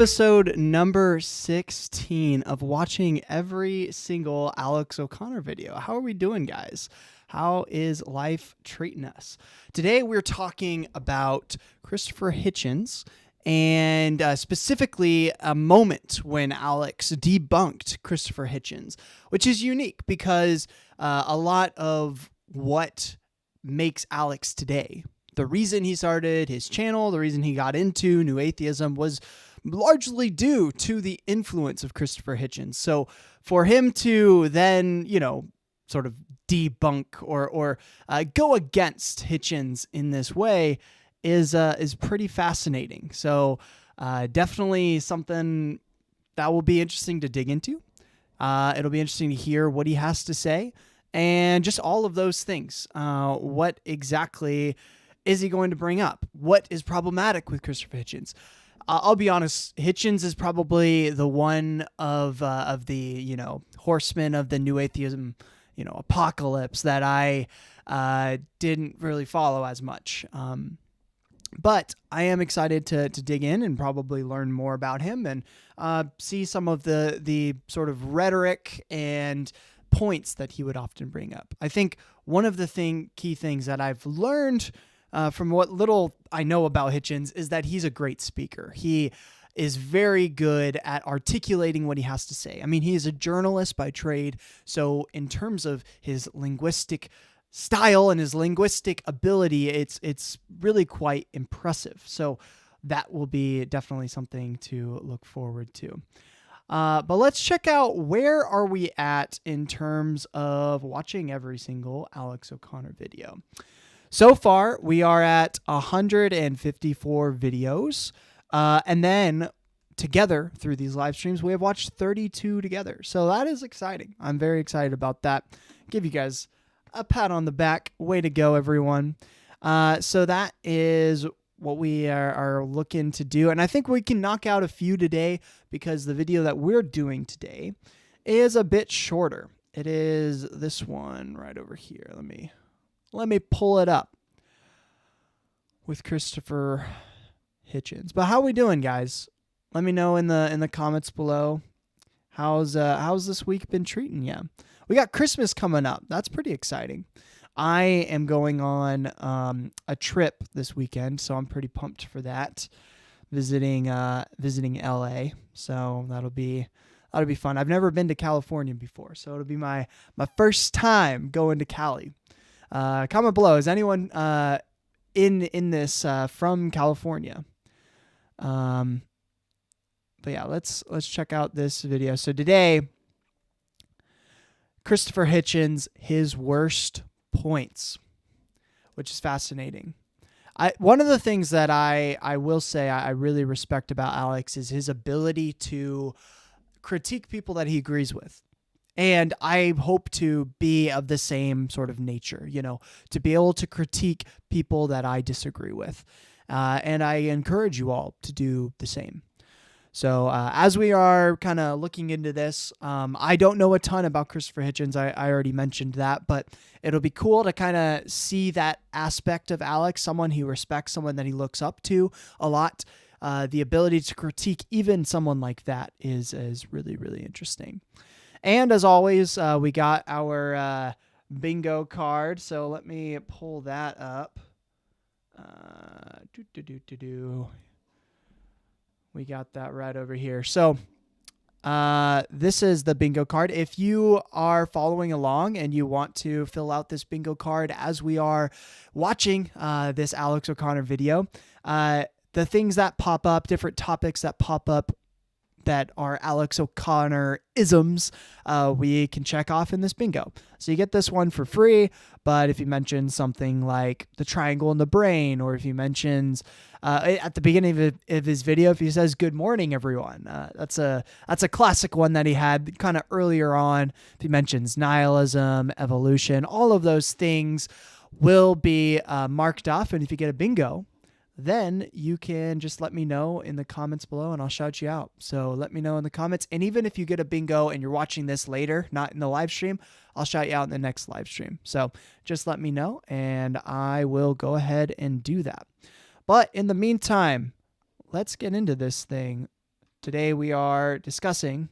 episode number 16 of watching every single Alex O'Connor video. How are we doing, guys? How is life treating us? Today we're talking about Christopher Hitchens and specifically a moment when Alex debunked Christopher Hitchens, which is unique because a lot of what makes Alex today, the reason he started his channel, the reason he got into New Atheism was largely due to the influence of Christopher Hitchens. So for him to then, sort of debunk or go against Hitchens in this way is pretty fascinating. So definitely something that will be interesting to dig into. It'll be interesting to hear what he has to say and just all of those things. What exactly is he going to bring up? What is problematic with Christopher Hitchens? I'll be honest, Hitchens is probably the one of the, horsemen of the New Atheism, apocalypse that I didn't really follow as much. But I am excited to dig in and probably learn more about him and see some of the sort of rhetoric and points that he would often bring up. I think one of the key things that I've learned from what little I know about Hitchens is that he's a great speaker. He is very good at articulating what he has to say. I mean, he is a journalist by trade. So in terms of his linguistic style and his linguistic ability, it's really quite impressive. So that will be definitely something to look forward to. But let's check out where are we at in terms of watching every single Alex O'Connor video. So far, we are at 154 videos, and then together through these live streams, we have watched 32 together. So that is exciting. I'm very excited about that. Give you guys a pat on the back. Way to go, everyone. So that is what we are looking to do, and I think we can knock out a few today because the video that we're doing today is a bit shorter. It is this one right over here. Let me pull it up with Christopher Hitchens. But how are we doing, guys? Let me know in the comments below. How's this week been treating you? We got Christmas coming up. That's pretty exciting. I am going on a trip this weekend, so I'm pretty pumped for that. Visiting LA, so that'll be fun. I've never been to California before, so it'll be my first time going to Cali. Comment below. Is anyone in this from California? But yeah, let's check out this video. So today, Christopher Hitchens, his worst points, which is fascinating. One of the things that I will say I really respect about Alex is his ability to critique people that he agrees with. And I hope to be of the same sort of nature, to be able to critique people that I disagree with. And I encourage you all to do the same. So as we are kind of looking into this, I don't know a ton about Christopher Hitchens. I already mentioned that, but it'll be cool to kind of see that aspect of Alex, someone he respects, someone that he looks up to a lot. The ability to critique even someone like that is really, really interesting. And as always, we got our bingo card. So let me pull that up. We got that right over here. So this is the bingo card. If you are following along and you want to fill out this bingo card as we are watching this Alex O'Connor video, the things that pop up, different topics that pop up that are Alex O'Connor isms, we can check off in this bingo. So you get this one for free, but if he mentions something like the triangle in the brain, or if he mentions at the beginning of his video, if he says good morning everyone, that's a classic one that he had kind of earlier on. If he mentions nihilism, evolution, all of those things will be marked off, and if you get a bingo, then you can just let me know in the comments below and I'll shout you out. So let me know in the comments. And even if you get a bingo and you're watching this later, not in the live stream, I'll shout you out in the next live stream. So just let me know and I will go ahead and do that. But in the meantime, let's get into this thing. Today we are discussing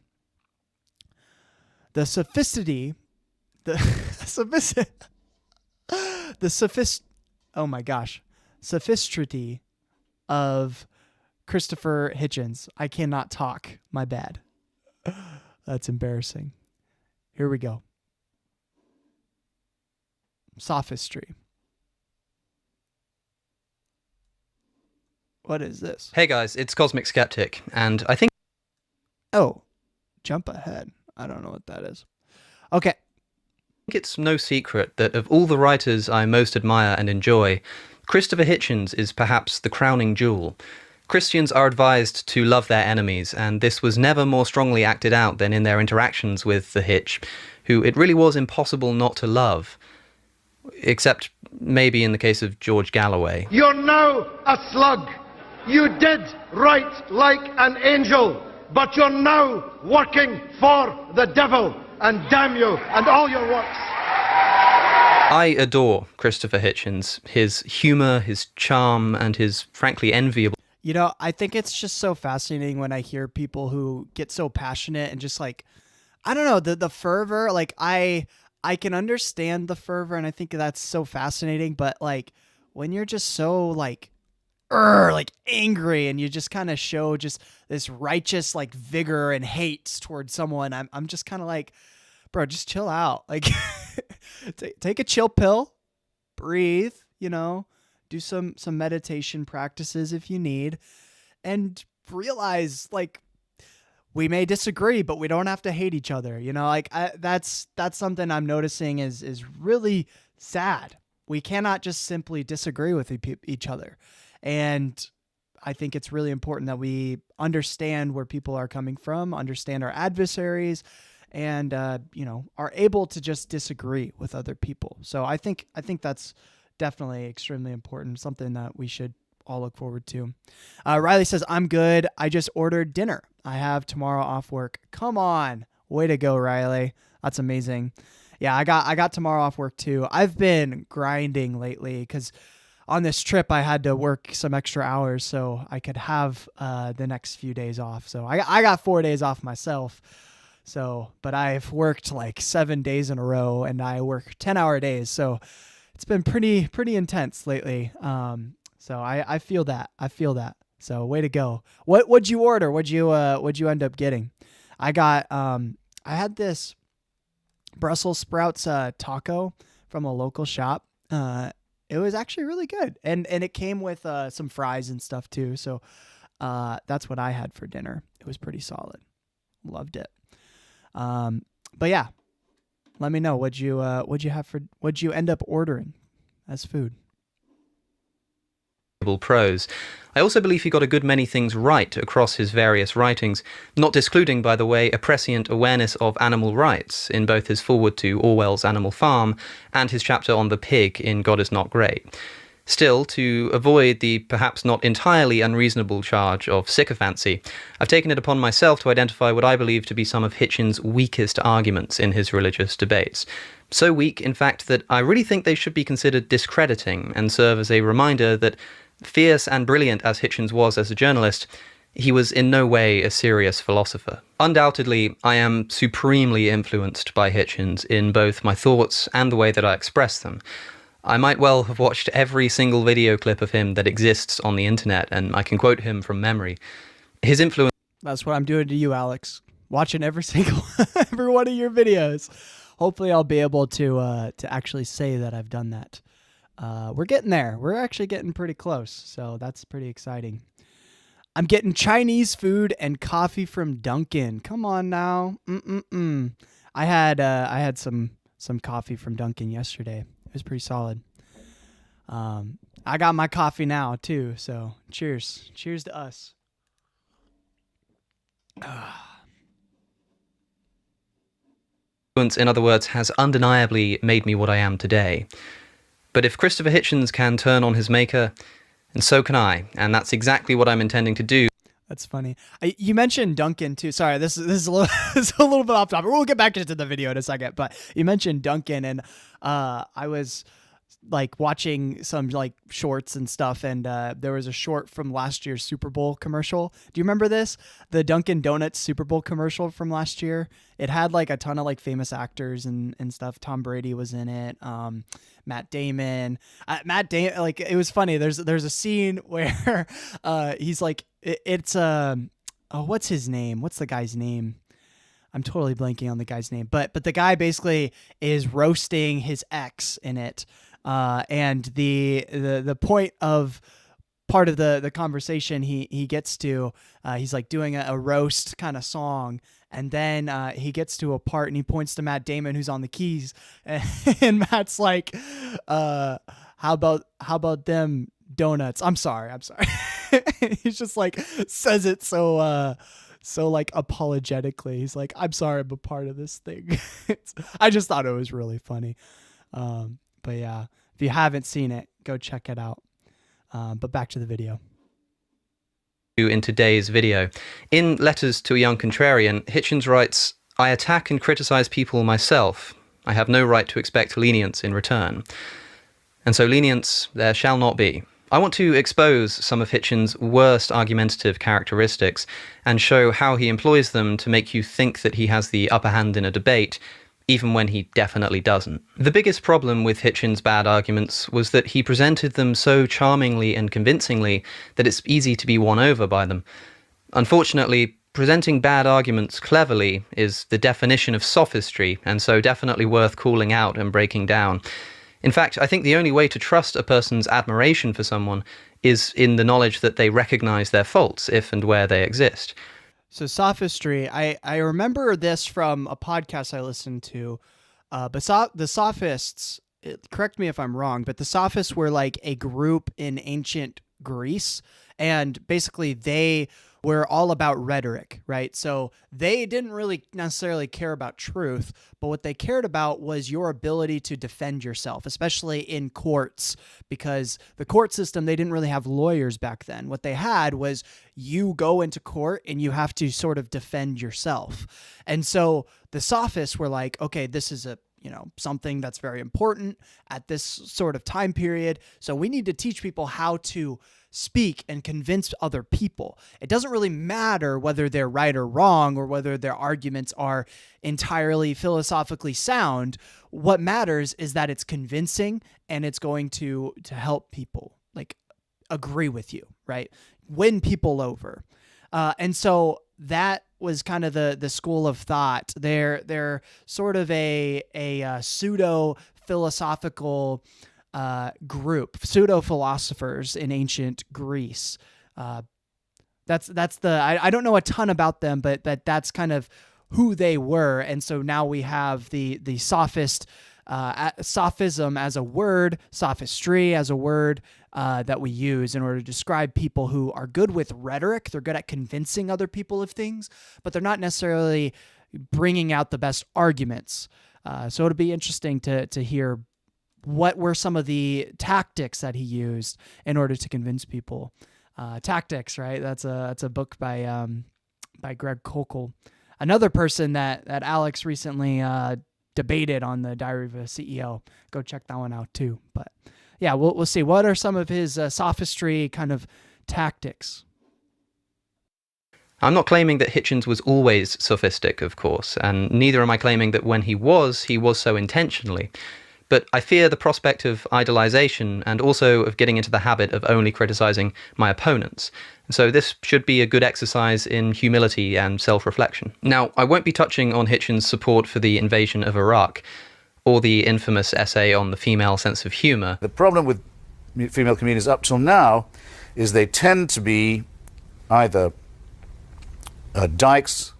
the sophicity, sophistry of Christopher Hitchens. I cannot talk. My bad. That's embarrassing. Here we go. Sophistry. What is this? Hey guys, it's Cosmic Skeptic, and I think... Oh, jump ahead. I don't know what that is. Okay. It's no secret that of all the writers I most admire and enjoy, Christopher Hitchens is perhaps the crowning jewel. Christians are advised to love their enemies, and this was never more strongly acted out than in their interactions with the Hitch, who it really was impossible not to love. Except maybe in the case of George Galloway. You're now a slug. You did right like an angel, but you're now working for the devil, and damn you and all your works. I adore Christopher Hitchens, his humour, his charm, and his frankly enviable... You know, I think it's just so fascinating when I hear people who get so passionate and just like, I don't know, the fervor, like I can understand the fervor and I think that's so fascinating, but like when you're just so like angry and you just kind of show just this righteous like vigor and hate towards someone, I'm just kind of like, bro, just chill out. Like take a chill pill, breathe, you know, do some meditation practices if you need, and realize like we may disagree, but we don't have to hate each other. You know, like that's something I'm noticing is really sad. We cannot just simply disagree with each other. And I think it's really important that we understand where people are coming from, understand our adversaries, and, you know, are able to just disagree with other people. So I think that's definitely extremely important, something that we should all look forward to. Riley says, I'm good. I just ordered dinner. I have tomorrow off work. Come on. Way to go, Riley. That's amazing. Yeah, I got tomorrow off work too. I've been grinding lately because on this trip I had to work some extra hours so I could have the next few days off. So I got 4 days off myself. So, but I've worked like 7 days in a row and I work 10-hour days. So it's been pretty intense lately. So I feel that. So way to go. What'd you order? What'd you end up getting? I had this Brussels sprouts taco from a local shop. It was actually really good. And it came with some fries and stuff too. So that's what I had for dinner. It was pretty solid. Loved it. But yeah, let me know what'd you end up ordering as food. Prose. I also believe he got a good many things right across his various writings, not discluding, by the way, a prescient awareness of animal rights in both his foreword to Orwell's Animal Farm and his chapter on the pig in God Is Not Great. Still, to avoid the perhaps not entirely unreasonable charge of sycophancy, I've taken it upon myself to identify what I believe to be some of Hitchens' weakest arguments in his religious debates. So weak, in fact, that I really think they should be considered discrediting and serve as a reminder that, fierce and brilliant as Hitchens was as a journalist, he was in no way a serious philosopher. Undoubtedly, I am supremely influenced by Hitchens in both my thoughts and the way that I express them. I might well have watched every single video clip of him that exists on the internet, and I can quote him from memory. His influence... That's what I'm doing to you, Alex. Watching every one of your videos. Hopefully I'll be able to actually say that I've done that. We're getting there. We're actually getting pretty close, so that's pretty exciting. I'm getting Chinese food and coffee from Dunkin'. Come on now. I had some coffee from Dunkin' yesterday. It was pretty solid. I got my coffee now too, so cheers. Cheers to us. In other words, has undeniably made me what I am today. But if Christopher Hitchens can turn on his maker, and so can I, and that's exactly what I'm intending to do. That's funny. You mentioned Dunkin' too. Sorry, this is a little, this is a little bit off topic. We'll get back into the video in a second. But you mentioned Dunkin', and I was like watching some like shorts and stuff, and there was a short from last year's Super Bowl commercial. Do you remember this? The Dunkin' Donuts Super Bowl commercial from last year. It had like a ton of like famous actors and stuff. Tom Brady was in it. Matt Damon. Like it was funny. There's a scene where he's like what's his name? What's the guy's name? I'm totally blanking on the guy's name, but the guy basically is roasting his ex in it. And the point of part of the conversation he gets to, he's like doing a roast kind of song. And then he gets to a part and he points to Matt Damon, who's on the keys. And Matt's like, how about them donuts? I'm sorry. He's just like says it so like apologetically. He's like, I'm sorry, I'm a part of this thing. I just thought it was really funny. But yeah, if you haven't seen it, go check it out. But back to the video. In today's video. In Letters to a Young Contrarian, Hitchens writes, I attack and criticize people myself. I have no right to expect lenience in return. And so lenience there shall not be. I want to expose some of Hitchens' worst argumentative characteristics and show how he employs them to make you think that he has the upper hand in a debate, even when he definitely doesn't. The biggest problem with Hitchens' bad arguments was that he presented them so charmingly and convincingly that it's easy to be won over by them. Unfortunately, presenting bad arguments cleverly is the definition of sophistry, and so definitely worth calling out and breaking down. In fact, I think the only way to trust a person's admiration for someone is in the knowledge that they recognize their faults if and where they exist. So sophistry, I remember this from a podcast I listened to, but the sophists, correct me if I'm wrong, but the sophists were like a group in ancient Greece, and basically they were all about rhetoric, right? So they didn't really necessarily care about truth, but what they cared about was your ability to defend yourself, especially in courts, because the court system, they didn't really have lawyers back then. What they had was you go into court and you have to sort of defend yourself. And so the sophists were like, okay, this is something that's very important at this sort of time period. So we need to teach people how to speak and convince other people. It doesn't really matter whether they're right or wrong or whether their arguments are entirely philosophically sound. What matters is that it's convincing and it's going to help people like agree with you, right? Win people over. And so that was kind of the school of thought. They're sort of a pseudo philosophical group, pseudo philosophers in ancient Greece. I don't know a ton about them, but that's kind of who they were. And so now we have the sophist, sophism as a word, sophistry as a word that we use in order to describe people who are good with rhetoric. They're good at convincing other people of things, but they're not necessarily bringing out the best arguments. So it'll be interesting to hear what were some of the tactics that he used in order to convince people. Tactics, right? That's a book by Greg Koukl. Another person that Alex recently debated on the Diary of a CEO. Go check that one out too. But yeah, we'll see. What are some of his sophistry kind of tactics? I'm not claiming that Hitchens was always sophistic, of course, and neither am I claiming that when he was so intentionally. But I fear the prospect of idolization and also of getting into the habit of only criticizing my opponents. So this should be a good exercise in humility and self-reflection. Now, I won't be touching on Hitchens' support for the invasion of Iraq, or the infamous essay on the female sense of humor. The problem with female comedians up till now is they tend to be either dykes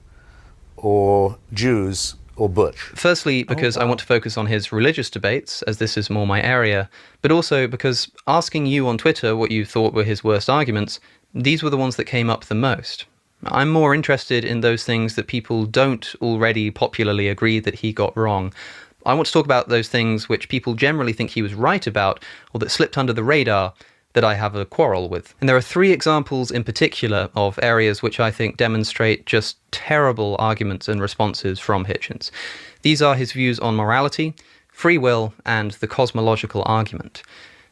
or Jews or butch. Firstly, because I want to focus on his religious debates, as this is more my area, but also because asking you on Twitter what you thought were his worst arguments, these were the ones that came up the most. I'm more interested in those things that people don't already popularly agree that he got wrong. I want to talk about those things which people generally think he was right about, or that slipped under the radar, that I have a quarrel with. And there are 3 examples in particular of areas which I think demonstrate just terrible arguments and responses from Hitchens. These are his views on morality, free will, and the cosmological argument.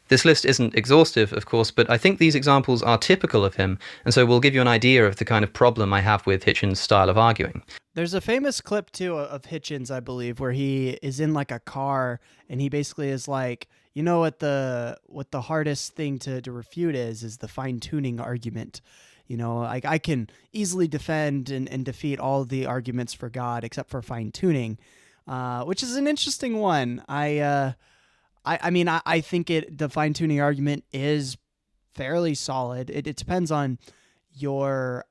This list isn't exhaustive, of course, but I think these examples are typical of him, and so will give you an idea of the kind of problem I have with Hitchens' style of arguing. There's a famous clip, too, of Hitchens, I believe, where he is in like a car, and he basically is like, you know what the hardest thing to refute is the fine-tuning argument. You know, like I can easily defend and defeat all the arguments for God except for fine-tuning, which is an interesting one. I mean, I think the fine-tuning argument is fairly solid. It depends on your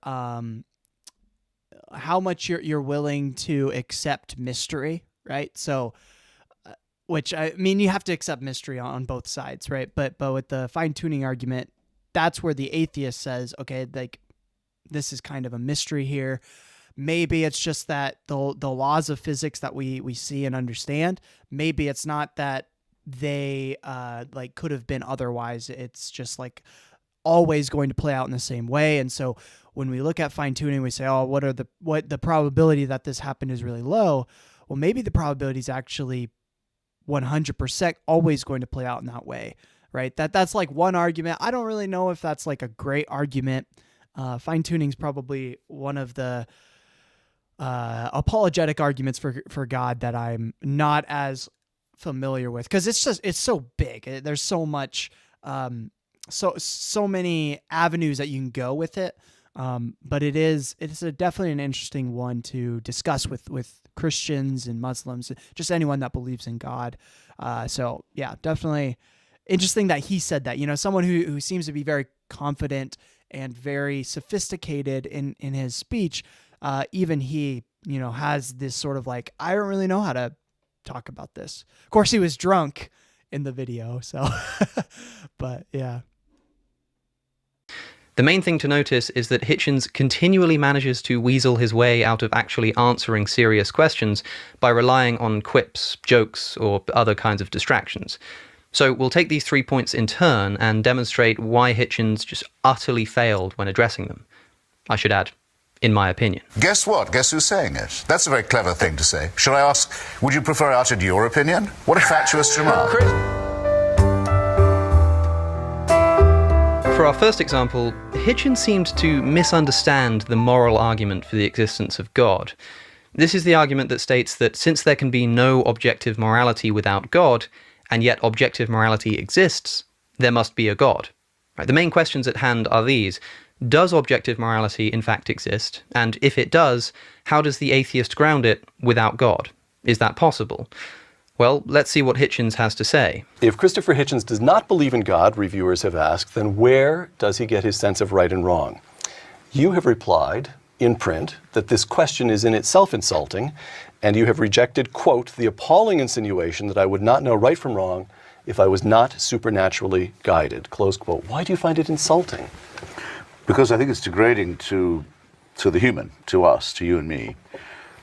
how much you're willing to accept mystery, right? So, which I mean, you have to accept mystery on both sides, right? But with the fine-tuning argument, that's where the atheist says, okay, like this is kind of a mystery here. Maybe it's just that the laws of physics that we see and understand. Maybe it's not that they like could have been otherwise. It's just like always going to play out in the same way. And so when we look at fine tuning, we say, oh, what the probability that this happened is really low. Well, maybe the probability is actually 100% always going to play out in that way, right? That's like one argument. I don't really know if that's like a great argument. Fine tuning is probably one of the apologetic arguments for God that I'm not as familiar with, because it's so big. There's so much, so many avenues that you can go with it. But it's definitely an interesting one to discuss with Christians and Muslims, just anyone that believes in God. So yeah, definitely interesting that he said that, someone who seems to be very confident and very sophisticated in his speech. Even he, has this sort of like, I don't really know how to talk about this. Of course, he was drunk in the video, so, but yeah. The main thing to notice is that Hitchens continually manages to weasel his way out of actually answering serious questions by relying on quips, jokes, or other kinds of distractions. So we'll take these 3 points in turn and demonstrate why Hitchens just utterly failed when addressing them. I should add, in my opinion. Guess what? Guess who's saying it? That's a very clever thing to say. Should I ask, would you prefer I uttered your opinion? What a fatuous remark. For our first example, Hitchens seemed to misunderstand the moral argument for the existence of God. This is the argument that states that since there can be no objective morality without God, and yet objective morality exists, there must be a God. Right, the main questions at hand are these. Does objective morality in fact exist? And if it does, how does the atheist ground it without God? Is that possible? Well, let's see what Hitchens has to say. If Christopher Hitchens does not believe in God, reviewers have asked, then where does he get his sense of right and wrong? You have replied in print that this question is in itself insulting, and you have rejected, quote, the appalling insinuation that I would not know right from wrong if I was not supernaturally guided, close quote. Why do you find it insulting? Because I think it's degrading to the human, to us, to you and me,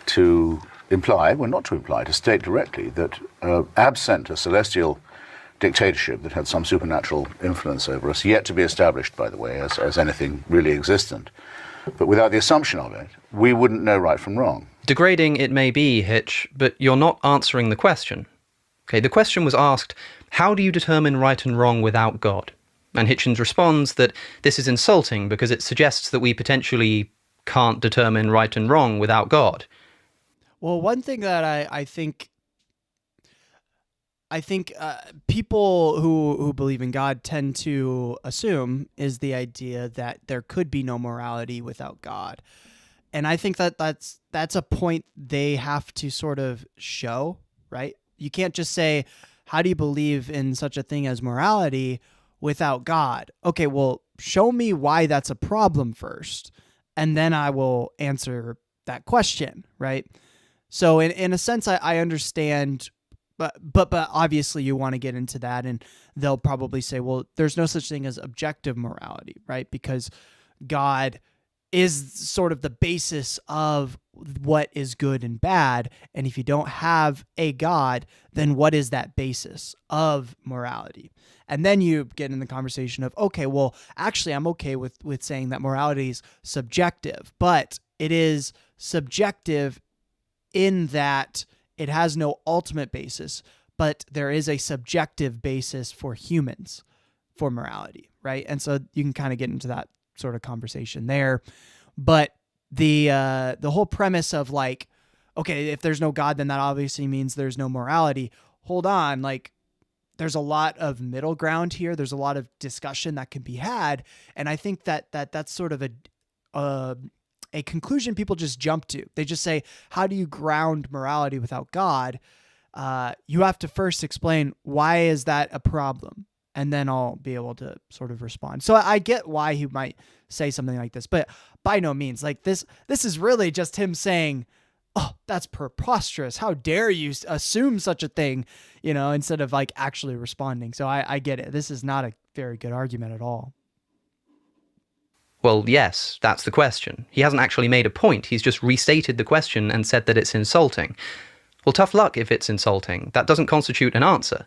to imply, well, not to imply, to state directly that absent a celestial dictatorship that had some supernatural influence over us, yet to be established, by the way, as anything really existent, but without the assumption of it, we wouldn't know right from wrong. Degrading it may be, Hitch, but you're not answering the question. Okay, the question was asked, how do you determine right and wrong without God? And Hitchens responds that this is insulting because it suggests that we potentially can't determine right and wrong without God. Well, one thing that I think people who believe in God tend to assume is the idea that there could be no morality without God. And I think that's a point they have to sort of show, right? You can't just say, how do you believe in such a thing as morality without God? Okay, well, show me why that's a problem first, and then I will answer that question, right? So in a sense, I understand, but obviously you want to get into that, and they'll probably say, well, there's no such thing as objective morality, right? Because God is sort of the basis of what is good and bad. And if you don't have a God, then what is that basis of morality? And then you get in the conversation of, okay, well, actually, I'm okay with saying that morality is subjective, but it is subjective in that it has no ultimate basis, but there is a subjective basis for humans for morality, right? And so you can kind of get into that sort of conversation there. But the whole premise of like, okay, if there's no God, then that obviously means there's no morality. Hold on, like there's a lot of middle ground here. There's a lot of discussion that can be had, and I think that's sort of a conclusion people just jump to. They just say, how do you ground morality without God? You have to first explain, why is that a problem? And then I'll be able to sort of respond. So I get why he might say something like this, but by no means, like this is really just him saying, oh, that's preposterous. How dare you assume such a thing, instead of like actually responding. So I get it. This is not a very good argument at all. Well, yes, that's the question. He hasn't actually made a point. He's just restated the question and said that it's insulting. Well, tough luck if it's insulting. That doesn't constitute an answer.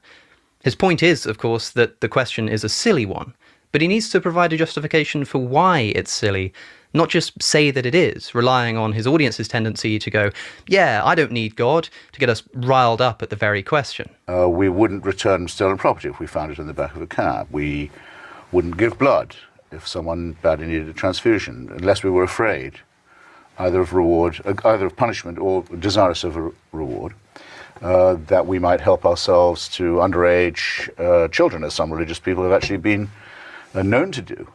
His point is, of course, that the question is a silly one, but he needs to provide a justification for why it's silly, not just say that it is, relying on his audience's tendency to go, yeah, I don't need God, to get us riled up at the very question. We wouldn't return stolen property if we found it in the back of a cab. We wouldn't give blood if someone badly needed a transfusion, unless we were afraid either of punishment or desirous of a reward, that we might help ourselves to underage children, as some religious people have actually been known to do.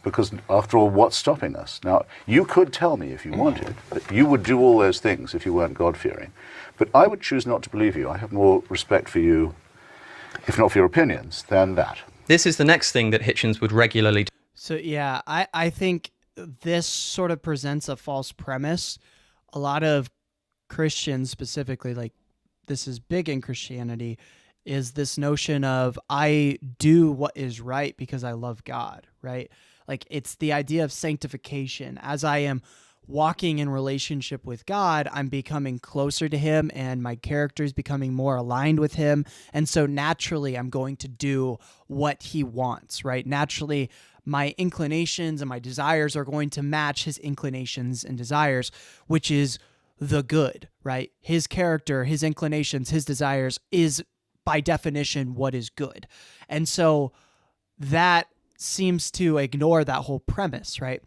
Because after all, what's stopping us? Now, you could tell me if you wanted that you would do all those things if you weren't God-fearing, but I would choose not to believe you. I have more respect for you, if not for your opinions, than that. This is the next thing that Hitchens would regularly do. So yeah, I think this sort of presents a false premise. A lot of Christians specifically, like this is big in Christianity, is this notion of I do what is right because I love God, right? Like it's the idea of sanctification. As I am walking in relationship with God, I'm becoming closer to him and my character is becoming more aligned with him. And so naturally I'm going to do what he wants, right? Naturally, my inclinations and my desires are going to match his inclinations and desires, which is the good, right? His character, his inclinations, his desires is by definition what is good. And so that seems to ignore that whole premise, right?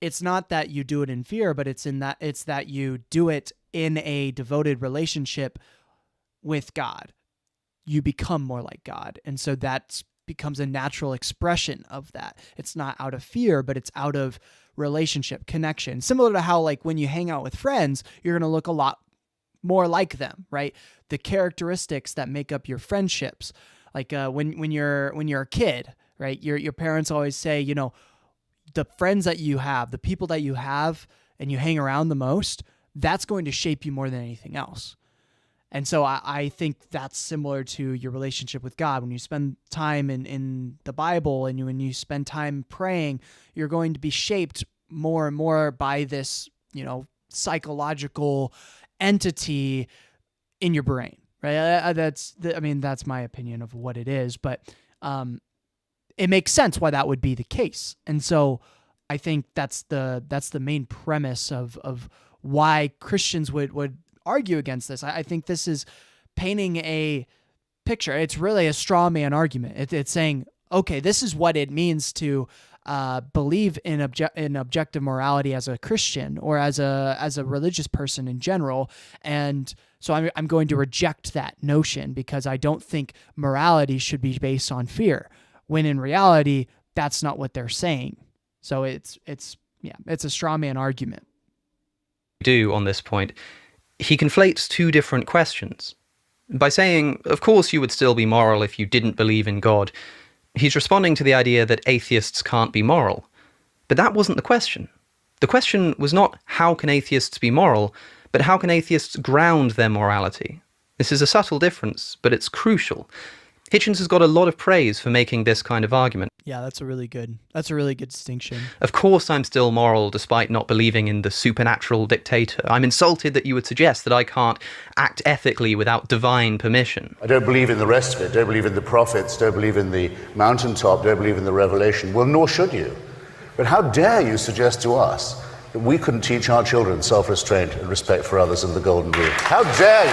It's not that you do it in fear, but it's that you do it in a devoted relationship with God. You become more like God. And so that becomes a natural expression of that. It's not out of fear, but it's out of relationship, connection. Similar to how like when you hang out with friends, you're going to look a lot more like them, right? The characteristics that make up your friendships. Like when you're a kid, right? Your parents always say, the friends that you have, the people that you have and you hang around the most, that's going to shape you more than anything else. And so I think that's similar to your relationship with God. When you spend time in the Bible and when you spend time praying, you're going to be shaped more and more by this, psychological entity in your brain, right? That's my opinion of what it is, but it makes sense why that would be the case. And so I think that's the main premise of why Christians would argue against this. I think this is painting a picture. It's really a straw man argument. It's saying, okay, this is what it means to believe in objective morality as a Christian or as a religious person in general, and so I'm going to reject that notion because I don't think morality should be based on fear, when in reality that's not what they're saying. So it's a straw man argument. Do on this point, he conflates two different questions. By saying, of course you would still be moral if you didn't believe in God, he's responding to the idea that atheists can't be moral. But that wasn't the question. The question was not how can atheists be moral, but how can atheists ground their morality? This is a subtle difference, but it's crucial. Hitchens has got a lot of praise for making this kind of argument. Yeah, that's a really good distinction. Of course I'm still moral despite not believing in the supernatural dictator. I'm insulted that you would suggest that I can't act ethically without divine permission. I don't believe in the rest of it, don't believe in the prophets, don't believe in the mountaintop, don't believe in the revelation. Well, nor should you. But how dare you suggest to us that we couldn't teach our children self-restraint and respect for others and the golden rule? How dare you?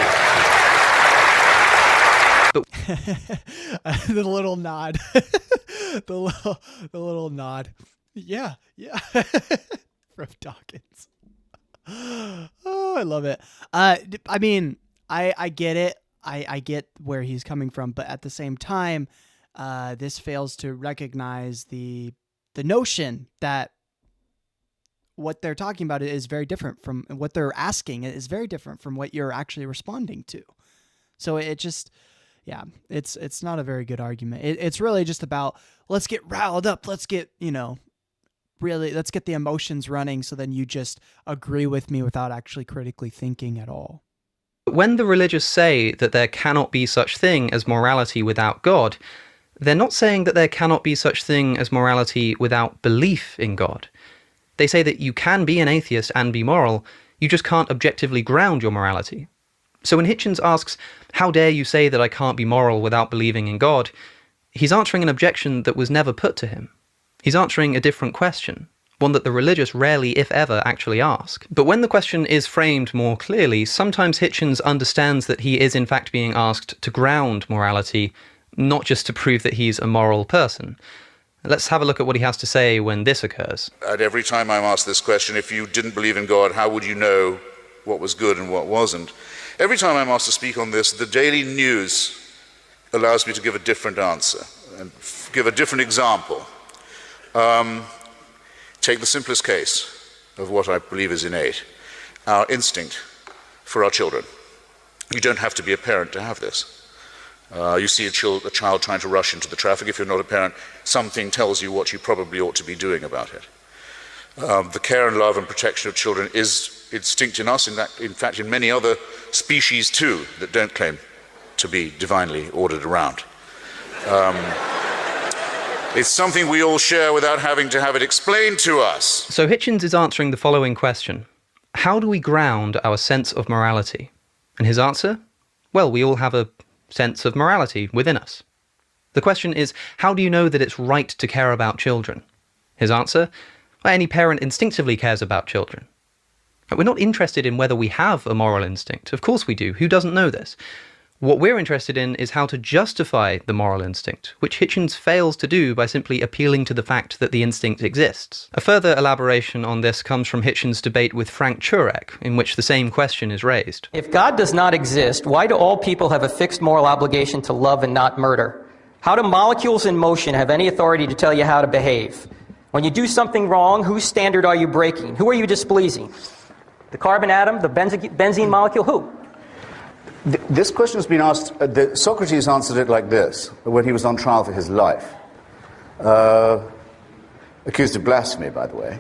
But The little nod. the little nod. Yeah. From Dawkins. Oh, I love it. I mean, I get it. I get where he's coming from, but at the same time, this fails to recognize the notion that what they're talking about is very different from what they're asking. It is very different from what you're actually responding to. So it just, yeah, it's not a very good argument. It's really just about, let's get riled up. Let's get, let's get the emotions running. So then you just agree with me without actually critically thinking at all. when the religious say that there cannot be such thing as morality without God, they're not saying that there cannot be such thing as morality without belief in God. They say that you can be an atheist and be moral, you just can't objectively ground your morality. So when Hitchens asks, "How dare you say that I can't be moral without believing in God?" he's answering an objection that was never put to him. He's answering a different question, one that the religious rarely, if ever, actually ask. But when the question is framed more clearly, sometimes Hitchens understands that he is in fact being asked to ground morality, not just to prove that he's a moral person. Let's have a look at what he has to say when this occurs. At every time I'm asked this question, if you didn't believe in God, how would you know what was good and what wasn't? Every time I'm asked to speak on this, the Daily News allows me to give a different answer and give a different example. Take the simplest case of what I believe is innate, our instinct for our children. You don't have to be a parent to have this. You see a child trying to rush into the traffic. If you're not a parent, something tells you what you probably ought to be doing about it. The care and love and protection of children is instinct in us, in fact in many other species too that don't claim to be divinely ordered around. It's something we all share without having to have it explained to us. So Hitchens is answering the following question. How do we ground our sense of morality? And his answer? Well, we all have a sense of morality within us. The question is, how do you know that it's right to care about children? His answer? Well, any parent instinctively cares about children. We're not interested in whether we have a moral instinct. Of course we do. Who doesn't know this? What we're interested in is how to justify the moral instinct, which Hitchens fails to do by simply appealing to the fact that the instinct exists. A further elaboration on this comes from Hitchens' debate with Frank Turek, in which the same question is raised. If God does not exist, why do all people have a fixed moral obligation to love and not murder? How do molecules in motion have any authority to tell you how to behave? When you do something wrong, whose standard are you breaking? Who are you displeasing? The carbon atom, the benzene molecule, who? This question has been asked, Socrates answered it like this, when he was on trial for his life. Accused of blasphemy, by the way.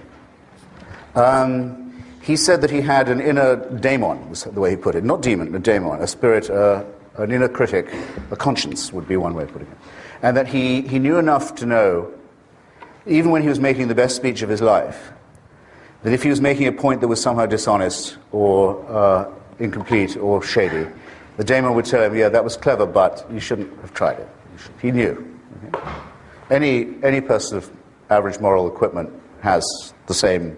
He said that he had an inner daemon, was the way he put it. Not demon, a daemon, a spirit, an inner critic, a conscience would be one way of putting it. And that he knew enough to know, even when he was making the best speech of his life, that if he was making a point that was somehow dishonest or incomplete or shady, the daemon would tell him, yeah, that was clever, but you shouldn't have tried it. He knew. Okay? Any person of average moral equipment has the same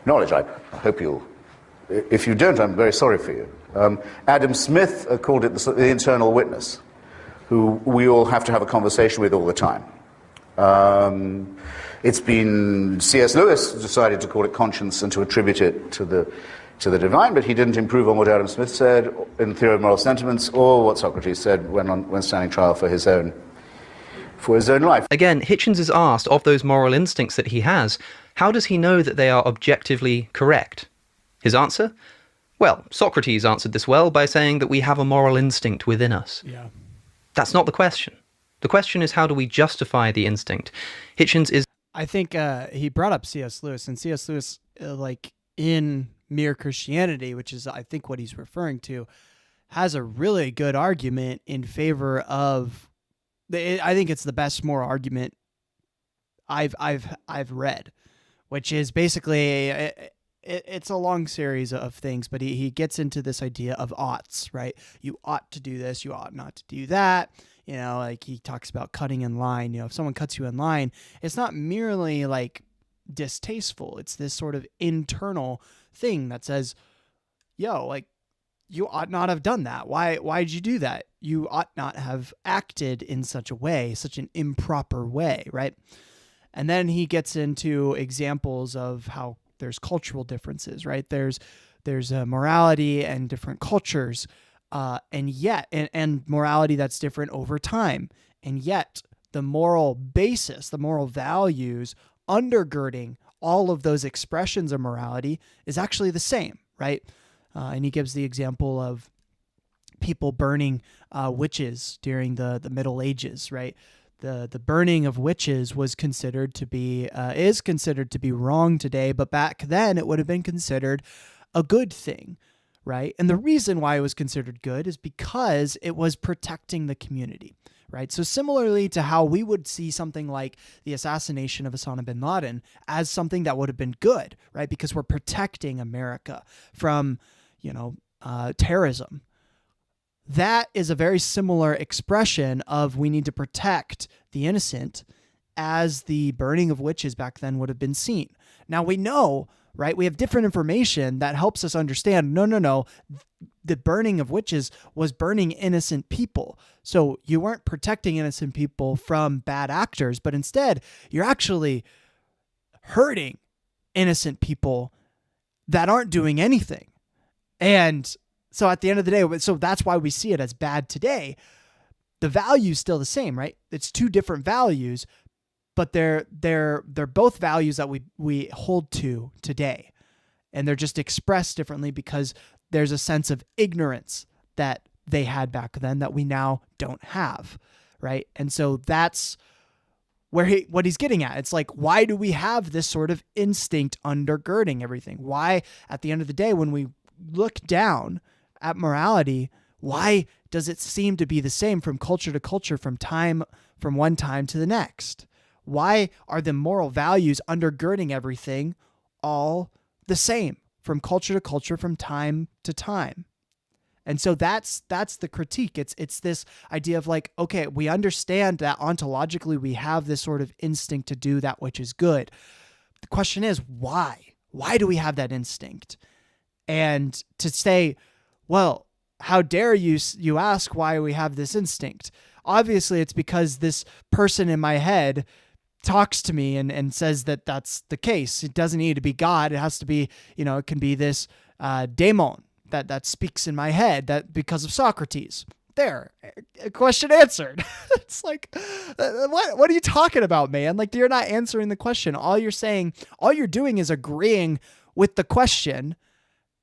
knowledge. I hope you'll... If you don't, I'm very sorry for you. Adam Smith called it the internal witness, who we all have to have a conversation with all the time. It's been... C.S. Lewis decided to call it conscience and to attribute it to the divine, but he didn't improve on what Adam Smith said in Theory of Moral Sentiments or what Socrates said when standing trial for his own life. Again, Hitchens is asked, of those moral instincts that he has, how does he know that they are objectively correct? His answer? Well, Socrates answered this well by saying that we have a moral instinct within us. Yeah. That's not the question. The question is, how do we justify the instinct? Hitchens is... I think he brought up C.S. Lewis, and C.S. Lewis, in Mere Christianity, which is, I think, what he's referring to, has a really good argument in favor of... I think it's the best moral argument I've read, which is basically... It's a long series of things, but he gets into this idea of oughts, right? You ought to do this, you ought not to do that. He talks about cutting in line. If someone cuts you in line, it's not merely distasteful. It's this sort of internal thing that says, yo, you ought not have done that. Why did you do that? you ought not have acted in such a way, such an improper way, right? And then he gets into examples of how there's cultural differences, right? There's morality and different cultures, and morality that's different over time. And yet the moral basis, the moral values undergirding all of those expressions of morality is actually the same, right? And he gives the example of people burning witches during the Middle Ages, right? The burning of witches was considered to be is considered to be wrong today, but back then it would have been considered a good thing, right? And the reason why it was considered good is because it was protecting the community, right? So similarly to how we would see something like the assassination of Osama bin Laden as something that would have been good, right? Because we're protecting America from, terrorism. That is a very similar expression of we need to protect the innocent as the burning of witches back then would have been seen. Now we know, right? We have different information that helps us understand, no. The burning of witches was burning innocent people. So you weren't protecting innocent people from bad actors, but instead you're actually hurting innocent people that aren't doing anything. And so at the end of the day, so that's why we see it as bad today. The value's still the same, right? It's two different values, but they're both values that we hold to today. And they're just expressed differently because there's a sense of ignorance that they had back then that we now don't have, right? And so that's what he's getting at. It's like, why do we have this sort of instinct undergirding everything? Why, at the end of the day, when we look down at morality, why does it seem to be the same from culture to culture, from one time to the next? Why are the moral values undergirding everything all the same from culture to culture, from time to time? And so that's the critique. It's this idea of like, okay, we understand that ontologically we have this sort of instinct to do that which is good. The question is, why? Why do we have that instinct? And to say, well, how dare you ask why we have this instinct? Obviously, it's because this person in my head talks to me and says that that's the case. It doesn't need to be God. It has to be, it can be this daemon that speaks in my head, that because of Socrates. There, question answered. It's like, what are you talking about, man? Like, you're not answering the question. All you're doing is agreeing with the question.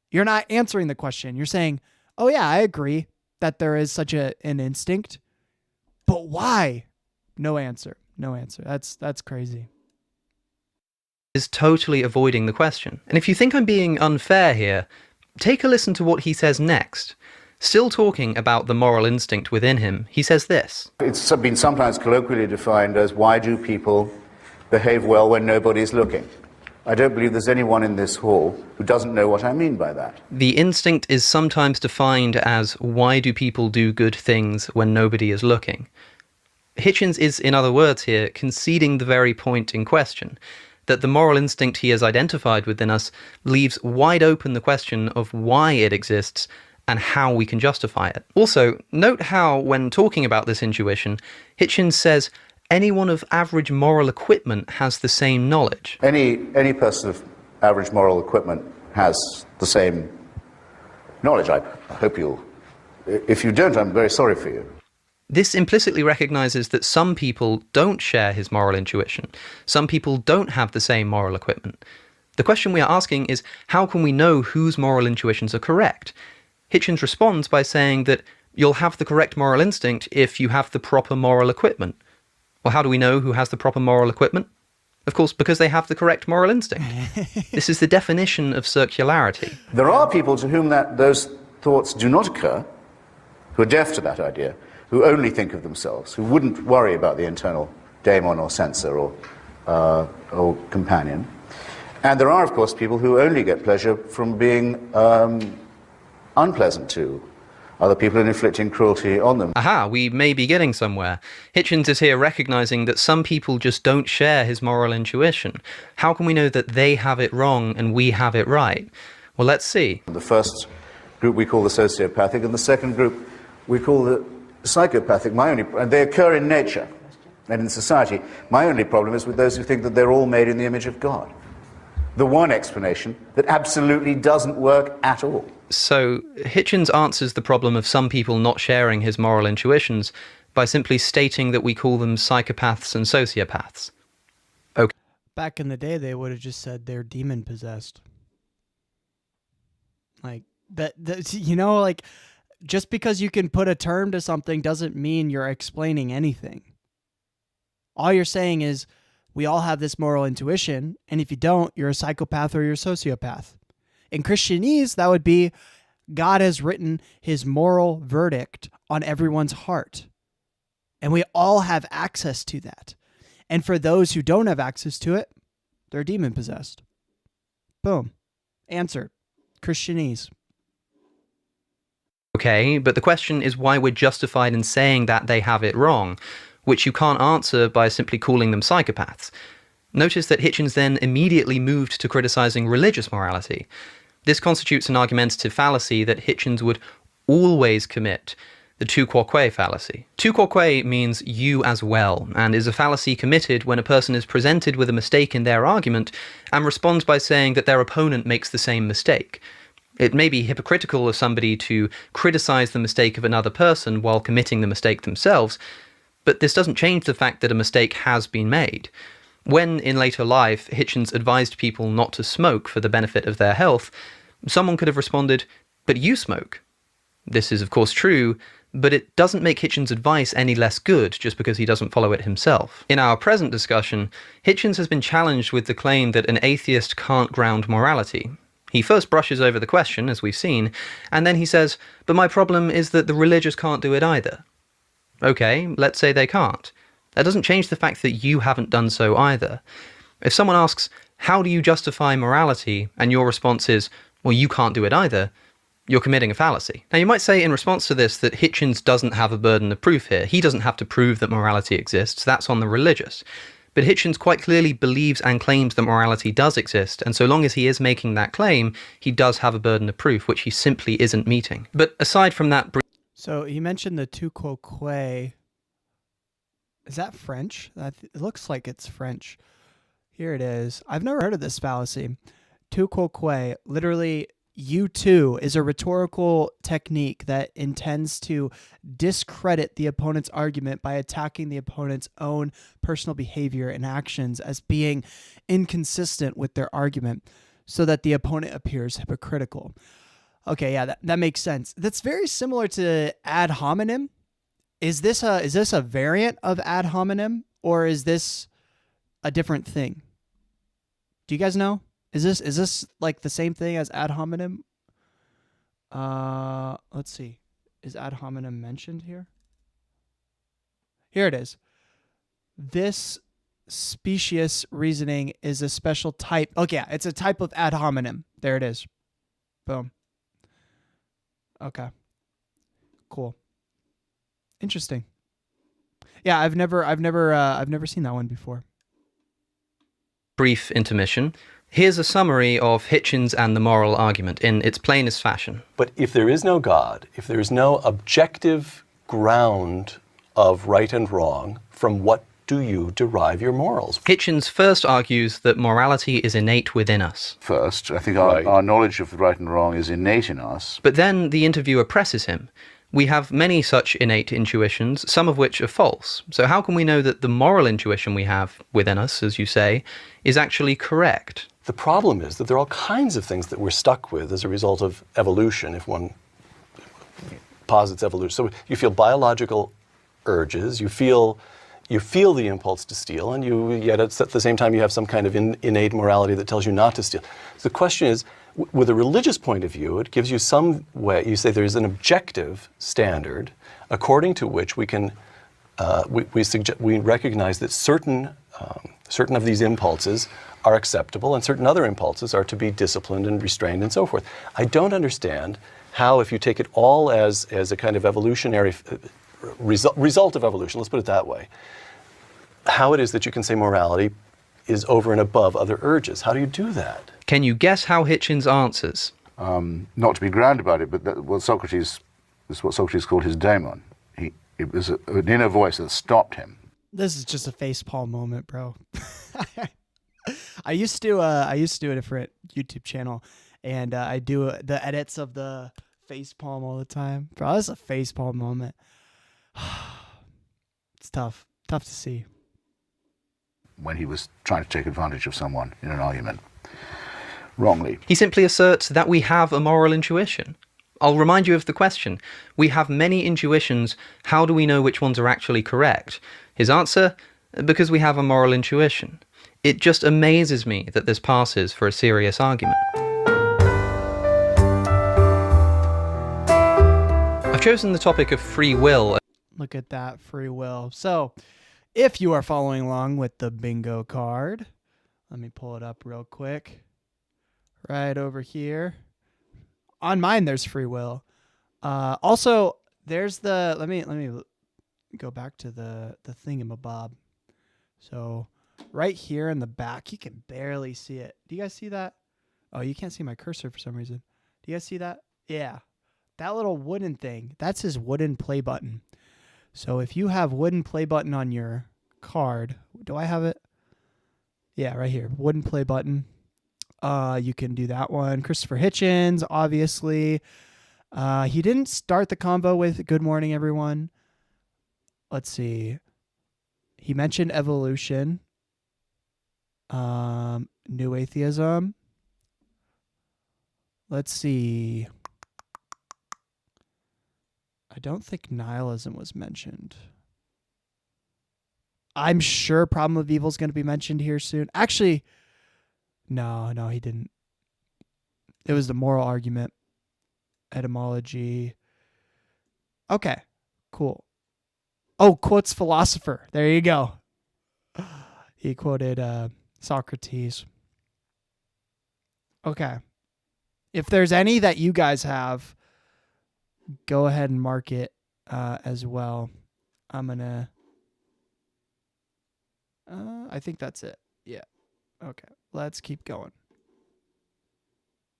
You're not answering the question. You're saying, oh yeah, I agree that there is such an instinct, but why? No answer. That's crazy. Is totally avoiding the question. And if you think I'm being unfair here, take a listen to what he says next. Still talking about the moral instinct within him, he says this. It's been sometimes colloquially defined as, why do people behave well when nobody's looking? I don't believe there's anyone in this hall who doesn't know what I mean by that. The instinct is sometimes defined as, why do people do good things when nobody is looking? Hitchens is, in other words here, conceding the very point in question, that the moral instinct he has identified within us leaves wide open the question of why it exists and how we can justify it. Also, note how, when talking about this intuition, Hitchens says anyone of average moral equipment has the same knowledge. Any person of average moral equipment has the same knowledge. I hope you'll... If you don't, I'm very sorry for you. This implicitly recognizes that some people don't share his moral intuition. Some people don't have the same moral equipment. The question we are asking is, how can we know whose moral intuitions are correct? Hitchens responds by saying that you'll have the correct moral instinct if you have the proper moral equipment. Well, how do we know who has the proper moral equipment? Of course, because they have the correct moral instinct. This is the definition of circularity. There are people to whom those thoughts do not occur, who are deaf to that idea, who only think of themselves, who wouldn't worry about the internal daemon or censor or companion. And there are, of course, people who only get pleasure from being unpleasant to other people and inflicting cruelty on them. Aha, we may be getting somewhere. Hitchens is here recognizing that some people just don't share his moral intuition. How can we know that they have it wrong and we have it right? Well, let's see. The first group we call the sociopathic, and the second group we call the psychopathic, and they occur in nature and in society. My only problem is with those who think that they're all made in the image of God. The one explanation that absolutely doesn't work at all. So Hitchens answers the problem of some people not sharing his moral intuitions by simply stating that we call them psychopaths and sociopaths. Okay. Back in the day, they would have just said they're demon possessed. Like that, like just because you can put a term to something doesn't mean you're explaining anything. All you're saying is we all have this moral intuition, and if you don't, you're a psychopath or you're a sociopath. In Christianese, that would be God has written his moral verdict on everyone's heart. And we all have access to that. And for those who don't have access to it, they're demon possessed. Boom. Answer. Christianese. Okay, but the question is why we're justified in saying that they have it wrong, which you can't answer by simply calling them psychopaths. Notice that Hitchens then immediately moved to criticizing religious morality. This constitutes an argumentative fallacy that Hitchens would always commit, the tu quoque fallacy. Tu quoque means you as well, and is a fallacy committed when a person is presented with a mistake in their argument and responds by saying that their opponent makes the same mistake. It may be hypocritical of somebody to criticize the mistake of another person while committing the mistake themselves, but this doesn't change the fact that a mistake has been made. When, in later life, Hitchens advised people not to smoke for the benefit of their health, someone could have responded, "But you smoke." This is, of course, true, but it doesn't make Hitchens' advice any less good just because he doesn't follow it himself. In our present discussion, Hitchens has been challenged with the claim that an atheist can't ground morality. He first brushes over the question, as we've seen, and then he says, "But my problem is that the religious can't do it either." Okay, let's say they can't. That doesn't change the fact that you haven't done so either. If someone asks, "How do you justify morality?" and your response is, "Well, you can't do it either," you're committing a fallacy. Now, you might say in response to this that Hitchens doesn't have a burden of proof here. He doesn't have to prove that morality exists. That's on the religious. But Hitchens quite clearly believes and claims that morality does exist, and so long as he is making that claim, he does have a burden of proof, which he simply isn't meeting. But aside from that... So he mentioned the tu quoque. Is that French? It looks like it's French. Here it is. I've never heard of this fallacy. Tu quoque, literally, you too, is a rhetorical technique that intends to discredit the opponent's argument by attacking the opponent's own personal behavior and actions as being inconsistent with their argument so that the opponent appears hypocritical. Okay, yeah, that makes sense. That's very similar to ad hominem. Is this a variant of ad hominem, or is this a different thing? Do you guys know? Is this like the same thing as ad hominem? Let's see. Is ad hominem mentioned here? Here it is. This specious reasoning is a special type. Okay, yeah, it's a type of ad hominem. There it is. Boom. Okay. Cool. Interesting. Yeah, I've never seen that one before. Brief intermission. Here's a summary of Hitchens and the moral argument in its plainest fashion. But if there is no God, if there is no objective ground of right and wrong, from what do you derive your morals? Hitchens first argues that morality is innate within us. First, I think our knowledge of right and wrong is innate in us. But then the interviewer presses him. We have many such innate intuitions, some of which are false. So how can we know that the moral intuition we have within us, as you say, is actually correct? The problem is that there are all kinds of things that we're stuck with as a result of evolution, if one posits evolution. So you feel biological urges, you feel the impulse to steal, and yet at the same time you have some kind of innate morality that tells you not to steal. So the question is, with a religious point of view, it gives you some way. You say there's an objective standard according to which we can we recognize that certain of these impulses are acceptable and certain other impulses are to be disciplined and restrained and so forth. I don't understand how, if you take it all as a kind of evolutionary result of evolution, let's put it that way, how it is that you can say morality is over and above other urges. How do you do that? Can you guess how Hitchens answers? Not to be grand about it, but this is what Socrates called his daemon. It was an inner voice that stopped him. This is just a facepalm moment, bro. I used to do a different YouTube channel, and I do the edits of the facepalm all the time. Bro, this is a facepalm moment. It's tough to see. When he was trying to take advantage of someone in an argument, wrongly. He simply asserts that we have a moral intuition. I'll remind you of the question. We have many intuitions. How do we know which ones are actually correct? His answer? Because we have a moral intuition. It just amazes me that this passes for a serious argument. I've chosen the topic of free will. Look at that, free will. So, if you are following along with the bingo card, let me pull it up real quick. Right over here. On mine, there's free will. Also, there's the, let me go back to the thingamabob. So, right here in the back, you can barely see it. Do you guys see that? Oh, you can't see my cursor for some reason. Do you guys see that? Yeah. That little wooden thing, that's his wooden play button. So if you have wooden play button on your card, do I have it? Yeah, right here, wooden play button. You can do that one. Christopher Hitchens, obviously. He didn't start the combo with good morning, everyone. Let's see. He mentioned evolution. New atheism. Let's see. I don't think nihilism was mentioned. I'm sure problem of evil is going to be mentioned here soon. Actually, no, he didn't. It was the moral argument. Etymology. Okay, cool. Oh, quotes philosopher. There you go. He quoted Socrates. Okay. If there's any that you guys have, go ahead and mark it as well. I'm going to... I think that's it. Yeah. Okay. Let's keep going.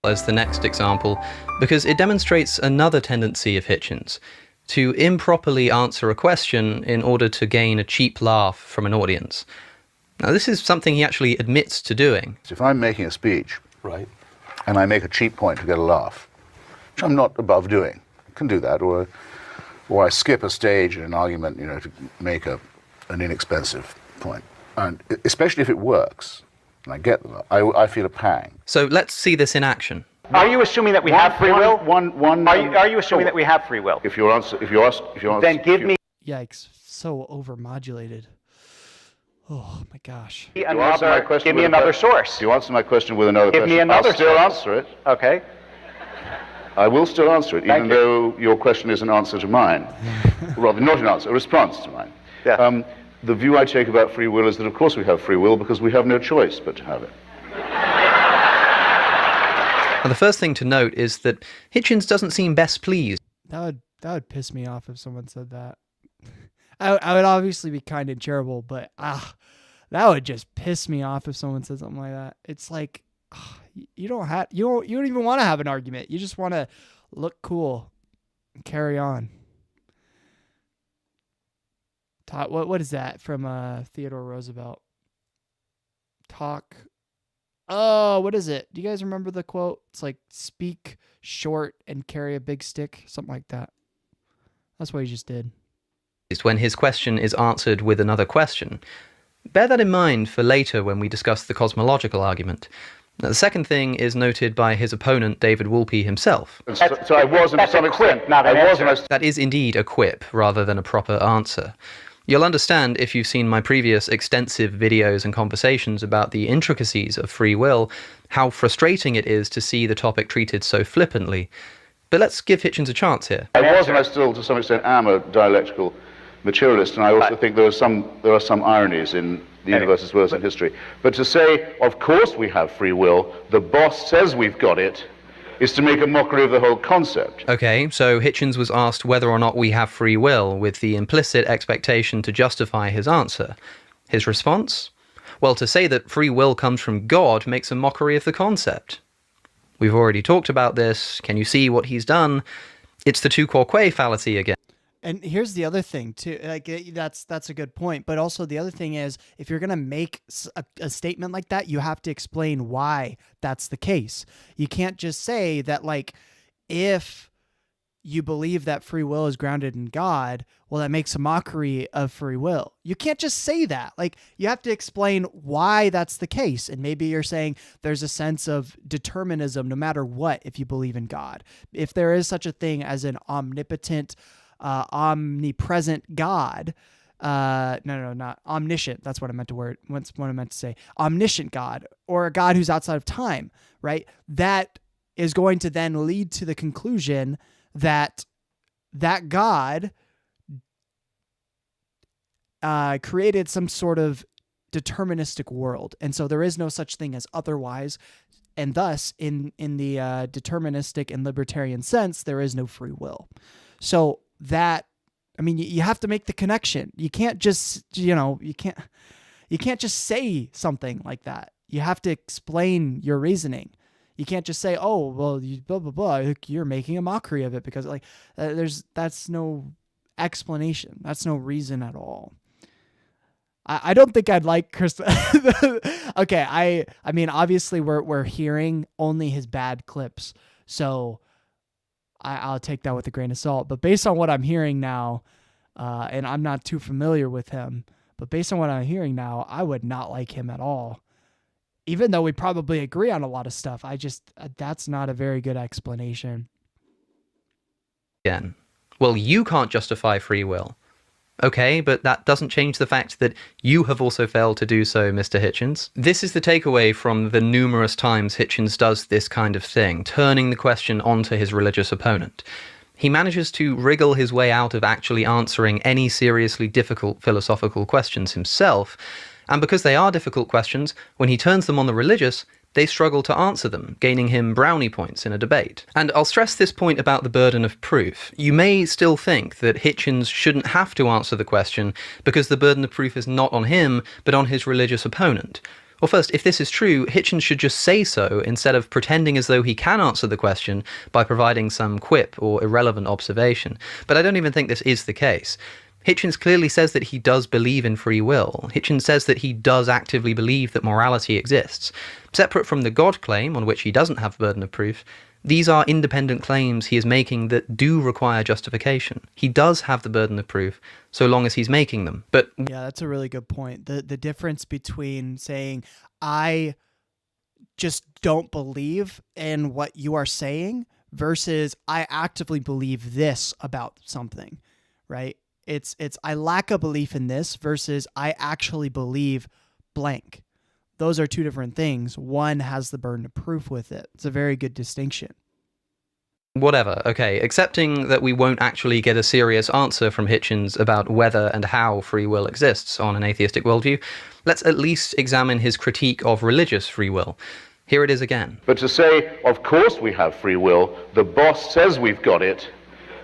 As the next example, because it demonstrates another tendency of Hitchens, to improperly answer a question in order to gain a cheap laugh from an audience. Now, this is something he actually admits to doing. If I'm making a speech, Right. and I make a cheap point to get a laugh, which I'm not above doing, I can do that, or I skip a stage in an argument, to make an inexpensive point, and especially if it works, and I get them, I feel a pang. So let's see this in action. Are you assuming that we have free will? Are you assuming so that we have free will? If you answer, Then give me Yikes. So overmodulated. Oh my gosh. give me another source. You answer my question with another Give question. me another I'll still source. answer it. Okay. I will still answer it, Thank even you. though your question is an answer to mine. Rather, not an answer, a response to mine. Yeah. The view I take about free will is that, of course, we have free will because we have no choice but to have it. Now, the first thing to note is that Hitchens doesn't seem best pleased. That would piss me off if someone said that. I would obviously be kind and charitable, but that would just piss me off if someone said something like that. It's like you don't even want to have an argument. You just want to look cool and carry on. What is that from Theodore Roosevelt? Talk. Oh, what is it? Do you guys remember the quote? It's like, speak short and carry a big stick. Something like that. That's what he just did. When his question is answered with another question. Bear that in mind for later when we discuss the cosmological argument. Now, the second thing is noted by his opponent, David Wolpe himself. So I wasn't, to some extent, not an I wasn't. answer. That is indeed a quip rather than a proper answer. You'll understand if you've seen my previous extensive videos and conversations about the intricacies of free will, how frustrating it is to see the topic treated so flippantly. But let's give Hitchens a chance here. I was, and I still, to some extent, am a dialectical materialist, and I also think there are some ironies in the universe as well as in history. But to say, of course we have free will, the boss says we've got it, is to make a mockery of the whole concept. Okay, so Hitchens was asked whether or not we have free will, with the implicit expectation to justify his answer. His response? Well, to say that free will comes from God makes a mockery of the concept. We've already talked about this. Can you see what he's done? It's the tu quoque fallacy again. And here's the other thing too. Like that's a good point. But also the other thing is, if you're gonna make a statement like that, you have to explain why that's the case. You can't just say that, like, if you believe that free will is grounded in God, well, that makes a mockery of free will. You can't just say that. Like, you have to explain why that's the case. And maybe you're saying there's a sense of determinism no matter what if you believe in God. If there is such a thing as an omnipotent, omnipresent God, not omniscient. That's what I meant to say. Omniscient God, or a God who's outside of time, right? That is going to then lead to the conclusion that God created some sort of deterministic world. And so there is no such thing as otherwise. And thus, in the deterministic and libertarian sense, there is no free will. So that, I mean, you have to make the connection. You can't just, you can't just say something like that. You have to explain your reasoning. You can't just say, "Oh, well, you blah blah blah." You're making a mockery of it because, like, that's no explanation. That's no reason at all. I don't think I'd like Chris. Okay, I mean, obviously we're hearing only his bad clips, so I'll take that with a grain of salt. But based on what I'm hearing now, and I'm not too familiar with him, but based on what I'm hearing now, I would not like him at all. Even though we probably agree on a lot of stuff, that's not a very good explanation. Again, well, you can't justify free will. Okay, but that doesn't change the fact that you have also failed to do so, Mr. Hitchens. This is the takeaway from the numerous times Hitchens does this kind of thing, turning the question onto his religious opponent. He manages to wriggle his way out of actually answering any seriously difficult philosophical questions himself, and because they are difficult questions, when he turns them on the religious, they struggle to answer them, gaining him brownie points in a debate. And I'll stress this point about the burden of proof. You may still think that Hitchens shouldn't have to answer the question because the burden of proof is not on him, but on his religious opponent. Well, first, if this is true, Hitchens should just say so instead of pretending as though he can answer the question by providing some quip or irrelevant observation. But I don't even think this is the case. Hitchens clearly says that he does believe in free will. Hitchens says that he does actively believe that morality exists. Separate from the God claim, on which he doesn't have the burden of proof, these are independent claims he is making that do require justification. He does have the burden of proof, so long as he's making them. But yeah, that's a really good point. The difference between saying, I just don't believe in what you are saying, versus I actively believe this about something, right? It's I lack a belief in this versus I actually believe blank. Those are two different things. One has the burden of proof with it. It's a very good distinction. Whatever, okay, accepting that we won't actually get a serious answer from Hitchens about whether and how free will exists on an atheistic worldview, let's at least examine his critique of religious free will. Here it is again. But to say, of course we have free will, the boss says we've got it,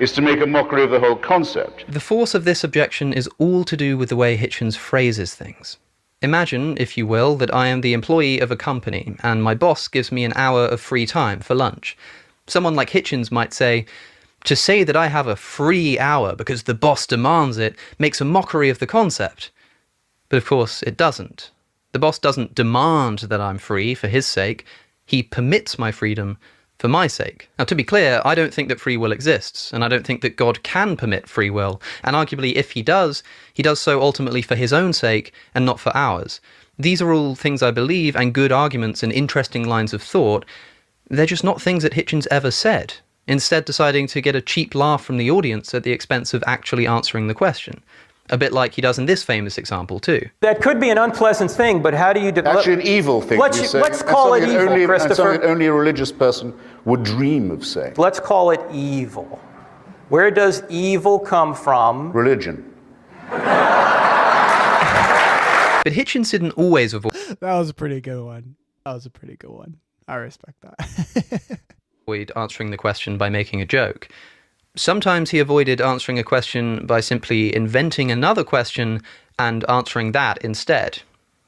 is to make a mockery of the whole concept. The force of this objection is all to do with the way Hitchens phrases things. Imagine, if you will, that I am the employee of a company, and my boss gives me an hour of free time for lunch. Someone like Hitchens might say, to say that I have a free hour because the boss demands it makes a mockery of the concept. But of course, it doesn't. The boss doesn't demand that I'm free for his sake. He permits my freedom for my sake. Now, to be clear, I don't think that free will exists, and I don't think that God can permit free will, and arguably if he does so ultimately for his own sake and not for ours. These are all things I believe, and good arguments and interesting lines of thought. They're just not things that Hitchens ever said, instead deciding to get a cheap laugh from the audience at the expense of actually answering the question. A bit like he does in this famous example, too. That could be an unpleasant thing, but how do you... Actually an evil thing. Let's call it evil, Christopher. Something that only a religious person would dream of saying. Let's call it evil. Where does evil come from? Religion. But Hitchens didn't always avoid... That was a pretty good one. I respect that. avoid answering the question by making a joke. Sometimes he avoided answering a question by simply inventing another question and answering that instead.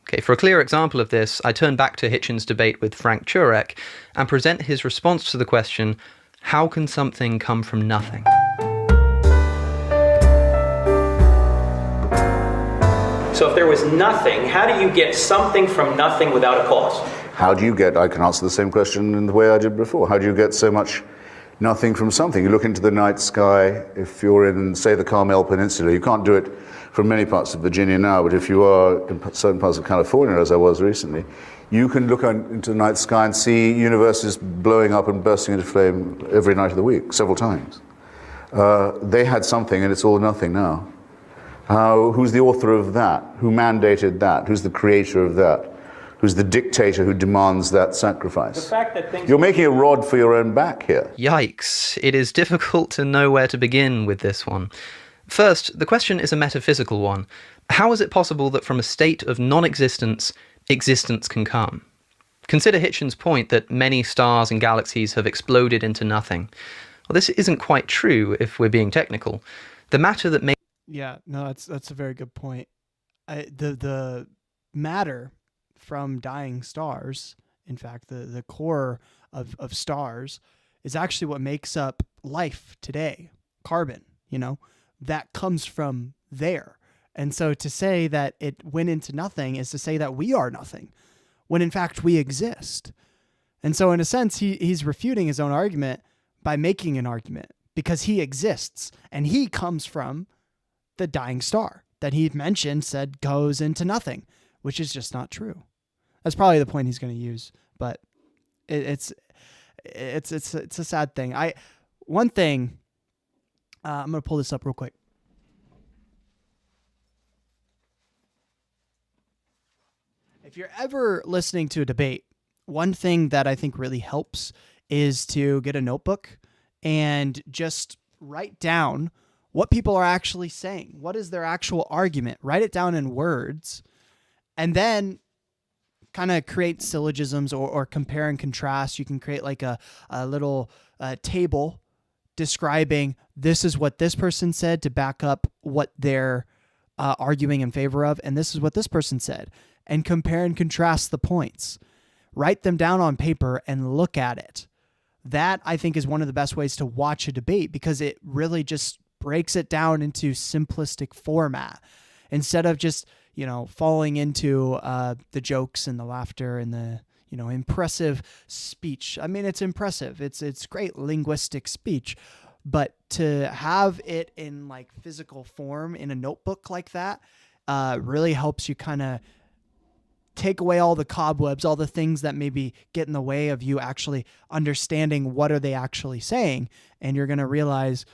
Okay, for a clear example of this, I turn back to Hitchens' debate with Frank Turek and present his response to the question, how can something come from nothing? So if there was nothing, how do you get something from nothing without a cause? How do you get, I can answer the same question in the way I did before, how do you get so much nothing from something? You look into the night sky, if you're in, say, the Carmel Peninsula, you can't do it from many parts of Virginia now, but if you are in certain parts of California, as I was recently, you can look into the night sky and see universes blowing up and bursting into flame every night of the week, several times. They had something, and it's all nothing now. Who's the author of that? Who mandated that? Who's the creator of that? Who's the dictator who demands that sacrifice? The fact that things You're making a rod for your own back here. Yikes. It is difficult to know where to begin with this one. First, the question is a metaphysical one. How is it possible that from a state of non-existence, existence can come? Consider Hitchens' point that many stars and galaxies have exploded into nothing. Well, this isn't quite true if we're being technical. The matter that makes... Yeah, no, that's a very good point. The matter from dying stars, in fact, the core of stars, is actually what makes up life today. Carbon, that comes from there. And so to say that it went into nothing is to say that we are nothing, when in fact we exist. And so in a sense, he's refuting his own argument by making an argument, because he exists, and he comes from the dying star that he mentioned said goes into nothing, which is just not true. That's probably the point he's going to use, but it's a sad thing. I'm going to pull this up real quick. If you're ever listening to a debate, one thing that I think really helps is to get a notebook and just write down what people are actually saying. What is their actual argument? Write it down in words, and then kind of create syllogisms or compare and contrast. You can create like a little table describing this is what this person said to back up what they're arguing in favor of, and this is what this person said, and compare and contrast the points. Write them down on paper and look at it. That, I think, is one of the best ways to watch a debate, because it really just breaks it down into simplistic format instead of just, falling into the jokes and the laughter and the, impressive speech. I mean, it's impressive. It's great linguistic speech, but to have it in like physical form in a notebook like that really helps you kind of take away all the cobwebs, all the things that maybe get in the way of you actually understanding what are they actually saying. And you're going to realize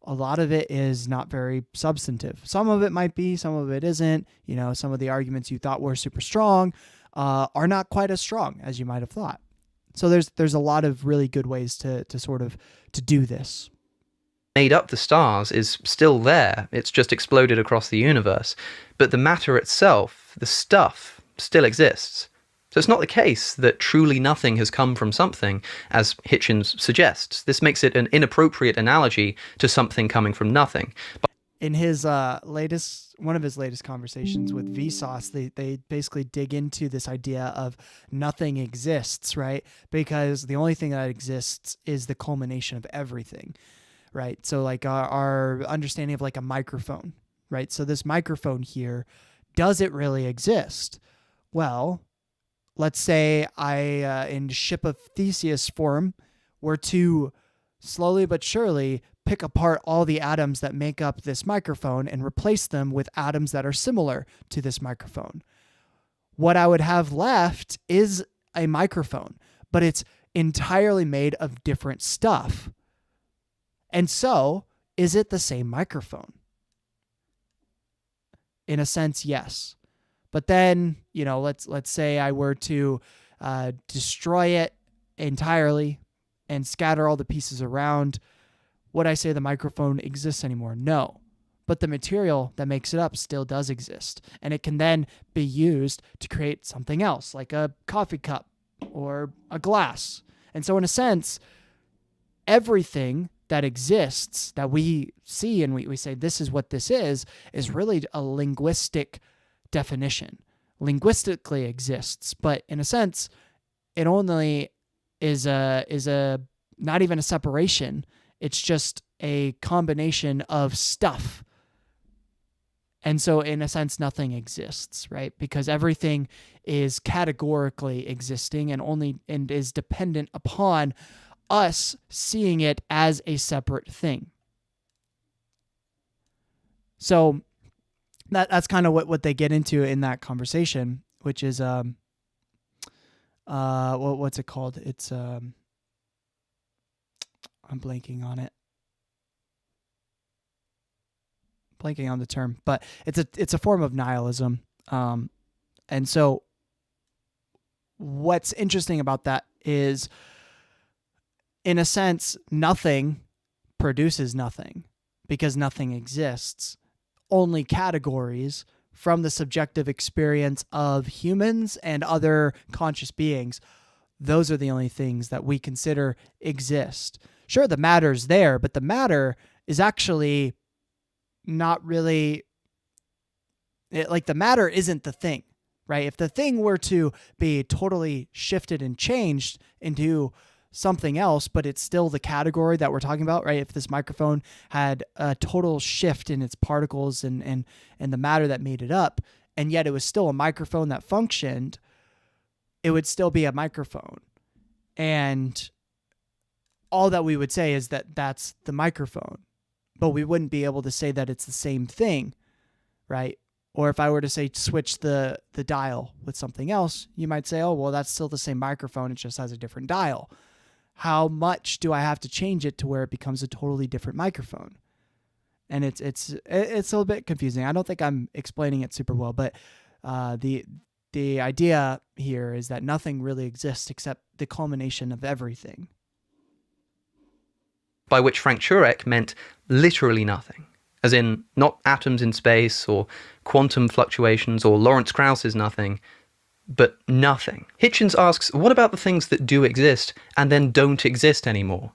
a lot of it is not very substantive. Some of it might be, some of it isn't. Some of the arguments you thought were super strong are not quite as strong as you might have thought. So there's a lot of really good ways to do this. Made up the stars is still there. It's just exploded across the universe. But the matter itself, the stuff, still exists. So it's not the case that truly nothing has come from something, as Hitchens suggests. This makes it an inappropriate analogy to something coming from nothing. But in his one of his latest conversations with Vsauce, they basically dig into this idea of nothing exists, right? Because the only thing that exists is the culmination of everything, right? So like our understanding of like a microphone, right? So this microphone here, does it really exist? Well, let's say I, in Ship of Theseus form, were to slowly but surely pick apart all the atoms that make up this microphone and replace them with atoms that are similar to this microphone. What I would have left is a microphone, but it's entirely made of different stuff. And so, is it the same microphone? In a sense, yes. But then, let's say I were to destroy it entirely and scatter all the pieces around. Would I say the microphone exists anymore? No. But the material that makes it up still does exist. And it can then be used to create something else, like a coffee cup or a glass. And so in a sense, everything that exists that we see and we say this is what this is really a linguistic definition. Linguistically exists, but in a sense, it only is a not even a separation. It's just a combination of stuff. And so in a sense, nothing exists, right? Because everything is categorically existing and is dependent upon us seeing it as a separate thing. So that's kind of what they get into in that conversation, which is what's it called? It's I'm blanking on it. Blanking on the term, but it's a form of nihilism. And so what's interesting about that is, in a sense, nothing produces nothing because nothing exists. Only categories from the subjective experience of humans and other conscious beings, those are the only things that we consider exist. Sure, the matter's there, but the matter is actually not really, the matter isn't the thing, right? If the thing were to be totally shifted and changed into something else, but it's still the category that we're talking about, right? If this microphone had a total shift in its particles and the matter that made it up, and yet it was still a microphone that functioned, it would still be a microphone. And all that we would say is that that's the microphone, but we wouldn't be able to say that it's the same thing, right? Or if I were to say switch the dial with something else, you might say, oh, well, that's still the same microphone. It just has a different dial. How much do I have to change it to where it becomes a totally different microphone? And it's a little bit confusing. I don't think I'm explaining it super well, but the idea here is that nothing really exists except the culmination of everything. By which Frank Turek meant literally nothing, as in not atoms in space or quantum fluctuations or Lawrence Krauss's nothing, but nothing. Hitchens asks, what about the things that do exist and then don't exist anymore?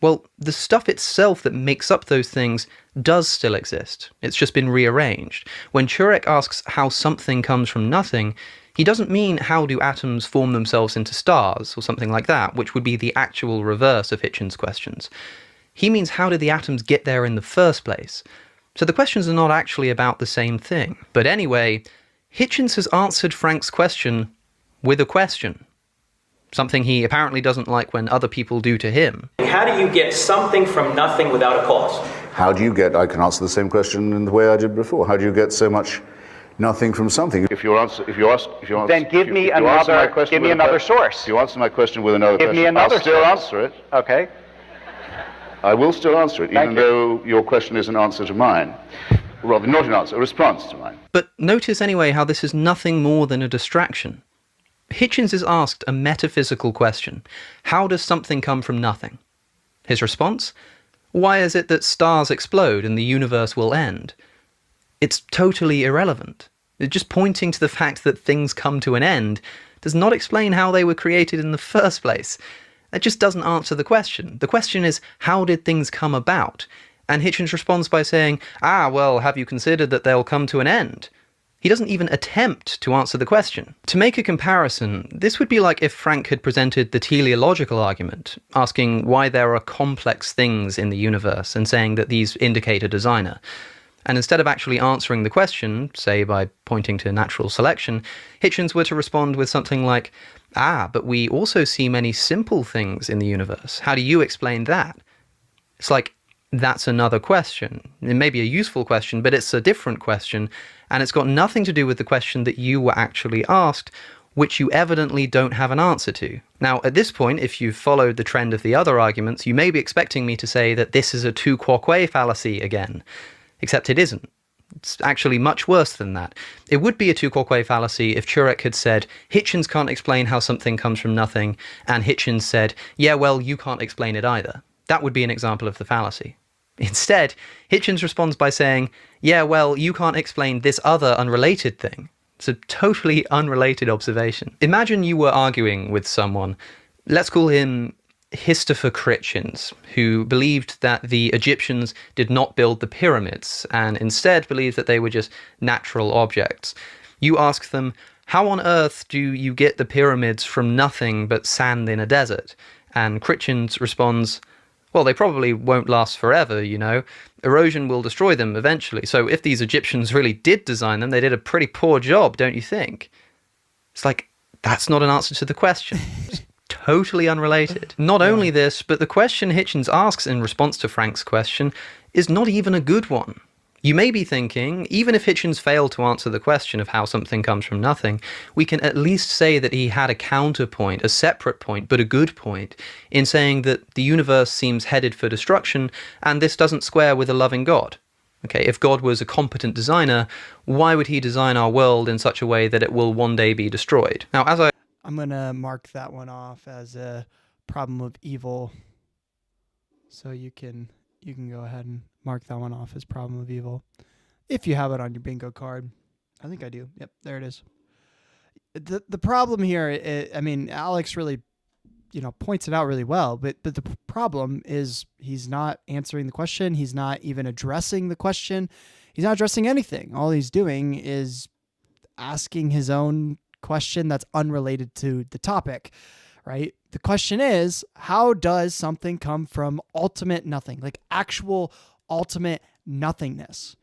Well, the stuff itself that makes up those things does still exist. It's just been rearranged. When Turek asks how something comes from nothing, he doesn't mean how do atoms form themselves into stars or something like that, which would be the actual reverse of Hitchens' questions. He means how did the atoms get there in the first place? So the questions are not actually about the same thing. But anyway, Hitchens has answered Frank's question with a question. Something he apparently doesn't like when other people do to him. How do you get something from nothing without a cause? How do you get, I can answer the same question in the way I did before. How do you get so much nothing from something? Then give me another source. If you answer my question with another question, give me another I'll still answer it. Okay. I will still answer it, even though your question is an answer to mine. Or rather, not an answer, a response to mine. But notice anyway how this is nothing more than a distraction. Hitchens is asked a metaphysical question. How does something come from nothing? His response? Why is it that stars explode and the universe will end? It's totally irrelevant. Just pointing to the fact that things come to an end does not explain how they were created in the first place. That just doesn't answer the question. The question is, how did things come about? And Hitchens responds by saying, well, have you considered that they'll come to an end? He doesn't even attempt to answer the question. To make a comparison, this would be like if Frank had presented the teleological argument, asking why there are complex things in the universe and saying that these indicate a designer. And instead of actually answering the question, say by pointing to natural selection, Hitchens were to respond with something like, but we also see many simple things in the universe. How do you explain that? It's like, that's another question. It may be a useful question, but it's a different question, and it's got nothing to do with the question that you were actually asked, which you evidently don't have an answer to. Now, at this point, if you've followed the trend of the other arguments, you may be expecting me to say that this is a tu quoque fallacy again, except it isn't. It's actually much worse than that. It would be a tu quoque fallacy if Turek had said, Hitchens can't explain how something comes from nothing, and Hitchens said, yeah, well, you can't explain it either. That would be an example of the fallacy. Instead, Hitchens responds by saying, yeah, well, you can't explain this other unrelated thing. It's a totally unrelated observation. Imagine you were arguing with someone, let's call him Christopher Hitchens, who believed that the Egyptians did not build the pyramids and instead believed that they were just natural objects. You ask them, how on earth do you get the pyramids from nothing but sand in a desert? And Hitchens responds, Well, they probably won't last forever, you know. Erosion will destroy them eventually. So if these Egyptians really did design them, they did a pretty poor job, don't you think? It's like, that's not an answer to the question. It's totally unrelated. Not only this, but the question Hitchens asks in response to Frank's question is not even a good one. You may be thinking, even if Hitchens failed to answer the question of how something comes from nothing, we can at least say that he had a counterpoint, a separate point, but a good point, in saying that the universe seems headed for destruction, and this doesn't square with a loving God. Okay, if God was a competent designer, why would he design our world in such a way that it will one day be destroyed? Now, I'm going to mark that one off as a problem of evil. So you can go ahead and mark that one off as problem of evil. If you have it on your bingo card. I think I do. Yep, there it is. The problem here, I mean, Alex really, points it out really well, but the problem is he's not answering the question. He's not even addressing the question. He's not addressing anything. All he's doing is asking his own question that's unrelated to the topic, right? The question is, how does something come from ultimate nothing, like actual ultimate nothingness,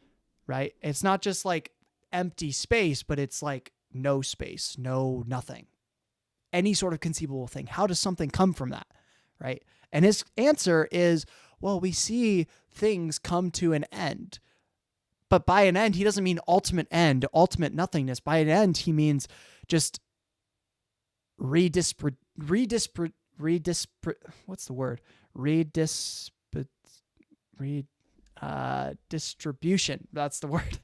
right? It's not just like empty space, but it's like no space, no nothing, any sort of conceivable thing. How does something come from that, right? And his answer is, well, we see things come to an end. But by an end, he doesn't mean ultimate end, ultimate nothingness. By an end, he means just redistribution. That's the word.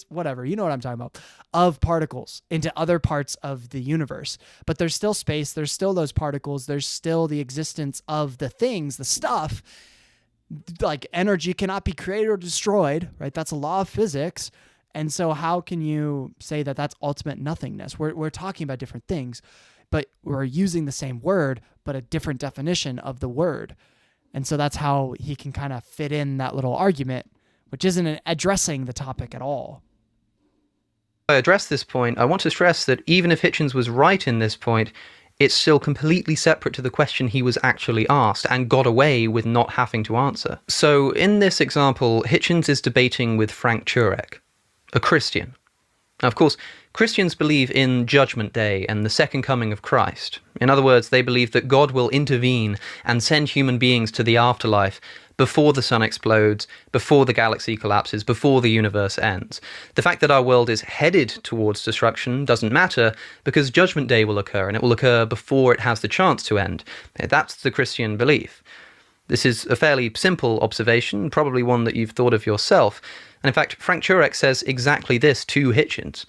Whatever. You know what I'm talking about. Of particles into other parts of the universe. But there's still space. There's still those particles. There's still the existence of the things, the stuff. Like energy cannot be created or destroyed, right? That's a law of physics. And so how can you say that that's ultimate nothingness? We're talking about different things, but we're using the same word, but a different definition of the word. And so that's how he can kind of fit in that little argument, which isn't addressing the topic at all. I address this point, I want to stress that even if Hitchens was right in this point, it's still completely separate to the question he was actually asked and got away with not having to answer. So in this example, Hitchens is debating with Frank Turek, a Christian. Now, of course, Christians believe in Judgment Day and the second coming of Christ. In other words, they believe that God will intervene and send human beings to the afterlife before the sun explodes, before the galaxy collapses, before the universe ends. The fact that our world is headed towards destruction doesn't matter because Judgment Day will occur, and it will occur before it has the chance to end. That's the Christian belief. This is a fairly simple observation, probably one that you've thought of yourself. And in fact, Frank Turek says exactly this to Hitchens.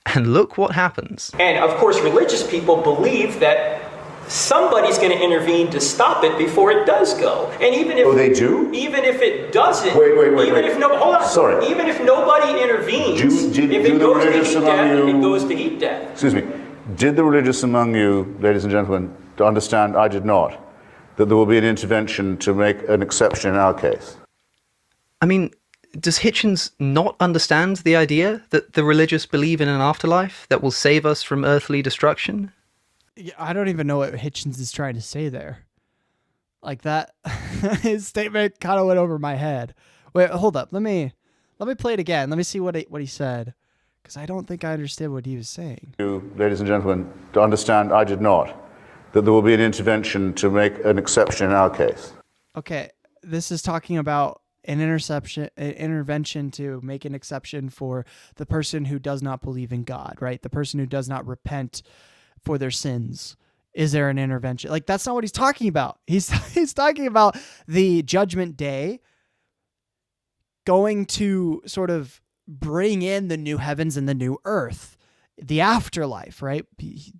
And look what happens. And of course, religious people believe that somebody's going to intervene to stop it before it does go. And even if they do? Even if it doesn't, Wait. if no, hold on. Sorry. Even if nobody intervenes, if it goes to heat death, it goes to heat death. Excuse me. Did the religious among you, ladies and gentlemen, to understand, I did not, that there will be an intervention to make an exception in our case? I mean, does Hitchens not understand the idea that the religious believe in an afterlife that will save us from earthly destruction? Yeah, I don't even know what Hitchens is trying to say there. Like that, his statement kind of went over my head. Wait, hold up. Let me play it again. Let me see what he said, because I don't think I understood what he was saying. You, ladies and gentlemen, to understand, I did not, that there will be an intervention to make an exception in our case. Okay, this is talking about an intervention to make an exception for the person who does not believe in God, right? The person who does not repent for their sins. Is there an intervention? Like, that's not what he's talking about. He's talking about the judgment day going to sort of bring in the new heavens and the new earth, the afterlife, right?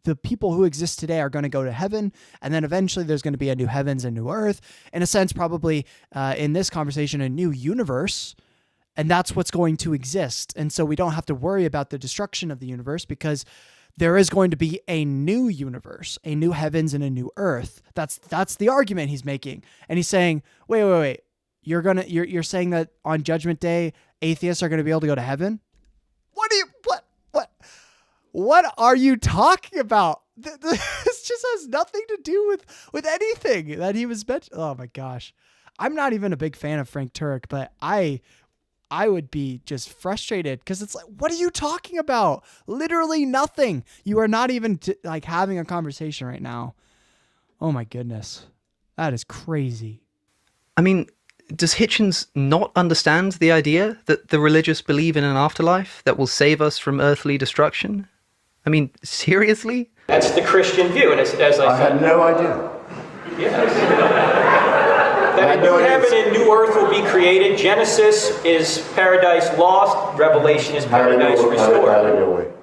The people who exist today are going to go to heaven, and then eventually there's going to be a new heavens and new earth. In a sense, probably in this conversation, a new universe, and that's what's going to exist. And so we don't have to worry about the destruction of the universe because there is going to be a new universe, a new heavens and a new earth. That's the argument he's making. And he's saying, wait. You're saying that on Judgment Day, atheists are going to be able to go to heaven? What are you talking about? This just has nothing to do with anything that he was mentioned. Oh my gosh. I'm not even a big fan of Frank Turek, but I would be just frustrated because it's like, what are you talking about? Literally nothing. You are not even like having a conversation right now. Oh my goodness. That is crazy. I mean, does Hitchens not understand the idea that the religious believe in an afterlife that will save us from earthly destruction? I mean, seriously? That's the Christian view, and as I said... I had no idea. Yes. That a new heaven and new earth will be created. Genesis is paradise lost. Revelation is paradise restored.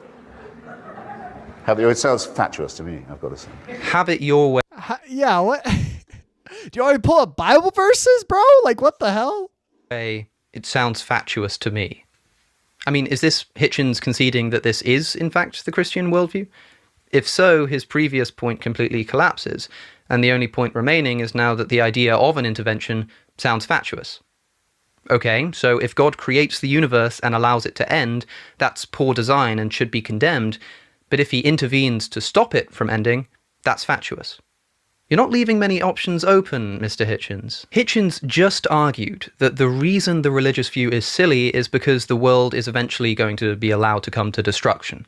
It sounds fatuous to me, I've got to say. Have it your way. Yeah, what? Do you want me to pull up Bible verses, bro? Like, what the hell? It sounds fatuous to me. I mean, is this Hitchens conceding that this is, in fact, the Christian worldview? If so, his previous point completely collapses, and the only point remaining is now that the idea of an intervention sounds fatuous. Okay, so if God creates the universe and allows it to end, that's poor design and should be condemned, but if he intervenes to stop it from ending, that's fatuous. You're not leaving many options open, Mr. Hitchens. Hitchens just argued that the reason the religious view is silly is because the world is eventually going to be allowed to come to destruction.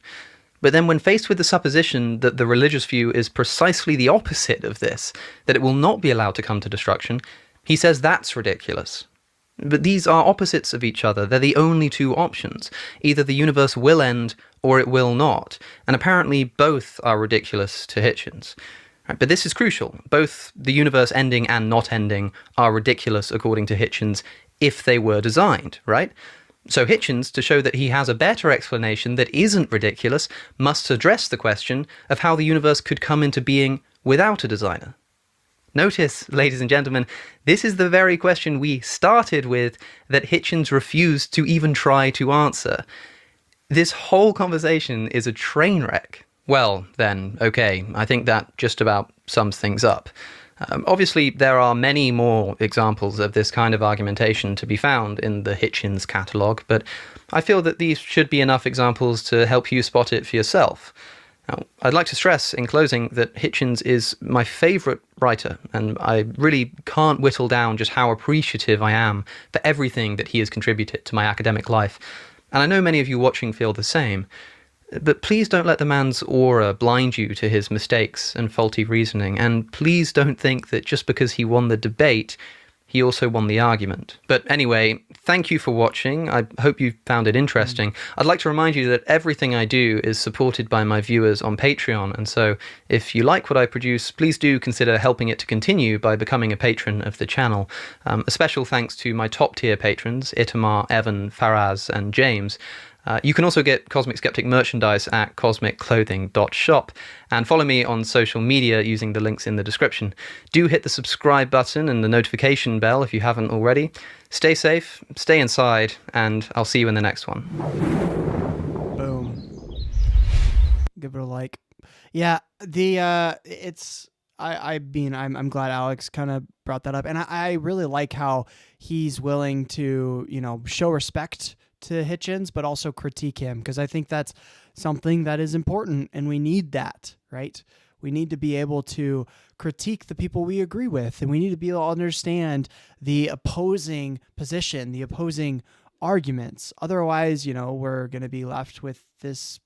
But then when faced with the supposition that the religious view is precisely the opposite of this, that it will not be allowed to come to destruction, he says that's ridiculous. But these are opposites of each other. They're the only two options. Either the universe will end or it will not. And apparently both are ridiculous to Hitchens. But this is crucial. Both the universe ending and not ending are ridiculous according to Hitchens if they were designed, right? So Hitchens, to show that he has a better explanation that isn't ridiculous, must address the question of how the universe could come into being without a designer. Notice, ladies and gentlemen, this is the very question we started with that Hitchens refused to even try to answer. This whole conversation is a train wreck. Well, then, okay, I think that just about sums things up. Obviously, there are many more examples of this kind of argumentation to be found in the Hitchens catalogue, but I feel that these should be enough examples to help you spot it for yourself. Now, I'd like to stress in closing that Hitchens is my favourite writer, and I really can't whittle down just how appreciative I am for everything that he has contributed to my academic life. And I know many of you watching feel the same. But please don't let the man's aura blind you to his mistakes and faulty reasoning, and please don't think that just because he won the debate, he also won the argument. But anyway, thank you for watching. I hope you found it interesting. I'd like to remind you that everything I do is supported by my viewers on Patreon, and so if you like what I produce, please do consider helping it to continue by becoming a patron of the channel. A special thanks to my top-tier patrons, Itamar, Evan, Faraz, and James. You can also get Cosmic Skeptic merchandise at cosmicclothing.shop and follow me on social media using the links in the description. Do hit the subscribe button and the notification bell if you haven't already. Stay safe, stay inside, and I'll see you in the next one. Boom. Give it a like. Yeah, I'm glad Alex kind of brought that up, and I really like how he's willing to, show respect to Hitchens, but also critique him, because I think that's something that is important, and we need that, right? We need to be able to critique the people we agree with, and we need to be able to understand the opposing position, the opposing arguments. Otherwise, we're going to be left with this,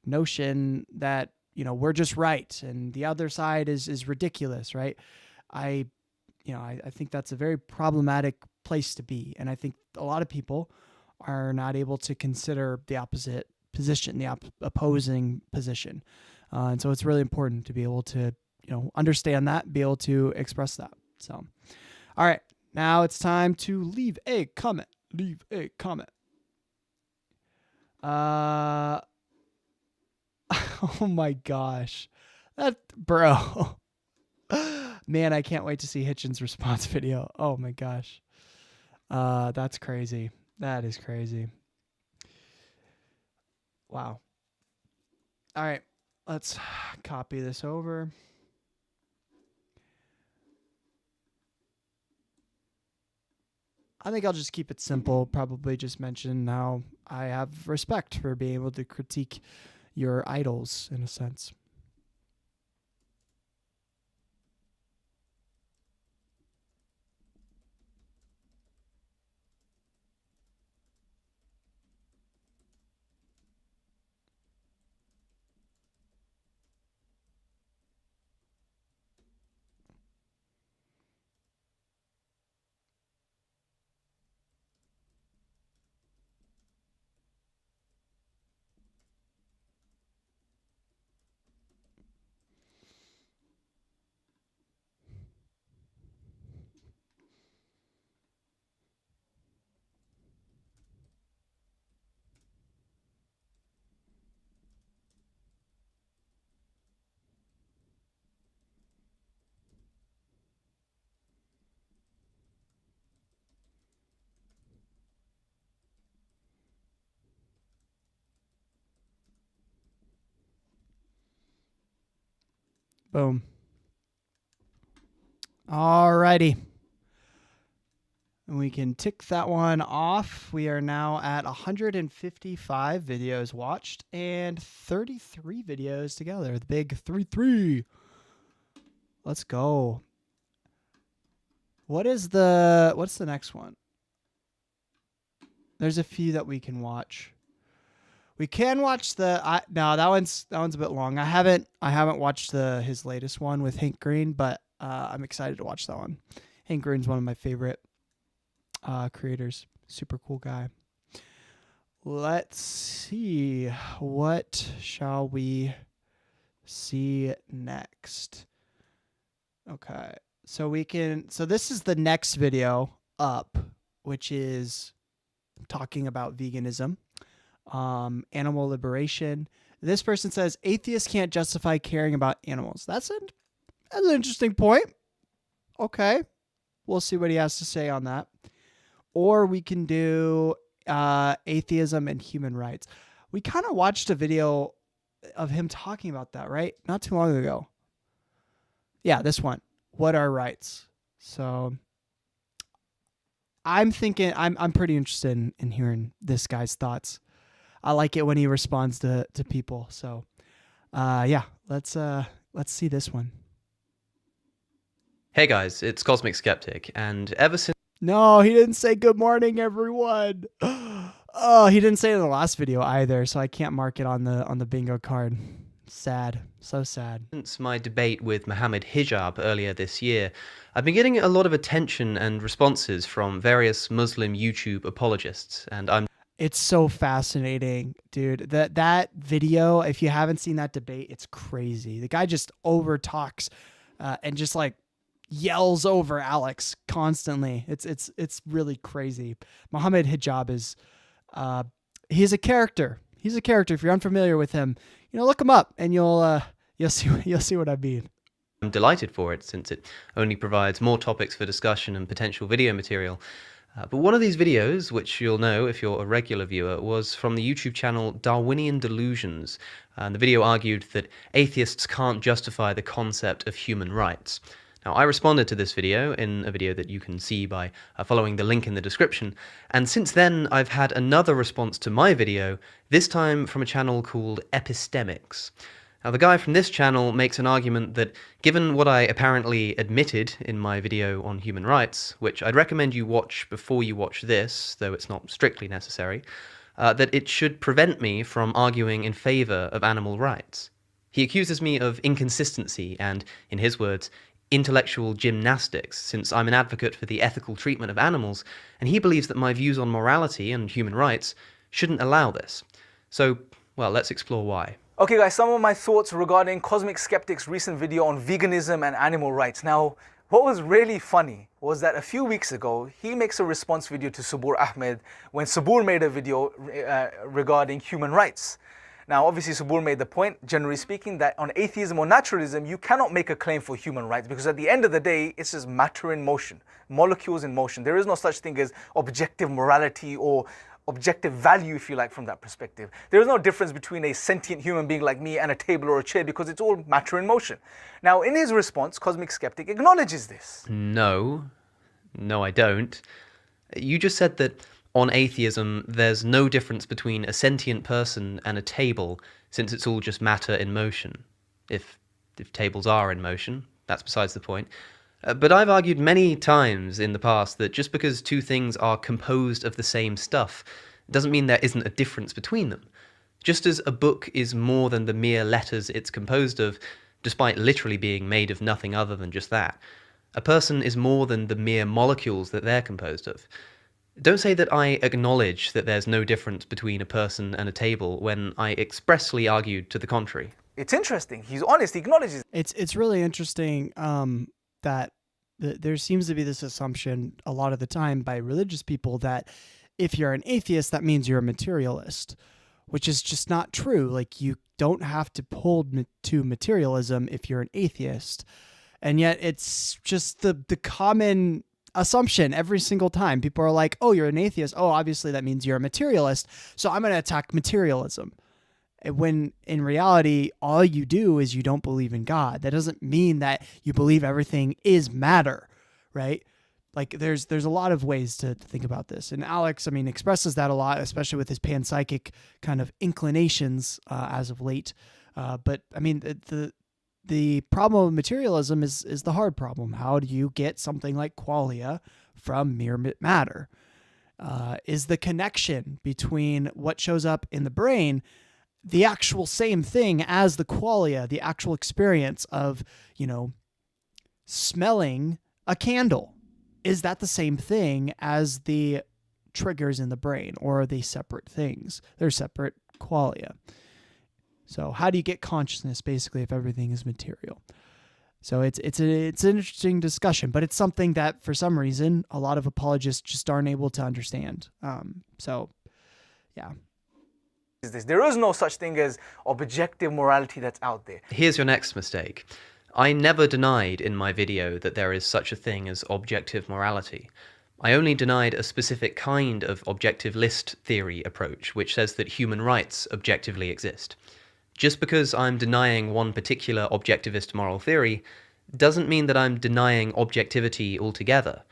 notion that, we're just right and the other side is ridiculous, right? I think that's a very problematic place to be. And I think a lot of people are not able to consider the opposite position, the opposing position. And so it's really important to be able to, understand that, be able to express that. So, all right, now it's time to leave a comment. Leave a comment. Oh my gosh. Bro. Man, I can't wait to see Hitchens' response video. Oh my gosh. That's crazy. That is crazy. Wow. All right. Let's copy this over. I think I'll just keep it simple. Probably just mention how I have respect for being able to critique, your idols in a sense. Boom. Alrighty. And we can tick that one off. We are now at 155 videos watched and 33 videos together. The big 3-3. Let's go. What's the next one? There's a few that we can watch. We can watch no, that one's a bit long. I haven't watched his latest one with Hank Green, but I'm excited to watch that one. Hank Green's one of my favorite creators. Super cool guy. Let's see. What shall we see next? Okay. So this is the next video up, which is talking about veganism. Animal liberation. This person says atheists can't justify caring about animals. That's an interesting point. Okay. We'll see what he has to say on that. Or we can do atheism and human rights. We kind of watched a video of him talking about that, right? Not too long ago. Yeah, this one. What are rights? So I'm thinking I'm pretty interested in hearing this guy's thoughts. I like it when he responds to people. So, yeah, let's see this one. Hey guys, it's Cosmic Skeptic, and ever since... No, he didn't say good morning, everyone. Oh, he didn't say it in the last video either, so I can't mark it on the bingo card. Sad. So sad. Since my debate with Mohammed Hijab earlier this year, I've been getting a lot of attention and responses from various Muslim YouTube apologists, and It's so fascinating, dude. That video, if you haven't seen that debate, it's crazy. The guy just over talks and just like yells over Alex constantly. It's really crazy. Mohammed Hijab is he's a character. He's a character. If you're unfamiliar with him, look him up and you'll see what I mean. I'm delighted for it, since it only provides more topics for discussion and potential video material. But one of these videos, which you'll know if you're a regular viewer, was from the YouTube channel Darwinian Delusions. And the video argued that atheists can't justify the concept of human rights. Now, I responded to this video in a video that you can see by following the link in the description. And since then, I've had another response to my video, this time from a channel called Epistemics. Now, the guy from this channel makes an argument that, given what I apparently admitted in my video on human rights, which I'd recommend you watch before you watch this, though it's not strictly necessary, that it should prevent me from arguing in favor of animal rights. He accuses me of inconsistency and, in his words, intellectual gymnastics, since I'm an advocate for the ethical treatment of animals, and he believes that my views on morality and human rights shouldn't allow this. So, well, let's explore why. Okay guys, some of my thoughts regarding Cosmic Skeptic's recent video on veganism and animal rights. Now, what was really funny was that a few weeks ago, he makes a response video to Sabur Ahmed when Sabur made a video regarding human rights. Now, obviously, Sabur made the point, generally speaking, that on atheism or naturalism, you cannot make a claim for human rights because at the end of the day, it's just matter in motion, molecules in motion. There is no such thing as objective morality or objective value, if you like, from that perspective. There is no difference between a sentient human being like me and a table or a chair because it's all matter in motion. Now, in his response, Cosmic Skeptic acknowledges this. No, I don't. You just said that on atheism, there's no difference between a sentient person and a table, since it's all just matter in motion. If tables are in motion, that's besides the point. But I've argued many times in the past that just because two things are composed of the same stuff doesn't mean there isn't a difference between them. Just as a book is more than the mere letters it's composed of, despite literally being made of nothing other than just that, a person is more than the mere molecules that they're composed of. Don't say that I acknowledge that there's no difference between a person and a table when I expressly argued to the contrary. It's interesting. He's honest. He acknowledges. It's really interesting that there seems to be this assumption a lot of the time by religious people that if you're an atheist, that means you're a materialist, which is just not true. Like, you don't have to hold to materialism if you're an atheist. And yet it's just the common assumption every single time. People are like, oh, you're an atheist. Oh, obviously that means you're a materialist. So I'm going to attack materialism. When in reality, all you do is you don't believe in God. That doesn't mean that you believe everything is matter, right? Like, there's a lot of ways to think about this. And Alex, I mean, expresses that a lot, especially with his panpsychic kind of inclinations as of late. But I mean, the problem of materialism is the hard problem. How do you get something like qualia from mere matter? Is the connection between what shows up in the brain the actual same thing as the qualia, the actual experience of, smelling a candle? Is that the same thing as the triggers in the brain, or are they separate things? They're separate qualia. So how do you get consciousness, basically, if everything is material? So it's an interesting discussion, but it's something that for some reason a lot of apologists just aren't able to understand. Yeah. There is no such thing as objective morality that's out there. Here's your next mistake. I never denied in my video that there is such a thing as objective morality. I only denied a specific kind of objectivist theory approach, which says that human rights objectively exist. Just because I'm denying one particular objectivist moral theory doesn't mean that I'm denying objectivity altogether.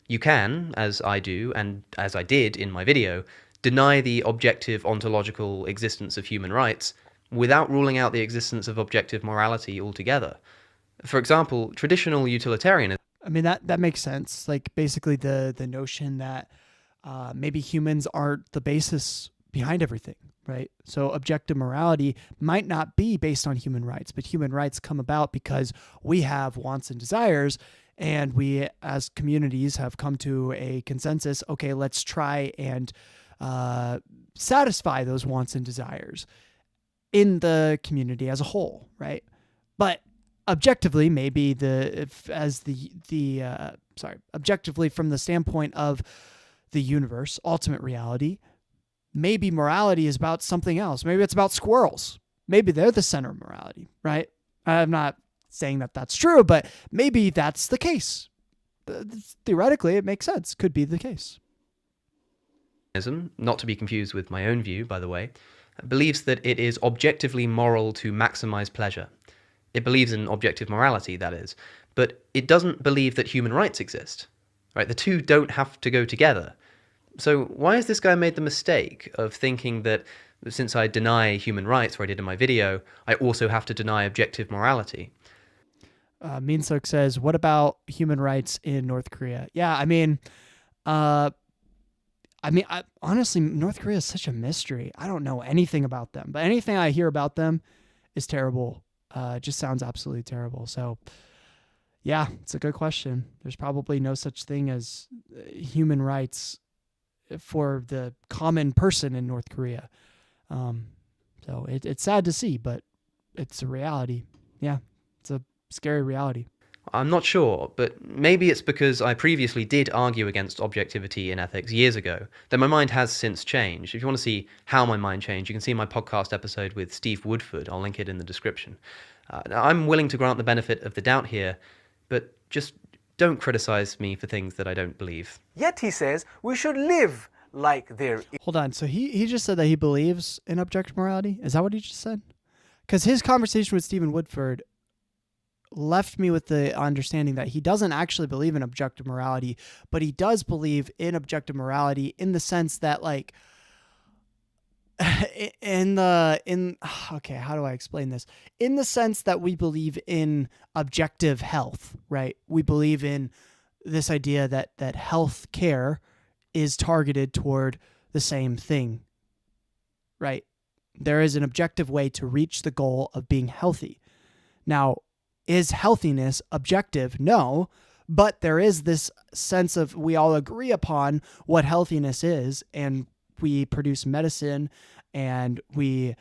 You can, as I do, and as I did in my video, deny the objective ontological existence of human rights without ruling out the existence of objective morality altogether. For example, traditional utilitarianism... I mean, that makes sense. Like, basically the notion that maybe humans aren't the basis behind everything, right? So objective morality might not be based on human rights, but human rights come about because we have wants and desires, and we as communities have come to a consensus, okay, let's try and satisfy those wants and desires in the community as a whole, right? But objectively, maybe objectively from the standpoint of the universe, ultimate reality, maybe morality is about something else. Maybe it's about squirrels. Maybe they're the center of morality, right? I'm not saying that that's true, but maybe that's the case. Theoretically, it makes sense. Could be the case. Not to be confused with my own view, by the way, believes that it is objectively moral to maximize pleasure. It believes in objective morality, that is, but it doesn't believe that human rights exist. Right? The two don't have to go together. So why has this guy made the mistake of thinking that since I deny human rights, where I did in my video, I also have to deny objective morality? Minsuk says, what about human rights in North Korea? Yeah, honestly, North Korea is such a mystery. I don't know anything about them, but anything I hear about them is terrible. Just sounds absolutely terrible. So yeah, it's a good question. There's probably no such thing as human rights for the common person in North Korea. So it's sad to see, but it's a reality. Yeah, it's a scary reality. I'm not sure, but maybe it's because I previously did argue against objectivity in ethics years ago, that my mind has since changed. If you want to see how my mind changed, you can see my podcast episode with Steve Woodford. I'll link it in the description. I'm willing to grant the benefit of the doubt here, but just don't criticize me for things that I don't believe. Yet he says we should live like there. Hold on, so he just said that he believes in objective morality? Is that what he just said? Because his conversation with Stephen Woodford left me with the understanding that he doesn't actually believe in objective morality, but he does believe in objective morality in the sense that, like, okay, how do I explain this? In the sense that we believe in objective health, right? We believe in this idea that health care is targeted toward the same thing, right? There is an objective way to reach the goal of being healthy. Now, is healthiness objective? No, but there is this sense of we all agree upon what healthiness is, and we produce medicine and we,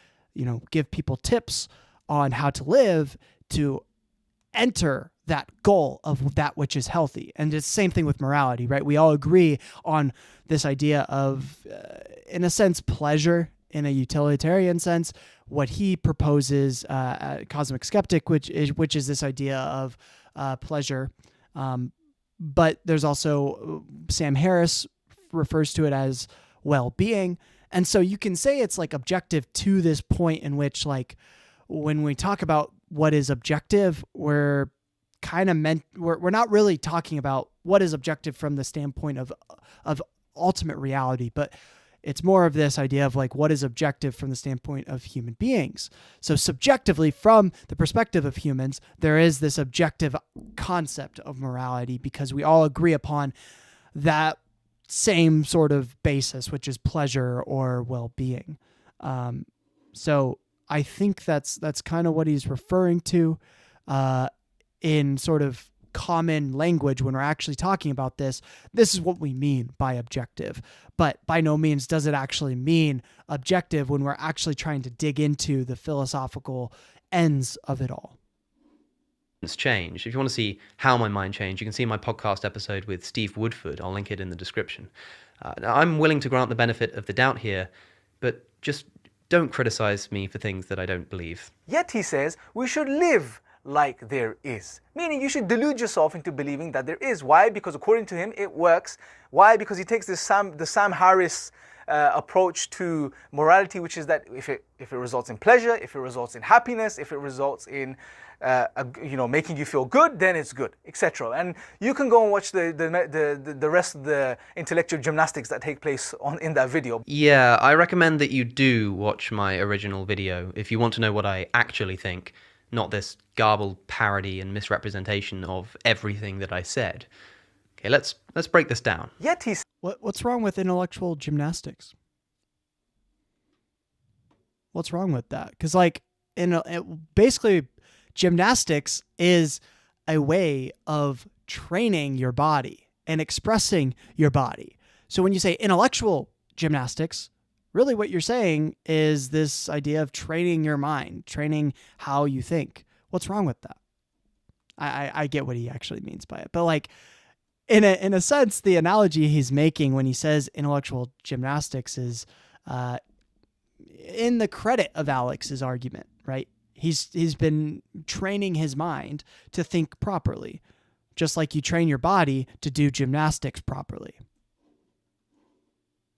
give people tips on how to live to enter that goal of that which is healthy. And it's the same thing with morality, right? We all agree on this idea of, in a sense, pleasure in a utilitarian sense. What he proposes, cosmic skeptic, which is this idea of pleasure. But there's also Sam Harris refers to it as well-being. And so you can say it's like objective to this point in which, like, when we talk about what is objective, we're not really talking about what is objective from the standpoint of ultimate reality, but it's more of this idea of like what is objective from the standpoint of human beings. So subjectively, from the perspective of humans, there is this objective concept of morality because we all agree upon that same sort of basis, which is pleasure or well-being. So I think that's kind of what he's referring to in sort of common language when we're actually talking about this. This is what we mean by objective, but by no means does it actually mean objective when we're actually trying to dig into the philosophical ends of it all. Change. If you want to see how my mind changed, you can see my podcast episode with Steve Woodford. I'll link it in the description. I'm willing to grant the benefit of the doubt here, but just don't criticize me for things that I don't believe. Yet he says we should live like there is. Meaning you should delude yourself into believing that there is. Why? Because according to him, it works. Why? Because he takes the Sam Harris approach to morality, which is that if it results in pleasure, if it results in happiness, if it results in making you feel good, then it's good, etc. And you can go and watch the rest of the intellectual gymnastics that take place in that video. Yeah, I recommend that you do watch my original video if you want to know what I actually think, not this garbled parody and misrepresentation of everything that I said. Okay, let's break this down. Yet he's what's wrong with intellectual gymnastics? What's wrong with that? Because basically, gymnastics is a way of training your body and expressing your body. So when you say intellectual gymnastics, really what you're saying is this idea of training your mind, training how you think. What's wrong with that? I get what he actually means by it, but like in a sense, the analogy he's making when he says intellectual gymnastics is in the credit of Alex's argument, right? He's been training his mind to think properly, just like you train your body to do gymnastics properly.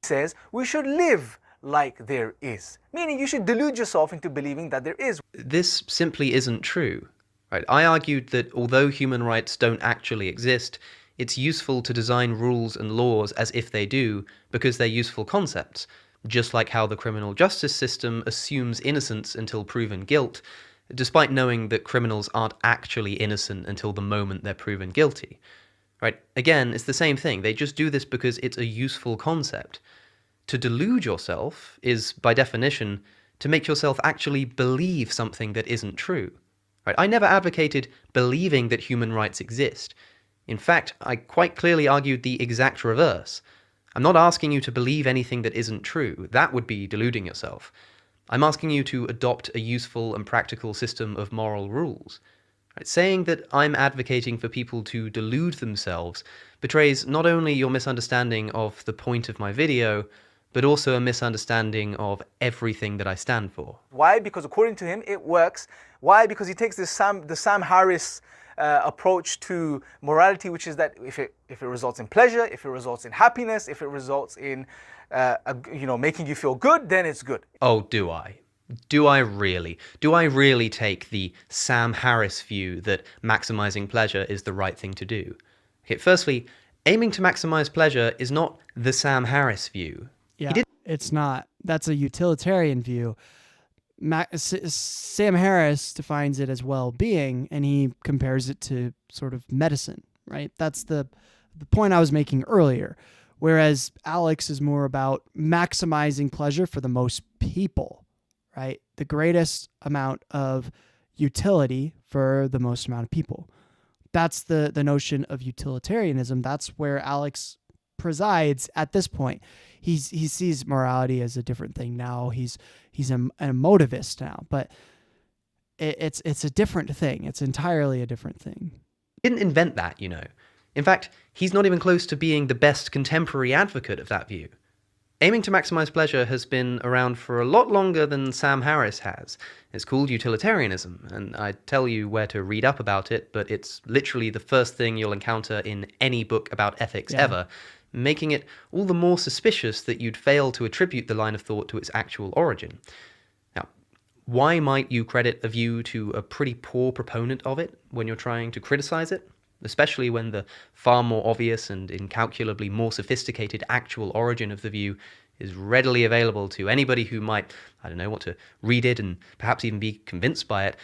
He says we should live like there is. Meaning you should delude yourself into believing that there is. This simply isn't true. Right? I argued that although human rights don't actually exist, it's useful to design rules and laws as if they do because they're useful concepts. Just like how the criminal justice system assumes innocence until proven guilt, despite knowing that criminals aren't actually innocent until the moment they're proven guilty. Right? Again, it's the same thing. They just do this because it's a useful concept. To delude yourself is, by definition, to make yourself actually believe something that isn't true. Right? I never advocated believing that human rights exist. In fact, I quite clearly argued the exact reverse. I'm not asking you to believe anything that isn't true. That would be deluding yourself. I'm asking you to adopt a useful and practical system of moral rules. Right? Saying that I'm advocating for people to delude themselves betrays not only your misunderstanding of the point of my video, but also a misunderstanding of everything that I stand for. Why? Because according to him, it works. Why? Because he takes the Sam Harris approach to morality, which is that if it results in pleasure, if it results in happiness, if it results in making you feel good, then it's good. Oh, do I? Do I really? Do I really take the Sam Harris view that maximizing pleasure is the right thing to do? Okay, firstly, aiming to maximize pleasure is not the Sam Harris view. Yeah, it's not. That's a utilitarian view. Sam Harris defines it as well-being, and he compares it to sort of medicine, right? That's the point I was making earlier. Whereas Alex is more about maximizing pleasure for the most people, right? The greatest amount of utility for the most amount of people. That's the notion of utilitarianism. That's where Alex presides at this point. He sees morality as a different thing now. He's an emotivist now, but it's a different thing. It's entirely a different thing. He didn't invent that, you know. In fact, he's not even close to being the best contemporary advocate of that view. Aiming to maximize pleasure has been around for a lot longer than Sam Harris has. It's called utilitarianism, and I tell you where to read up about it, but it's literally the first thing you'll encounter in any book about ethics ever, making it all the more suspicious that you'd fail to attribute the line of thought to its actual origin. Now, why might you credit a view to a pretty poor proponent of it when you're trying to criticize it? Especially when the far more obvious and incalculably more sophisticated actual origin of the view is readily available to anybody who might, I don't know, want to read it and perhaps even be convinced by it.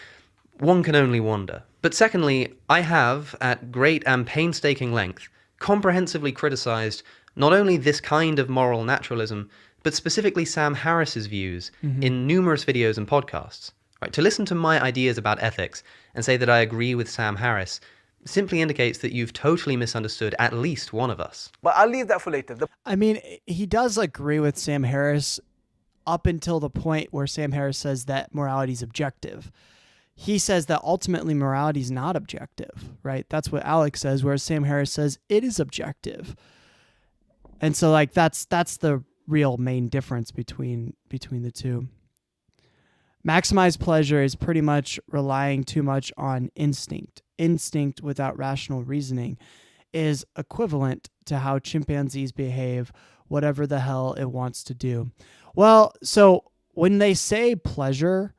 One can only wonder. But secondly, I have, at great and painstaking length, comprehensively criticized not only this kind of moral naturalism, but specifically Sam Harris's views in numerous videos and podcasts. Right? To listen to my ideas about ethics and say that I agree with Sam Harris simply indicates that you've totally misunderstood at least one of us. But I'll leave that for later. I mean, he does agree with Sam Harris up until the point where Sam Harris says that morality is objective. He says that ultimately morality is not objective, right? That's what Alex says, whereas Sam Harris says it is objective. And so like that's the real main difference between the two. Maximized pleasure is pretty much relying too much on instinct. Instinct without rational reasoning is equivalent to how chimpanzees behave, whatever the hell it wants to do. Well, so when they say pleasure,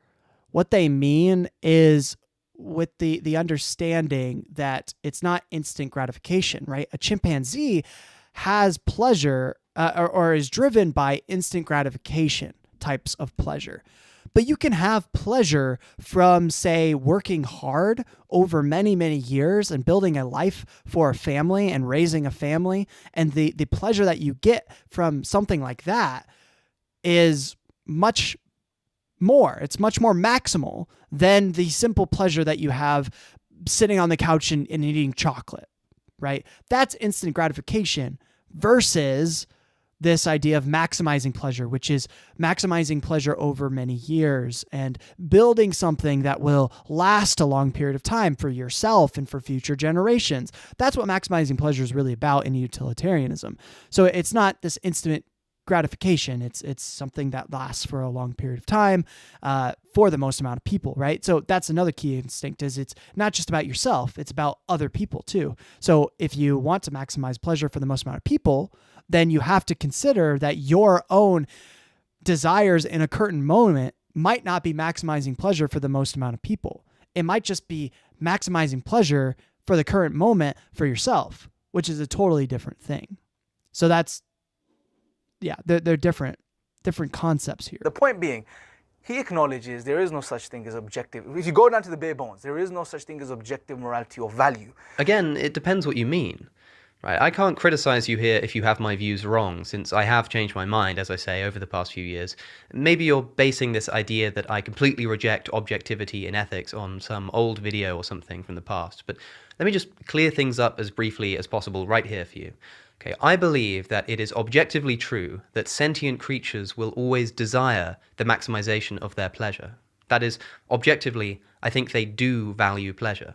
what they mean is with the understanding that it's not instant gratification, right? A chimpanzee has pleasure or is driven by instant gratification types of pleasure. But you can have pleasure from, say, working hard over many, many years and building a life for a family and raising a family. And the pleasure that you get from something like that is much more. It's much more maximal than the simple pleasure that you have sitting on the couch and eating chocolate, right? That's instant gratification versus this idea of maximizing pleasure, which is maximizing pleasure over many years and building something that will last a long period of time for yourself and for future generations. That's what maximizing pleasure is really about in utilitarianism. So it's not this instant gratification. It's something that lasts for a long period of time for the most amount of people, right? So that's another key instinct is it's not just about yourself, it's about other people too. So if you want to maximize pleasure for the most amount of people, then you have to consider that your own desires in a current moment might not be maximizing pleasure for the most amount of people. It might just be maximizing pleasure for the current moment for yourself, which is a totally different thing. So that's, yeah, they're different concepts here. The point being, he acknowledges there is no such thing as objective. If you go down to the bare bones, there is no such thing as objective morality or value. Again, it depends what you mean. Right, I can't criticize you here if you have my views wrong, since I have changed my mind, as I say, over the past few years. Maybe you're basing this idea that I completely reject objectivity in ethics on some old video or something from the past, but let me just clear things up as briefly as possible right here for you. Okay, I believe that it is objectively true that sentient creatures will always desire the maximization of their pleasure. That is, objectively, I think they do value pleasure.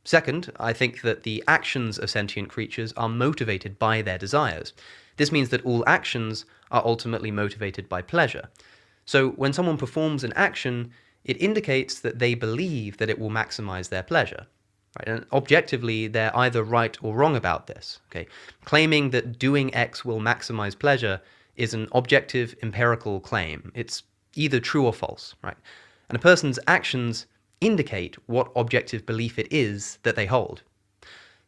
Second, I think that the actions of sentient creatures are motivated by their desires. This means that all actions are ultimately motivated by pleasure. So when someone performs an action, it indicates that they believe that it will maximize their pleasure. Right? And objectively, they're either right or wrong about this. Okay? Claiming that doing X will maximize pleasure is an objective, empirical claim. It's either true or false, right? And a person's actions indicate what objective belief it is that they hold.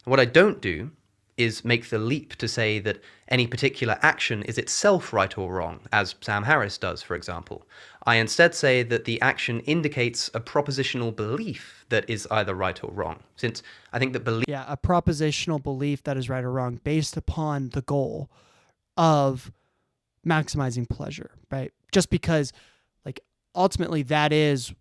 And what I don't do is make the leap to say that any particular action is itself right or wrong, as Sam Harris does, for example. I instead say that the action indicates a propositional belief that is either right or wrong, since I think that belief... Yeah, a propositional belief that is right or wrong based upon the goal of maximizing pleasure, right? Just because, like, ultimately that is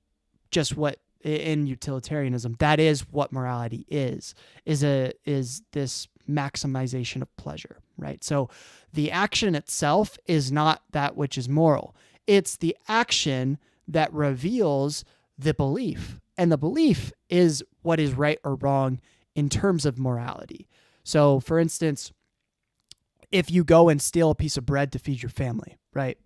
just what, in utilitarianism, that is what morality is this maximization of pleasure, right? So the action itself is not that which is moral. It's the action that reveals the belief, and the belief is what is right or wrong in terms of morality. So, for instance, if you go and steal a piece of bread to feed your family, right?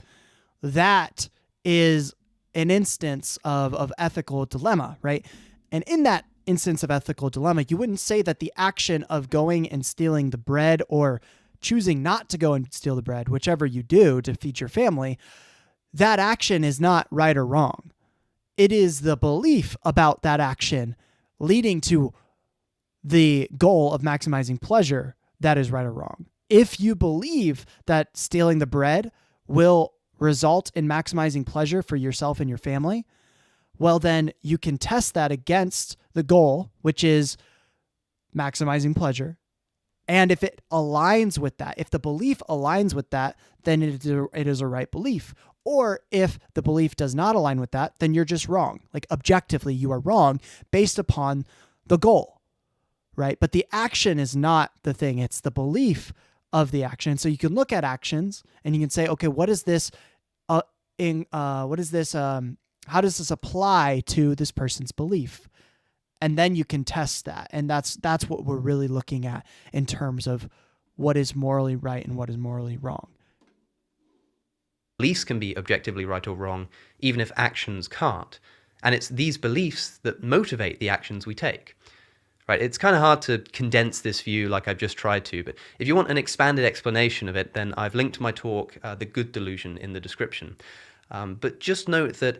That is an instance of ethical dilemma, right? And in that instance of ethical dilemma, you wouldn't say that the action of going and stealing the bread or choosing not to go and steal the bread, whichever you do to feed your family, that action is not right or wrong. It is the belief about that action leading to the goal of maximizing pleasure that is right or wrong. If you believe that stealing the bread will result in maximizing pleasure for yourself and your family, well, then you can test that against the goal, which is maximizing pleasure. And if it aligns with that, if the belief aligns with that, then it is a right belief. Or if the belief does not align with that, then you're just wrong. Like, objectively, you are wrong based upon the goal, right? But the action is not the thing. It's the belief of the action. So you can look at actions and you can say, okay, what is this how does this apply to this person's belief? And then you can test that. And that's what we're really looking at in terms of what is morally right and what is morally wrong. Beliefs can be objectively right or wrong, even if actions can't. And it's these beliefs that motivate the actions we take. Right? It's kind of hard to condense this view like I've just tried to, but if you want an expanded explanation of it, then I've linked my talk, The Good Delusion, in the description. But just note that,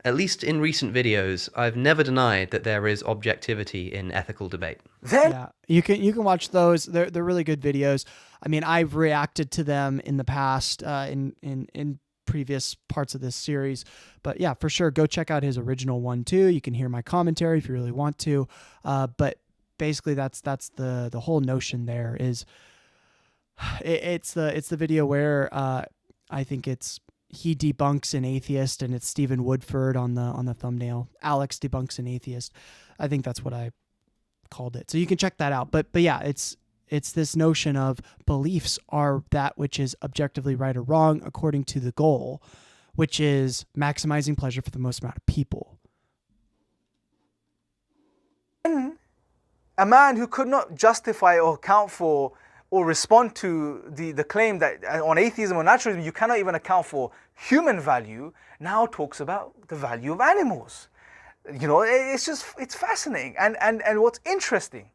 at least in recent videos, I've never denied that there is objectivity in ethical debate. Yeah, you can watch those. They're really good videos. I mean, I've reacted to them in the past, in previous parts of this series. But yeah, for sure, go check out his original one too. You can hear my commentary if you really want to. But basically, that's the whole notion. There is, it's the video where I think he debunks an atheist, and it's Stephen Woodford on the thumbnail. Alex debunks an atheist. I think that's what I called it. So you can check that out. But yeah, it's this notion of beliefs are that which is objectively right or wrong according to the goal, which is maximizing pleasure for the most amount of people. A man who could not justify or account for or respond to the claim that on atheism or naturalism you cannot even account for human value, now talks about the value of animals. You know, it's fascinating. And what's interesting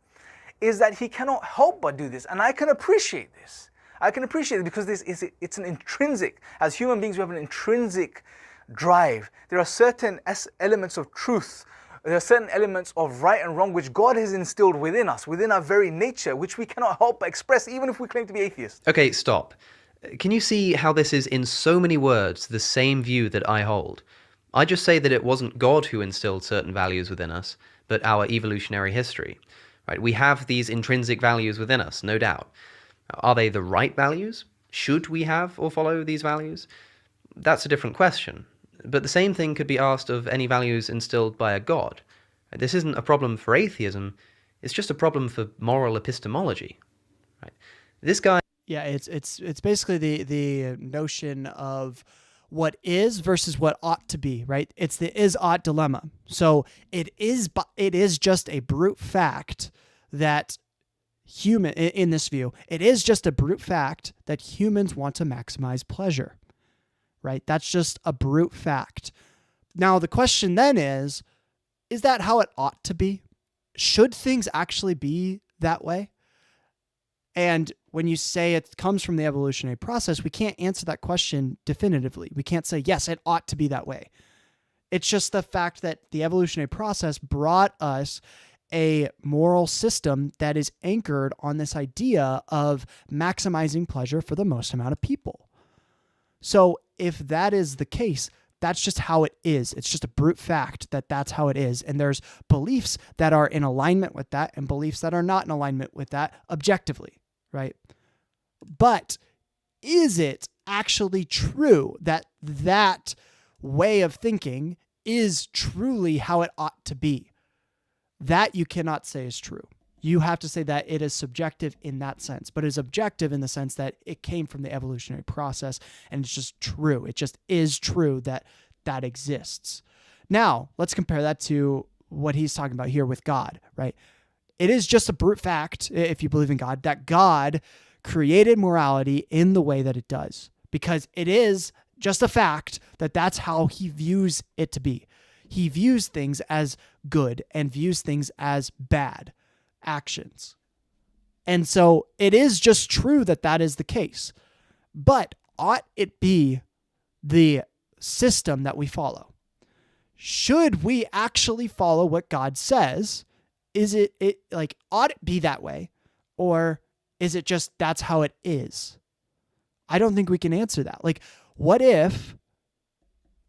is that he cannot help but do this. And I can appreciate this. I can appreciate it because it's an intrinsic, as human beings we have an intrinsic drive. There are certain elements of truth. There are certain elements of right and wrong which God has instilled within us, within our very nature, which we cannot help but express even if we claim to be atheists. Okay, stop. Can you see how this is in so many words the same view that I hold? I just say that it wasn't God who instilled certain values within us, but our evolutionary history. Right? We have these intrinsic values within us, no doubt. Are they the right values? Should we have or follow these values? That's a different question. But the same thing could be asked of any values instilled by a god. This isn't a problem for atheism, it's just a problem for moral epistemology. Right? This guy... Yeah, it's basically the notion of what is versus what ought to be, right? It's the is-ought dilemma. So it is just a brute fact that in this view, it is just a brute fact that humans want to maximize pleasure. Right? That's just a brute fact. Now, the question then is that how it ought to be? Should things actually be that way? And when you say it comes from the evolutionary process, we can't answer that question definitively. We can't say, yes, it ought to be that way. It's just the fact that the evolutionary process brought us a moral system that is anchored on this idea of maximizing pleasure for the most amount of people. So if that is the case, that's just how it is. It's just a brute fact that that's how it is. And there's beliefs that are in alignment with that and beliefs that are not in alignment with that objectively, right? But is it actually true that that way of thinking is truly how it ought to be? That you cannot say is true. You have to say that it is subjective in that sense, but it is objective in the sense that it came from the evolutionary process and it's just true. It just is true that that exists. Now, let's compare that to what he's talking about here with God, right? It is just a brute fact, if you believe in God, that God created morality in the way that it does, because it is just a fact that that's how he views it to be. He views things as good and views things as bad actions. And so it is just true that that is the case. But ought it be the system that we follow? Should we actually follow what God says? Is it like, ought it be that way? Or is it just that's how it is? I don't think we can answer that. Like, what if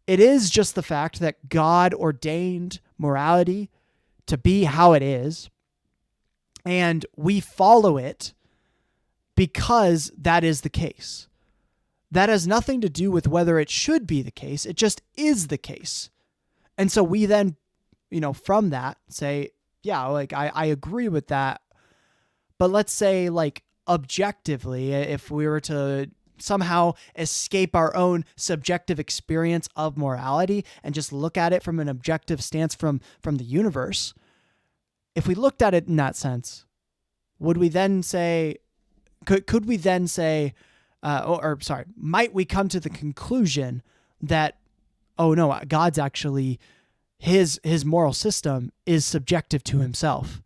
it is just the fact that God ordained morality to be how it is, and we follow it because that is the case? That has nothing to do with whether it should be the case. It just is the case. And so we then, from that say, yeah, like I agree with that. But let's say, like, objectively, if we were to somehow escape our own subjective experience of morality and just look at it from an objective stance from the universe, if we looked at it in that sense, would we then say, could we then say, might we come to the conclusion that, oh no, God's actually, his moral system is subjective to himself.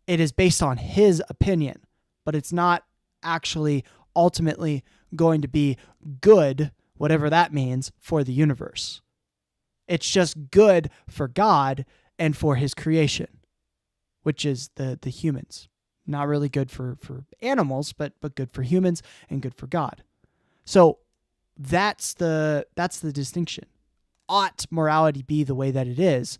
It is based on his opinion, but it's not actually ultimately going to be good, whatever that means, for the universe. It's just good for God and for his creation, which is the humans. Not really good for animals, but good for humans and good for God. So that's the distinction. Ought morality be the way that it is?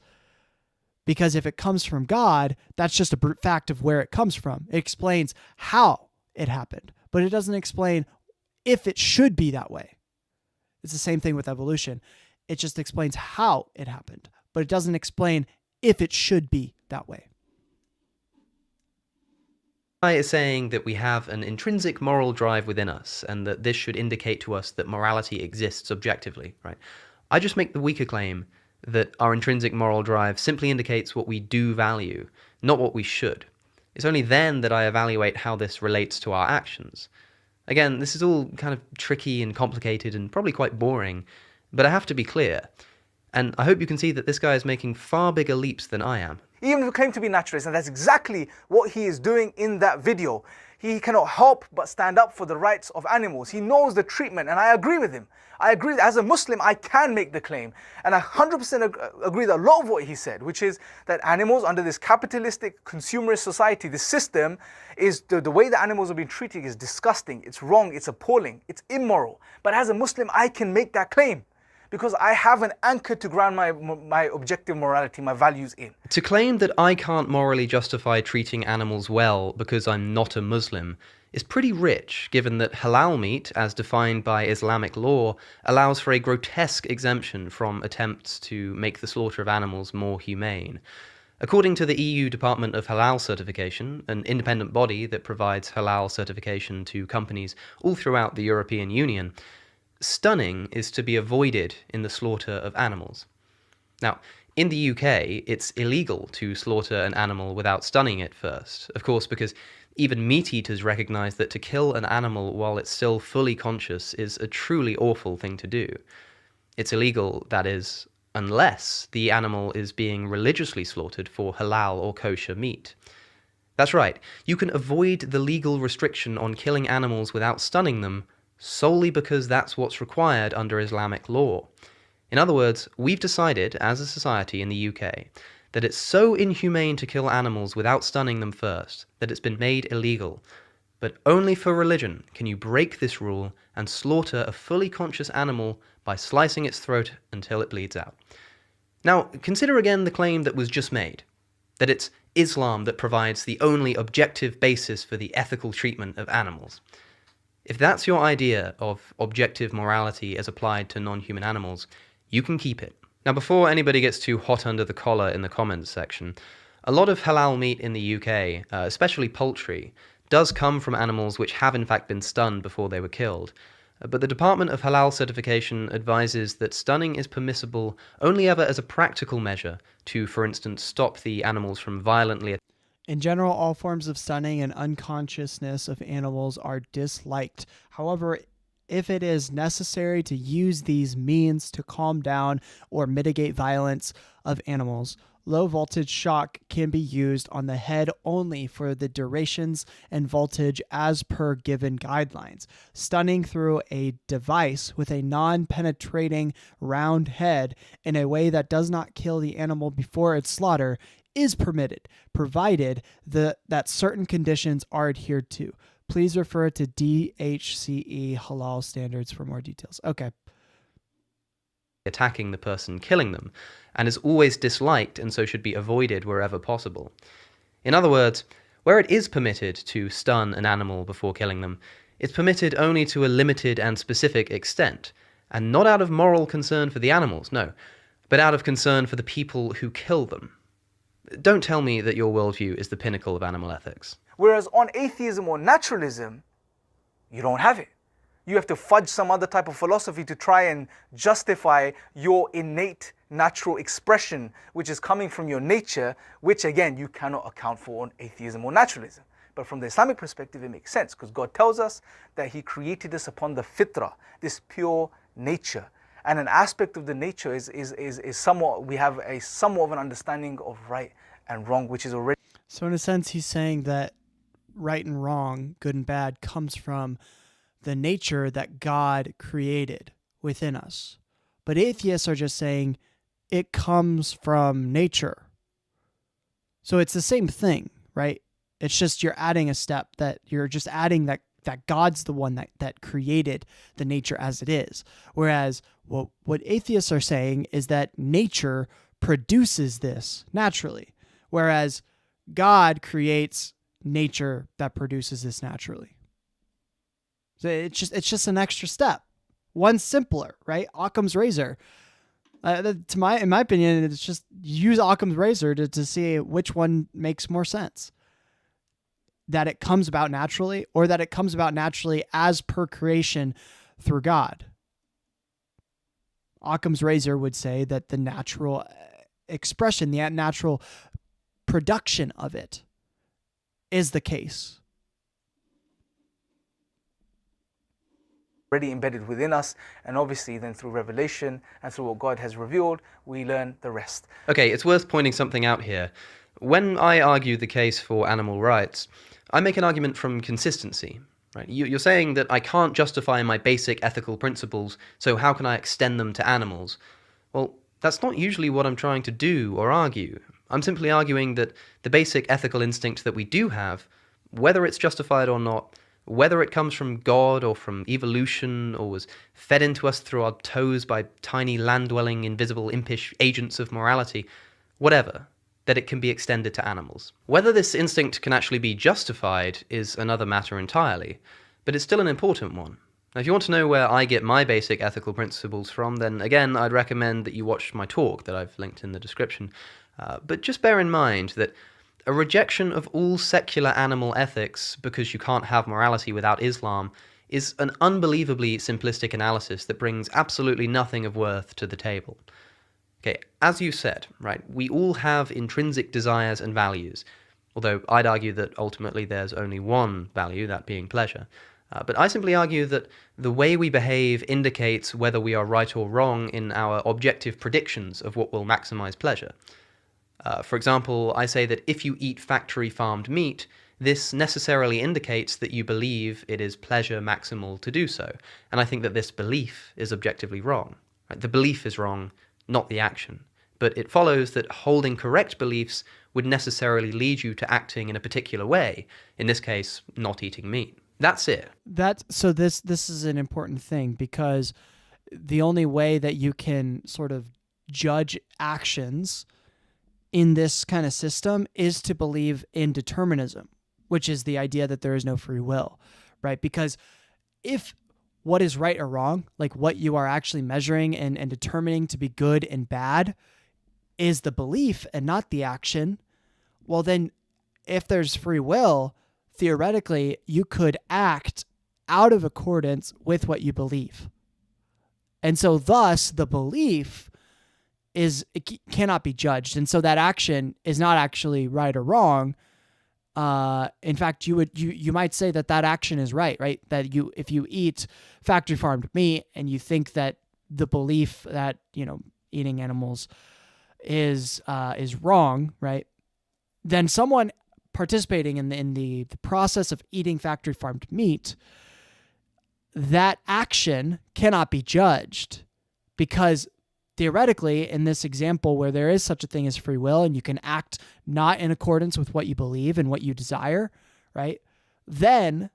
Because if it comes from God, that's just a brute fact of where it comes from. It explains how it happened, but it doesn't explain if it should be that way. It's the same thing with evolution. It just explains how it happened, but it doesn't explain if it should be that way. Is saying that we have an intrinsic moral drive within us and that this should indicate to us that morality exists objectively, right? I just make the weaker claim that our intrinsic moral drive simply indicates what we do value, not what we should. It's only then that I evaluate how this relates to our actions. Again, this is all kind of tricky and complicated and probably quite boring, but I have to be clear. And I hope you can see that this guy is making far bigger leaps than I am. Even if you claim to be naturalist, and that's exactly what he is doing in that video. He cannot help but stand up for the rights of animals. He knows the treatment, and I agree with him. I agree that as a Muslim, I can make the claim. And I 100% agree with a lot of what he said, which is that animals under this capitalistic, consumerist society, this system, is the way that animals are being treated is disgusting. It's wrong, it's appalling, it's immoral. But as a Muslim, I can make that claim, because I have an anchor to ground my objective morality, my values in. To claim that I can't morally justify treating animals well because I'm not a Muslim is pretty rich, given that halal meat, as defined by Islamic law, allows for a grotesque exemption from attempts to make the slaughter of animals more humane. According to the EU Department of Halal Certification, an independent body that provides halal certification to companies all throughout the European Union, stunning is to be avoided in the slaughter of animals. Now, in the UK, it's illegal to slaughter an animal without stunning it first, of course, because even meat eaters recognize that to kill an animal while it's still fully conscious is a truly awful thing to do. It's illegal, that is, unless the animal is being religiously slaughtered for halal or kosher meat. That's right, you can avoid the legal restriction on killing animals without stunning them solely because that's what's required under Islamic law. In other words, we've decided, as a society in the UK, that it's so inhumane to kill animals without stunning them first that it's been made illegal. But only for religion can you break this rule and slaughter a fully conscious animal by slicing its throat until it bleeds out. Now, consider again the claim that was just made, that it's Islam that provides the only objective basis for the ethical treatment of animals. If that's your idea of objective morality as applied to non-human animals, you can keep it. Now, before anybody gets too hot under the collar in the comments section, a lot of halal meat in the UK, especially poultry, does come from animals which have in fact been stunned before they were killed. But the Department of Halal Certification advises that stunning is permissible only ever as a practical measure to, for instance, stop the animals from violently. In general, all forms of stunning and unconsciousness of animals are disliked. However, if it is necessary to use these means to calm down or mitigate violence of animals, low voltage shock can be used on the head only for the durations and voltage as per given guidelines. Stunning through a device with a non-penetrating round head in a way that does not kill the animal before its slaughter is permitted, provided that certain conditions are adhered to. Please refer to DHCE halal standards for more details. Okay. Attacking the person killing them, and is always disliked and so should be avoided wherever possible. In other words, where it is permitted to stun an animal before killing them, it's permitted only to a limited and specific extent, and not out of moral concern for the animals, no, but out of concern for the people who kill them. Don't tell me that your worldview is the pinnacle of animal ethics. Whereas on atheism or naturalism, you don't have it. You have to fudge some other type of philosophy to try and justify your innate natural expression, which is coming from your nature, which again, you cannot account for on atheism or naturalism. But from the Islamic perspective, it makes sense because God tells us that He created us upon the fitrah, this pure nature. And an aspect of the nature is somewhat, we have a somewhat of an understanding of right and wrong, which is already. So in a sense, he's saying that right and wrong, good and bad, comes from the nature that God created within us. But atheists are just saying it comes from nature. So it's the same thing, right? It's just you're adding a step that you're just adding that God's the one that created the nature as it is. Whereas what atheists are saying is that nature produces this naturally, whereas God creates nature that produces this naturally. So it's just an extra step, one simpler, right? Occam's razor. In my opinion, it's just use Occam's razor to see which one makes more sense. That it comes about naturally, or that it comes about naturally as per creation through God. Occam's razor would say that the natural expression, the natural production of it is the case. Already embedded within us, and obviously then through revelation and through what God has revealed, we learn the rest. Okay, it's worth pointing something out here. When I argue the case for animal rights, I make an argument from consistency. Right? You're saying that I can't justify my basic ethical principles, so how can I extend them to animals? Well, that's not usually what I'm trying to do or argue. I'm simply arguing that the basic ethical instinct that we do have, whether it's justified or not, whether it comes from God or from evolution or was fed into us through our toes by tiny land-dwelling, invisible, impish agents of morality, whatever, that it can be extended to animals. Whether this instinct can actually be justified is another matter entirely, but it's still an important one. Now, if you want to know where I get my basic ethical principles from, then again, I'd recommend that you watch my talk that I've linked in the description. But just bear in mind that a rejection of all secular animal ethics because you can't have morality without Islam is an unbelievably simplistic analysis that brings absolutely nothing of worth to the table. Okay, as you said, right, we all have intrinsic desires and values, although I'd argue that ultimately there's only one value, that being pleasure. But I simply argue that the way we behave indicates whether we are right or wrong in our objective predictions of what will maximize pleasure. For example, I say that if you eat factory farmed meat, this necessarily indicates that you believe it is pleasure maximal to do so. And I think that this belief is objectively wrong. Right? The belief is wrong, not the action. But it follows that holding correct beliefs would necessarily lead you to acting in a particular way, in this case, not eating meat. That's it. So this is an important thing, because the only way that you can sort of judge actions in this kind of system is to believe in determinism, which is the idea that there is no free will, right? Because if what is right or wrong, like what you are actually measuring and determining to be good and bad, is the belief and not the action, well then if there's free will, theoretically you could act out of accordance with what you believe. And so thus the belief cannot be judged. And so that action is not actually right or wrong. In fact, you might say that action is right? That if you eat factory farmed meat and you think that the belief that, eating animals is wrong, right? Then someone participating in the process of eating factory farmed meat, that action cannot be judged, because theoretically, in this example where there is such a thing as free will and you can act not in accordance with what you believe and what you desire, right? Then,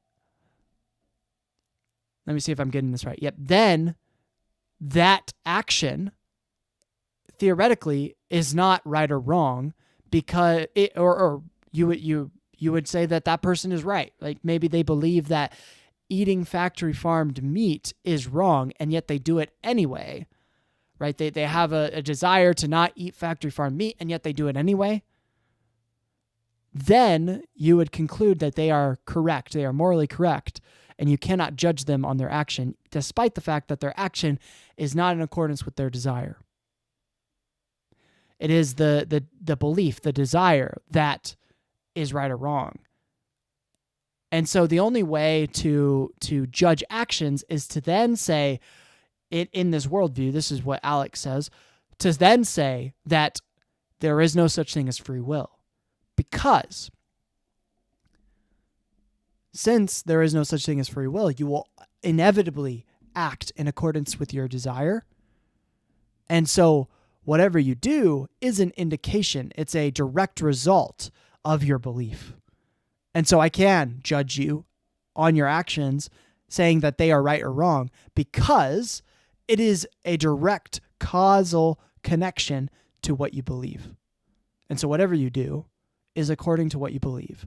let me see if I'm getting this right. Yep. Then that action theoretically is not right or wrong, because you would say that person is right. Like maybe they believe that eating factory farmed meat is wrong, and yet they do it anyway. Right? They have a desire to not eat factory farmed meat, and yet they do it anyway. Then you would conclude that they are correct. They are morally correct, and you cannot judge them on their action, despite the fact that their action is not in accordance with their desire. It is the belief, the desire, that is right or wrong. And so the only way to judge actions is to then say, in this worldview, this is what Alex says, to then say that there is no such thing as free will. Because since there is no such thing as free will, you will inevitably act in accordance with your desire. And so whatever you do is an indication. It's a direct result of your belief. And so I can judge you on your actions, saying that they are right or wrong, because it is a direct causal connection to what you believe. And so whatever you do is according to what you believe.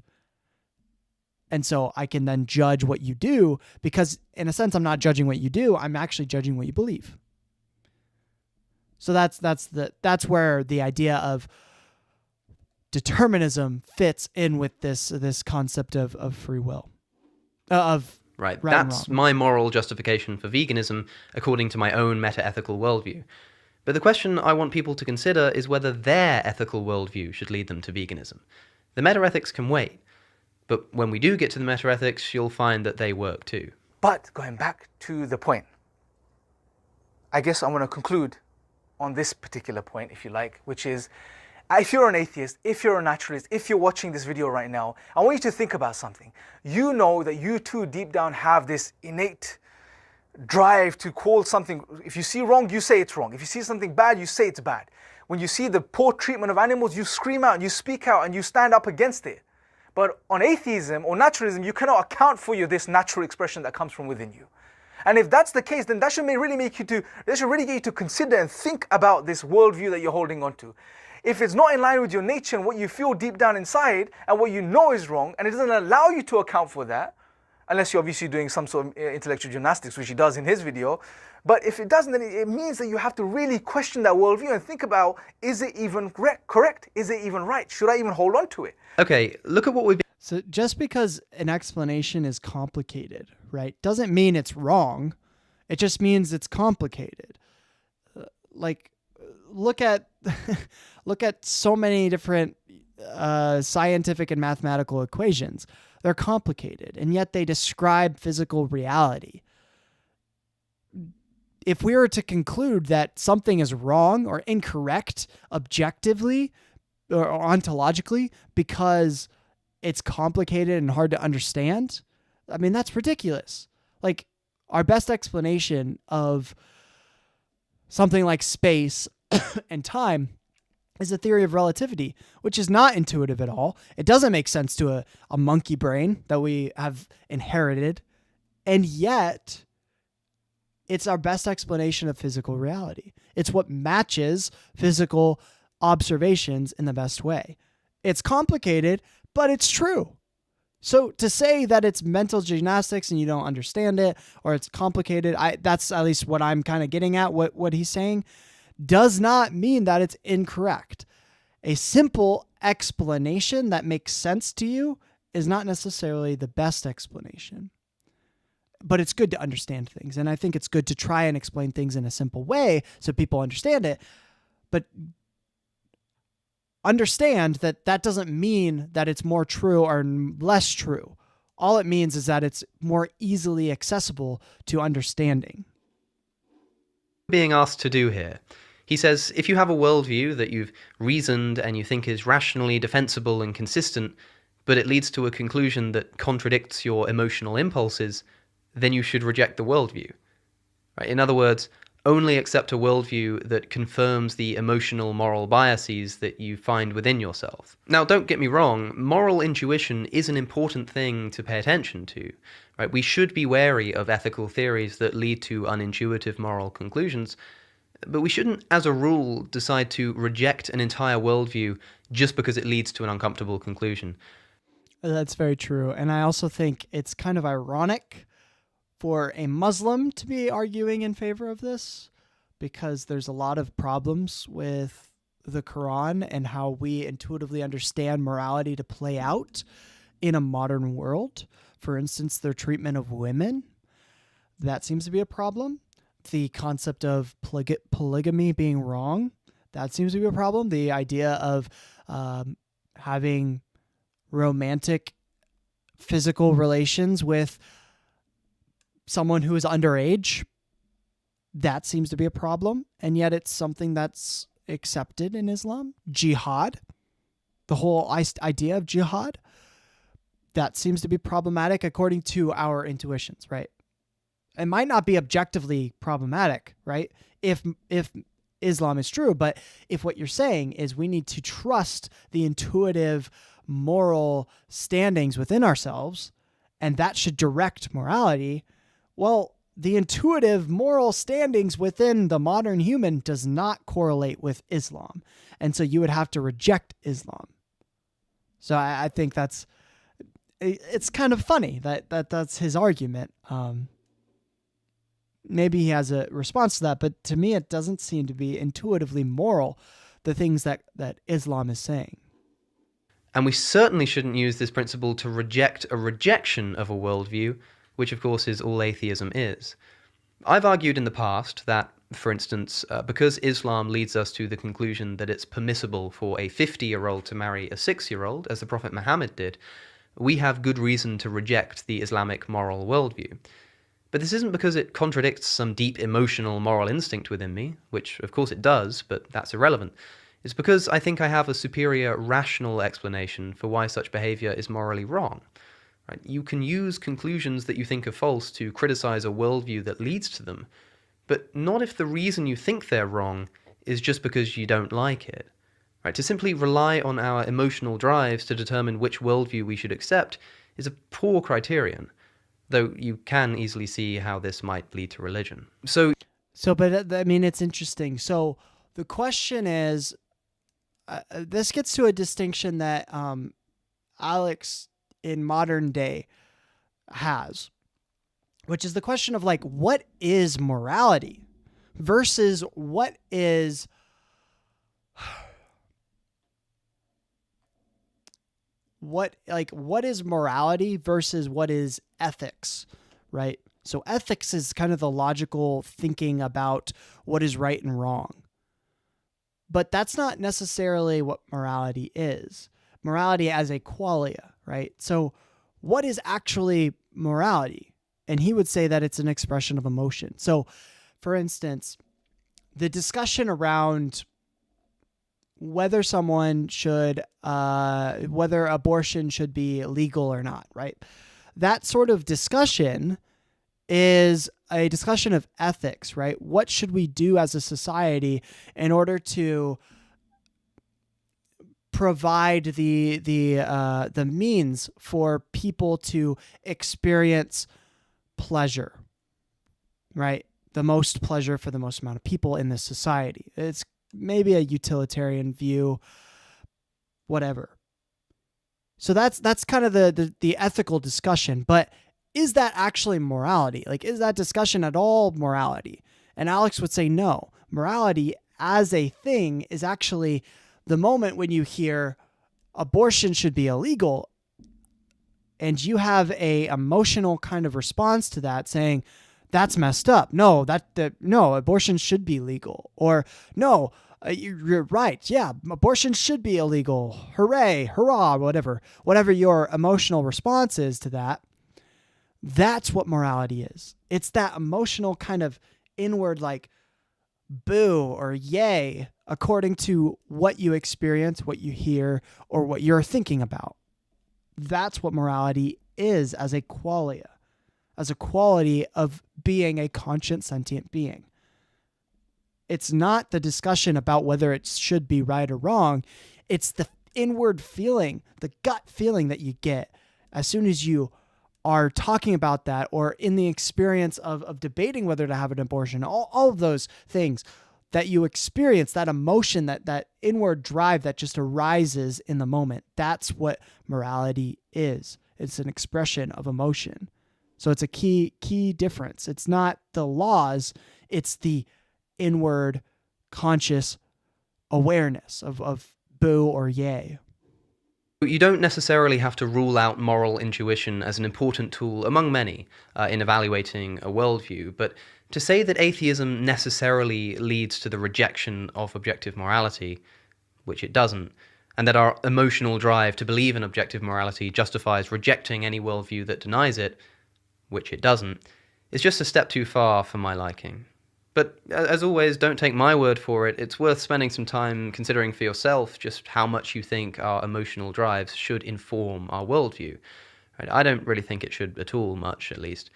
And so I can then judge what you do, because in a sense, I'm not judging what you do. I'm actually judging what you believe. So that's where the idea of determinism fits in with this concept of free will, Right, right that's my moral justification for veganism, according to my own meta-ethical worldview. But the question I want people to consider is whether their ethical worldview should lead them to veganism. The meta-ethics can wait, but when we do get to the meta-ethics, you'll find that they work too. But going back to the point, I guess I want to conclude on this particular point, if you like, which is, if you're an atheist, if you're a naturalist, if you're watching this video right now, I want you to think about something. You know that you too deep down have this innate drive to call something. If you see wrong, you say it's wrong. If you see something bad, you say it's bad. When you see the poor treatment of animals, you scream out and you speak out and you stand up against it. But on atheism or naturalism, you cannot account for this natural expression that comes from within you. And if that's the case, then that should really get you to consider and think about this worldview that you're holding on to. If it's not in line with your nature and what you feel deep down inside and what you know is wrong, and it doesn't allow you to account for that, unless you're obviously doing some sort of intellectual gymnastics, which he does in his video, but if it doesn't, then it means that you have to really question that worldview and think about, is it even correct? Is it even right? Should I even hold on to it? Okay, look at what we've been... So just because an explanation is complicated, right, doesn't mean it's wrong. It just means it's complicated. Look at so many different scientific and mathematical equations. They're complicated, and yet they describe physical reality. If we were to conclude that something is wrong or incorrect objectively or ontologically because it's complicated and hard to understand, I mean, that's ridiculous. Like, our best explanation of something like space and time is the theory of relativity, which is not intuitive at all. It doesn't make sense to a monkey brain that we have inherited. And yet, it's our best explanation of physical reality. It's what matches physical observations in the best way. It's complicated, but it's true. So to say that it's mental gymnastics and you don't understand it, or it's complicated, that's at least what I'm kind of getting at, what he's saying, does not mean that it's incorrect. A simple explanation that makes sense to you is not necessarily the best explanation. But it's good to understand things. And I think it's good to try and explain things in a simple way so people understand it. But understand that that doesn't mean that it's more true or less true. All it means is that it's more easily accessible to understanding. Being asked to do here. He says, if you have a worldview that you've reasoned and you think is rationally defensible and consistent, but it leads to a conclusion that contradicts your emotional impulses, then you should reject the worldview. Right? In other words, only accept a worldview that confirms the emotional moral biases that you find within yourself. Now, don't get me wrong, moral intuition is an important thing to pay attention to. Right? We should be wary of ethical theories that lead to unintuitive moral conclusions, but we shouldn't, as a rule, decide to reject an entire worldview just because it leads to an uncomfortable conclusion. That's very true. And I also think it's kind of ironic for a Muslim to be arguing in favor of this, because there's a lot of problems with the Quran and how we intuitively understand morality to play out in a modern world. For instance, their treatment of women, that seems to be a problem. The concept of polygamy being wrong, that seems to be a problem. The idea of having romantic physical relations with someone who is underage, that seems to be a problem. And yet it's something that's accepted in Islam. Jihad, the whole idea of jihad, that seems to be problematic according to our intuitions, right? It might not be objectively problematic, right? If Islam is true, but if what you're saying is we need to trust the intuitive moral standings within ourselves, and that should direct morality, well, the intuitive moral standings within the modern human does not correlate with Islam. And so you would have to reject Islam. So I think it's kind of funny that's his argument. Maybe he has a response to that, but to me, it doesn't seem to be intuitively moral, the things that Islam is saying. And we certainly shouldn't use this principle to reject a rejection of a worldview, which of course is all atheism is. I've argued in the past that, for instance, because Islam leads us to the conclusion that it's permissible for a 50-year-old to marry a 6-year-old, as the Prophet Muhammad did, we have good reason to reject the Islamic moral worldview. But this isn't because it contradicts some deep emotional moral instinct within me, which of course it does, but that's irrelevant. It's because I think I have a superior rational explanation for why such behavior is morally wrong. Right? You can use conclusions that you think are false to criticize a worldview that leads to them, but not if the reason you think they're wrong is just because you don't like it. Right? To simply rely on our emotional drives to determine which worldview we should accept is a poor criterion, though you can easily see how this might lead to religion. But I mean, it's interesting. So the question is, this gets to a distinction that Alex in modern day has, which is the question of like, what is morality versus what is what is morality versus what is ethics, right? So ethics is kind of the logical thinking about what is right and wrong. But that's not necessarily what morality is. Morality as a qualia, right? So what is actually morality? And he would say that it's an expression of emotion. So, for instance, the discussion around whether someone should, whether abortion should be legal or not, right? That sort of discussion is a discussion of ethics, right? What should we do as a society in order to provide the means for people to experience pleasure, right? The most pleasure for the most amount of people in this society. It's maybe a utilitarian view, whatever. So that's kind of the ethical discussion. But is that actually morality? Like, is that discussion at all morality? And Alex would say no. Morality as a thing is actually the moment when you hear abortion should be illegal and you have a emotional kind of response to that, saying that's messed up. No, no, abortion should be legal. Or no, you're right. Yeah, abortion should be illegal. Hooray, hurrah, whatever your emotional response is to that. That's what morality is. It's that emotional kind of inward, like, boo or yay, according to what you experience, what you hear, or what you're thinking about. That's what morality is as a qualia, as a quality of being a conscious, sentient being. It's not the discussion about whether it should be right or wrong. It's the inward feeling, the gut feeling that you get as soon as you are talking about that, or in the experience of debating whether to have an abortion, all of those things that you experience, that emotion, that inward drive that just arises in the moment. That's what morality is. It's an expression of emotion. So it's a key difference. It's not the laws, it's the inward conscious awareness of boo or yay. You don't necessarily have to rule out moral intuition as an important tool among many in evaluating a worldview, but to say that atheism necessarily leads to the rejection of objective morality, which it doesn't, and that our emotional drive to believe in objective morality justifies rejecting any worldview that denies it, which it doesn't, is just a step too far for my liking. But as always, don't take my word for it. It's worth spending some time considering for yourself just how much you think our emotional drives should inform our worldview. Right? I don't really think it should at all, much at least.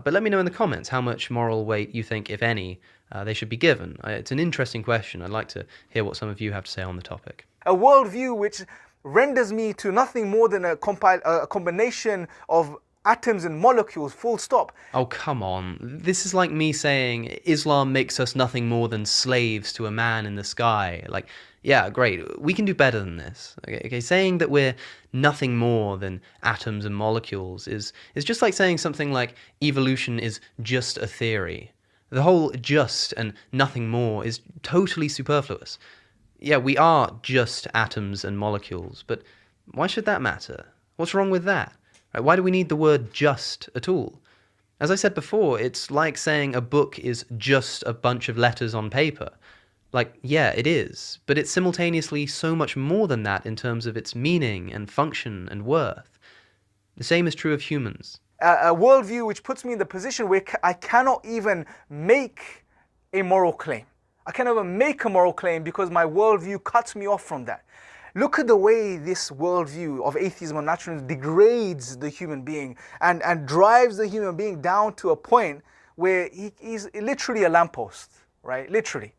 But let me know in the comments how much moral weight you think, if any, they should be given. It's an interesting question. I'd like to hear what some of you have to say on the topic. A worldview which renders me to nothing more than a combination of atoms and molecules, full stop. Oh, come on. This is like me saying Islam makes us nothing more than slaves to a man in the sky. Like, yeah, great. We can do better than this. Okay, saying that we're nothing more than atoms and molecules is just like saying something like evolution is just a theory. The whole just and nothing more is totally superfluous. Yeah, we are just atoms and molecules, but why should that matter? What's wrong with that? Why do we need the word just at all? As I said before, it's like saying a book is just a bunch of letters on paper. Like, yeah, it is, but it's simultaneously so much more than that in terms of its meaning and function and worth. The same is true of humans. A worldview which puts me in the position where I cannot even make a moral claim. I cannot even make a moral claim because my worldview cuts me off from that. Look at the way this worldview of atheism and naturalism degrades the human being and drives the human being down to a point where he's literally a lamppost, right? Literally.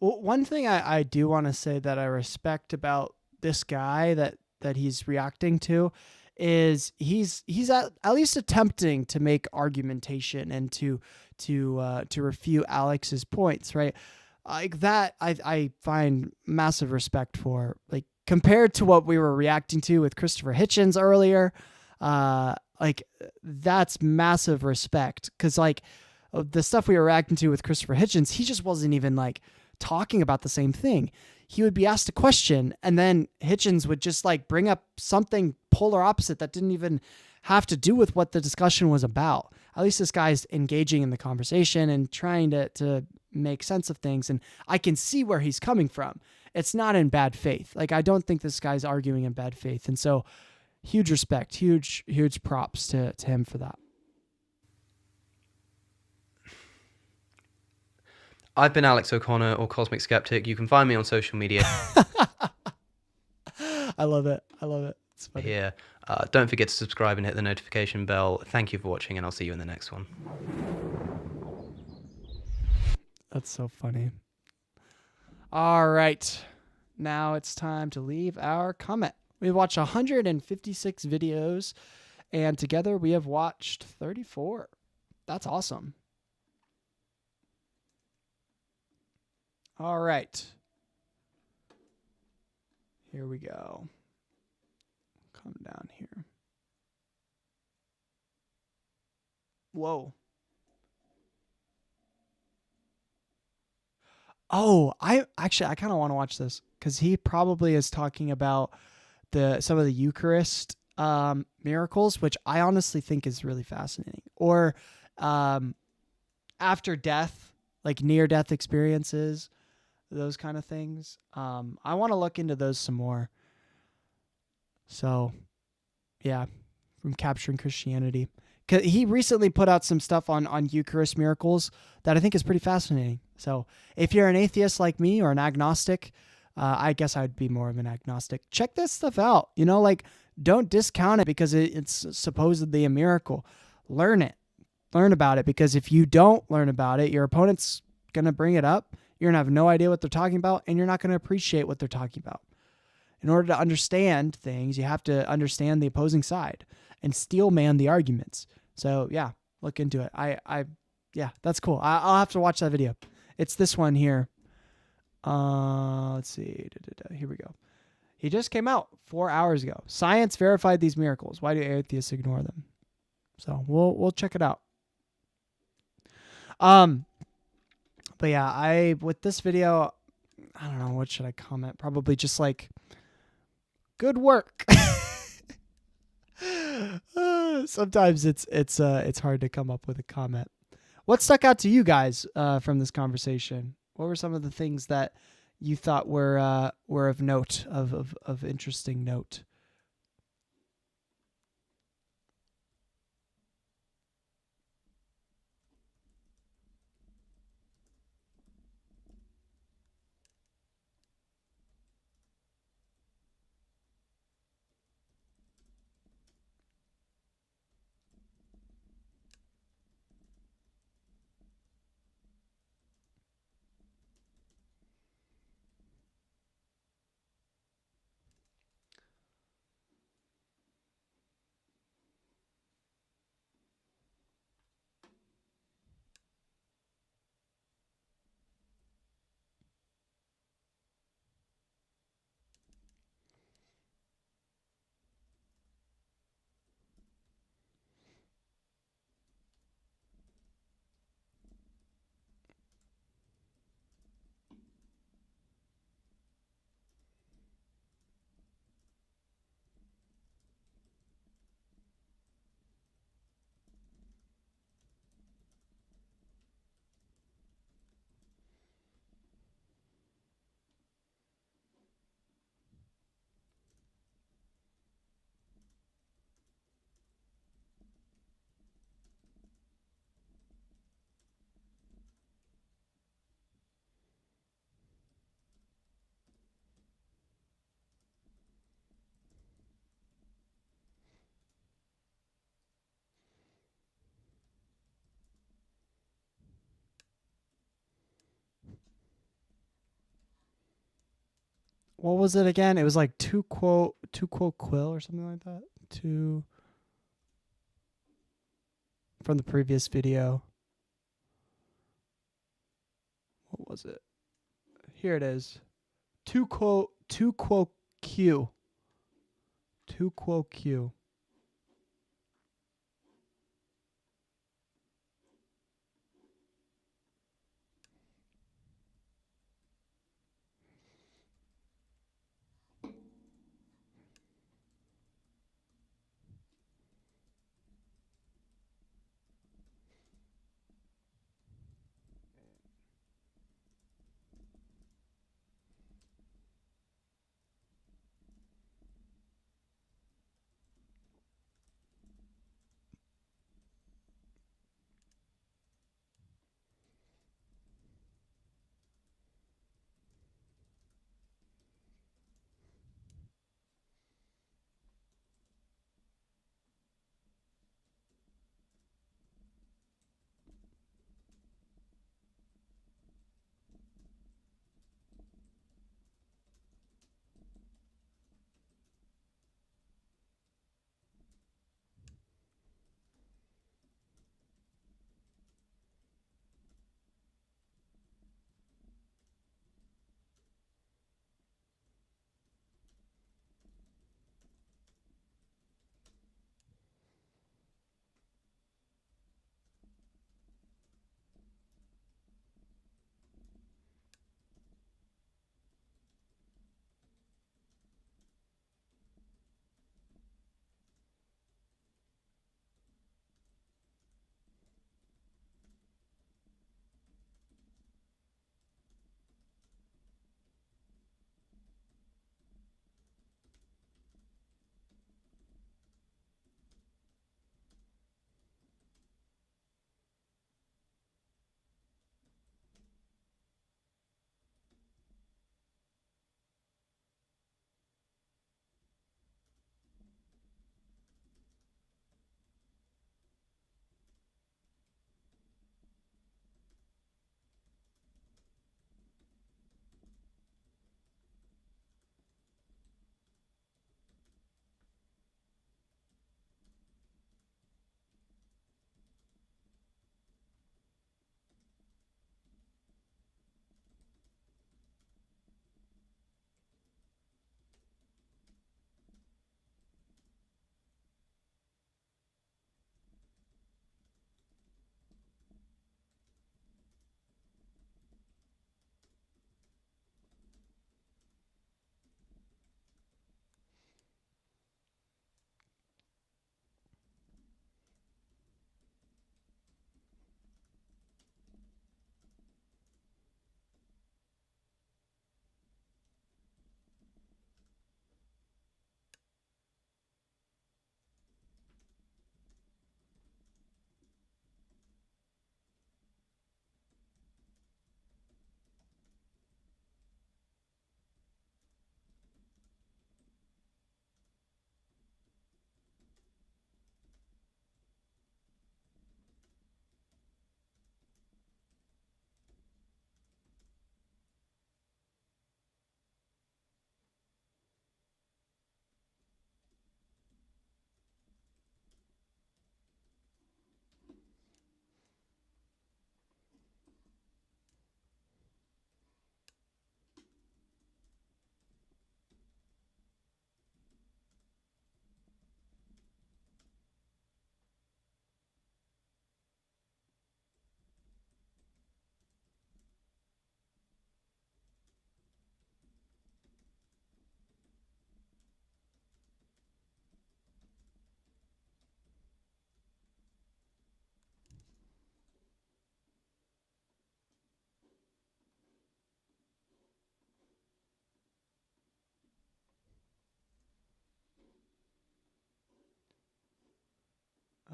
Well, one thing I do want to say that I respect about this guy that he's reacting to is he's at least attempting to make argumentation and to refute Alex's points, right? Like that, I find massive respect for, like, compared to what we were reacting to with Christopher Hitchens earlier. Like, that's massive respect, because like the stuff we were reacting to with Christopher Hitchens, he just wasn't even like talking about the same thing. He would be asked a question and then Hitchens would just like bring up something polar opposite that didn't even have to do with what the discussion was about. At least this guy's engaging in the conversation and trying to make sense of things, and I can see where he's coming from. It's not in bad faith. Like, I don't think this guy's arguing in bad faith, and so huge respect, huge props to him for that. I've been Alex O'Connor, or Cosmic Skeptic. You can find me on social media. I love it. I love it. It's funny. Here. Don't forget to subscribe and hit the notification bell. Thank you for watching, and I'll see you in the next one. That's so funny. All right. Now it's time to leave our comment. We've watched 156 videos, and together we have watched 34. That's awesome. All right. Here we go. Come down here. Whoa. Oh, I kind of want to watch this because he probably is talking about some of the Eucharist miracles, which I honestly think is really fascinating. Or after death, like near-death experiences, those kind of things. I want to look into those some more. So, yeah, from Capturing Christianity. He recently put out some stuff on Eucharist miracles that I think is pretty fascinating. So if you're an atheist like me or an agnostic, I guess I'd be more of an agnostic. Check this stuff out. You know, like, don't discount it because it's supposedly a miracle. Learn it. Learn about it, because if you don't learn about it, your opponent's going to bring it up. You're going to have no idea what they're talking about, and you're not going to appreciate what they're talking about. In order to understand things, you have to understand the opposing side and steel man the arguments. So yeah, look into it. Yeah, that's cool. I'll have to watch that video. It's this one here. Let's see. Here we go. He just came out 4 hours ago. Science verified these miracles. Why do atheists ignore them? So we'll check it out. But yeah, with this video, I don't know, what should I comment? Probably just like, good work. Sometimes it's hard to come up with a comment. What stuck out to you guys from this conversation? What were some of the things that you thought were of note, of interesting note? What was it again? It was like two quote quill or something like that. From the previous video. What was it? Here it is. Two quote Q. 2 quote Q.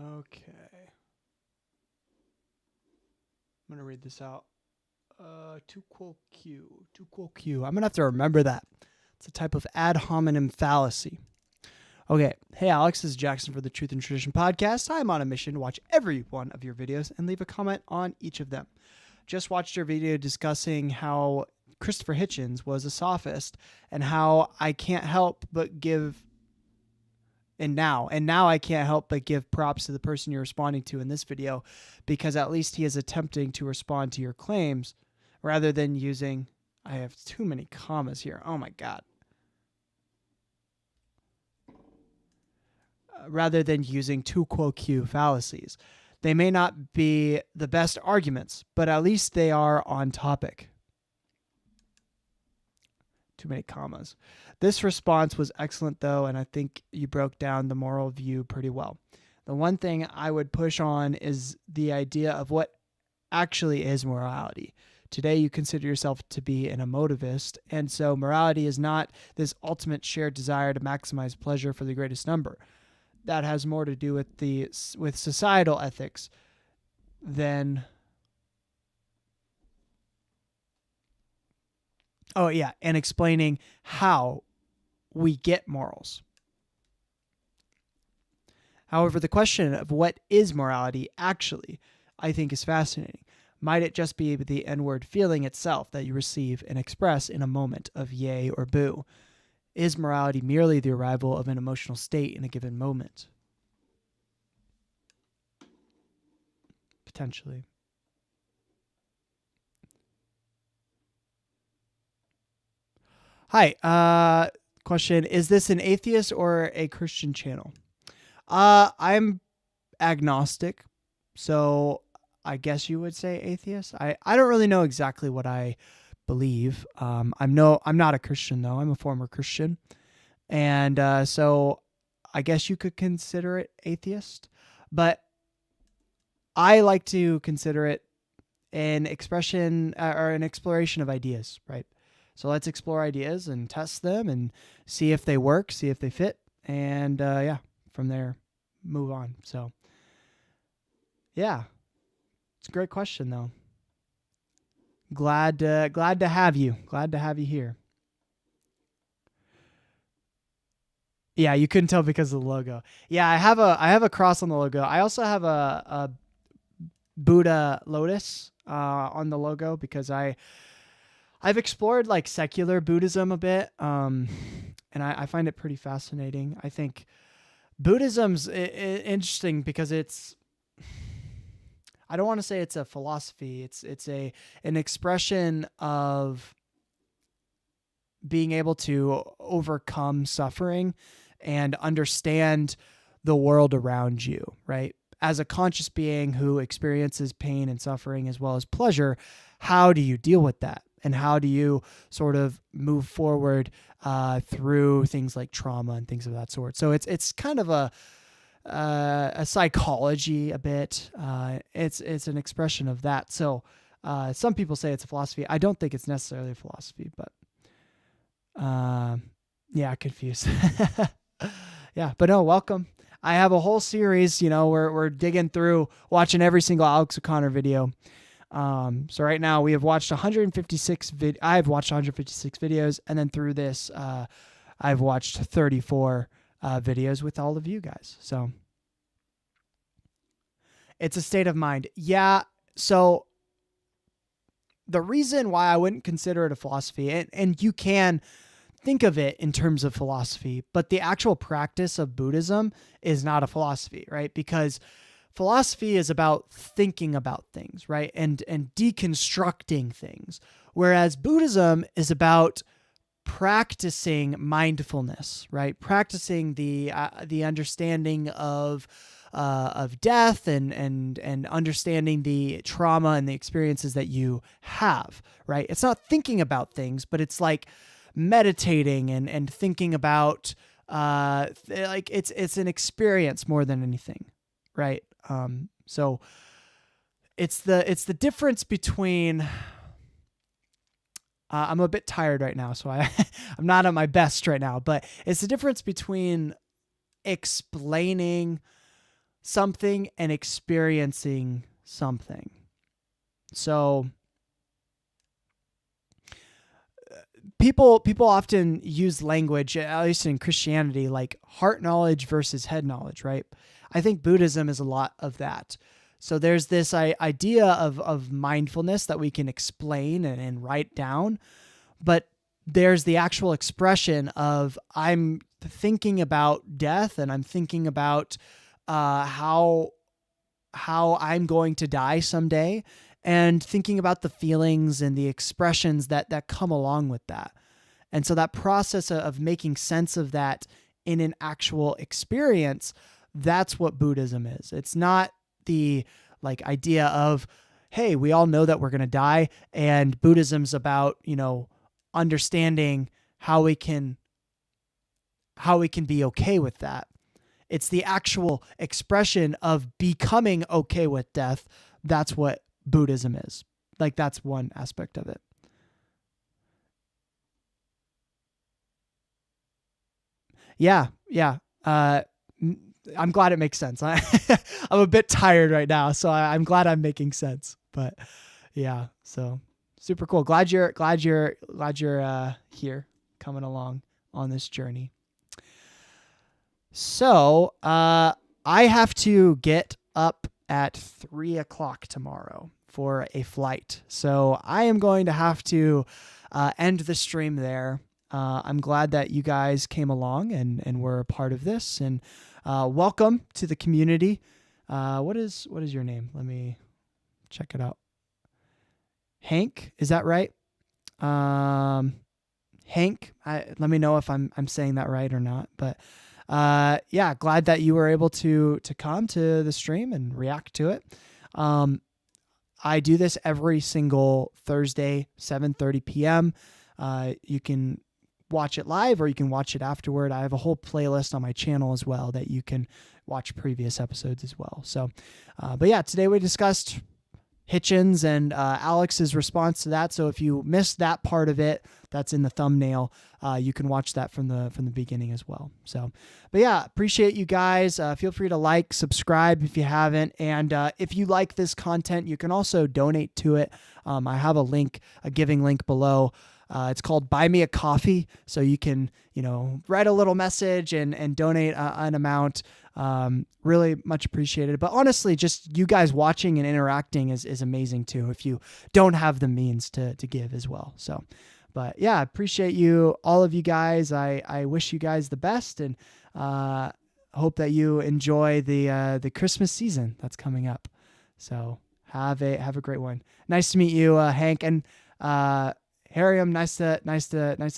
Okay. I'm going to read this out. Tu quo Q. Tu quo Q. I'm going to have to remember that. It's a type of ad hominem fallacy. Okay. Hey, Alex. This is Jackson for the Truth and Tradition podcast. I'm on a mission to watch every one of your videos and leave a comment on each of them. Just watched your video discussing how Christopher Hitchens was a sophist and how I can't help but give... And now I can't help but give props to the person you're responding to in this video, because at least he is attempting to respond to your claims rather than using... I have too many commas here. Oh my God. Rather than using tu quo Q fallacies. They may not be the best arguments, but at least they are on topic. Too many commas. This response was excellent, though, and I think you broke down the moral view pretty well. The one thing I would push on is the idea of what actually is morality. Today, you consider yourself to be an emotivist, and so morality is not this ultimate shared desire to maximize pleasure for the greatest number. That has more to do with societal ethics than... Oh, yeah, and explaining how we get morals. However, the question of what is morality actually, I think, is fascinating. Might it just be the N-word feeling itself that you receive and express in a moment of yay or boo? Is morality merely the arrival of an emotional state in a given moment? Potentially. Hi, question. Is this an atheist or a Christian channel? I'm agnostic, so I guess you would say atheist. I don't really know exactly what I believe. I'm not a Christian, though. I'm a former Christian. And so I guess you could consider it atheist. But I like to consider it an expression or an exploration of ideas, right? So let's explore ideas and test them and see if they work, see if they fit, and yeah, from there, move on. So, yeah, it's a great question, though. Glad to have you. Glad to have you here. Yeah, you couldn't tell because of the logo. Yeah, I have a cross on the logo. I also have a Buddha lotus on the logo because I've explored like secular Buddhism a bit, and I find it pretty fascinating. I think Buddhism's interesting because I don't want to say it's a philosophy. It's an expression of being able to overcome suffering and understand the world around you, right? As a conscious being who experiences pain and suffering as well as pleasure, how do you deal with that? And how do you sort of move forward through things like trauma and things of that sort? So it's kind of a psychology a bit. It's an expression of that. So some people say it's a philosophy. I don't think it's necessarily a philosophy, but yeah, confused. Yeah, but no, welcome. I have a whole series. We're digging through, watching every single Alex O'Connor video. So right now we have watched 156 I've watched 156 videos, and then through this, I've watched 34 videos with all of you guys. So it's a state of mind. Yeah. So the reason why I wouldn't consider it a philosophy, and you can think of it in terms of philosophy, but the actual practice of Buddhism is not a philosophy, right? Because philosophy is about thinking about things, right? And deconstructing things. Whereas Buddhism is about practicing mindfulness, right? Practicing the understanding of death and understanding the trauma and the experiences that you have, right? It's not thinking about things, but it's like meditating and thinking about like it's an experience more than anything, right? So it's the difference between I'm a bit tired right now, so I'm not at my best right now, but it's the difference between explaining something and experiencing something. So people often use language, at least in Christianity, like heart knowledge versus head knowledge, right? I think Buddhism is a lot of that. So there's this idea of mindfulness that we can explain and write down, but there's the actual expression of I'm thinking about death and I'm thinking about how I'm going to die someday, and thinking about the feelings and the expressions that come along with that. And so that process of making sense of that in an actual experience, that's what Buddhism is. It's not the like idea of, hey, we all know that we're going to die, and Buddhism's about, understanding how we can be okay with that. It's the actual expression of becoming okay with death. That's what Buddhism is. Like, that's one aspect of it. Yeah. I'm glad it makes sense. I'm a bit tired right now, so I'm glad I'm making sense. But yeah, so super cool. Glad you're here, coming along on this journey. So I have to get up at 3:00 tomorrow for a flight. So I am going to have to end the stream there. I'm glad that you guys came along and were a part of this, and welcome to the community. What is your name? Let me check it out. Hank, is that right? Hank, let me know if I'm saying that right or not. But yeah, glad that you were able to come to the stream and react to it. I do this every single Thursday, 7:30 p.m. You can watch it live or you can watch it afterward. I have a whole playlist on my channel as well that you can watch previous episodes as well. So, but yeah, today we discussed Hitchens and Alex's response to that. So if you missed that part of it, that's in the thumbnail. You can watch that from the beginning as well. So, but yeah, appreciate you guys. Feel free to like, subscribe if you haven't, and if you like this content, you can also donate to it. I have a giving link below. It's called Buy Me a Coffee. So you can, write a little message and donate an amount. Really much appreciated. But honestly, just you guys watching and interacting is amazing too, if you don't have the means to give as well. So, but yeah, I appreciate all of you guys. I wish you guys the best, and hope that you enjoy the Christmas season that's coming up. So have a great one. Nice to meet you, Hank, and Harriam. Nice to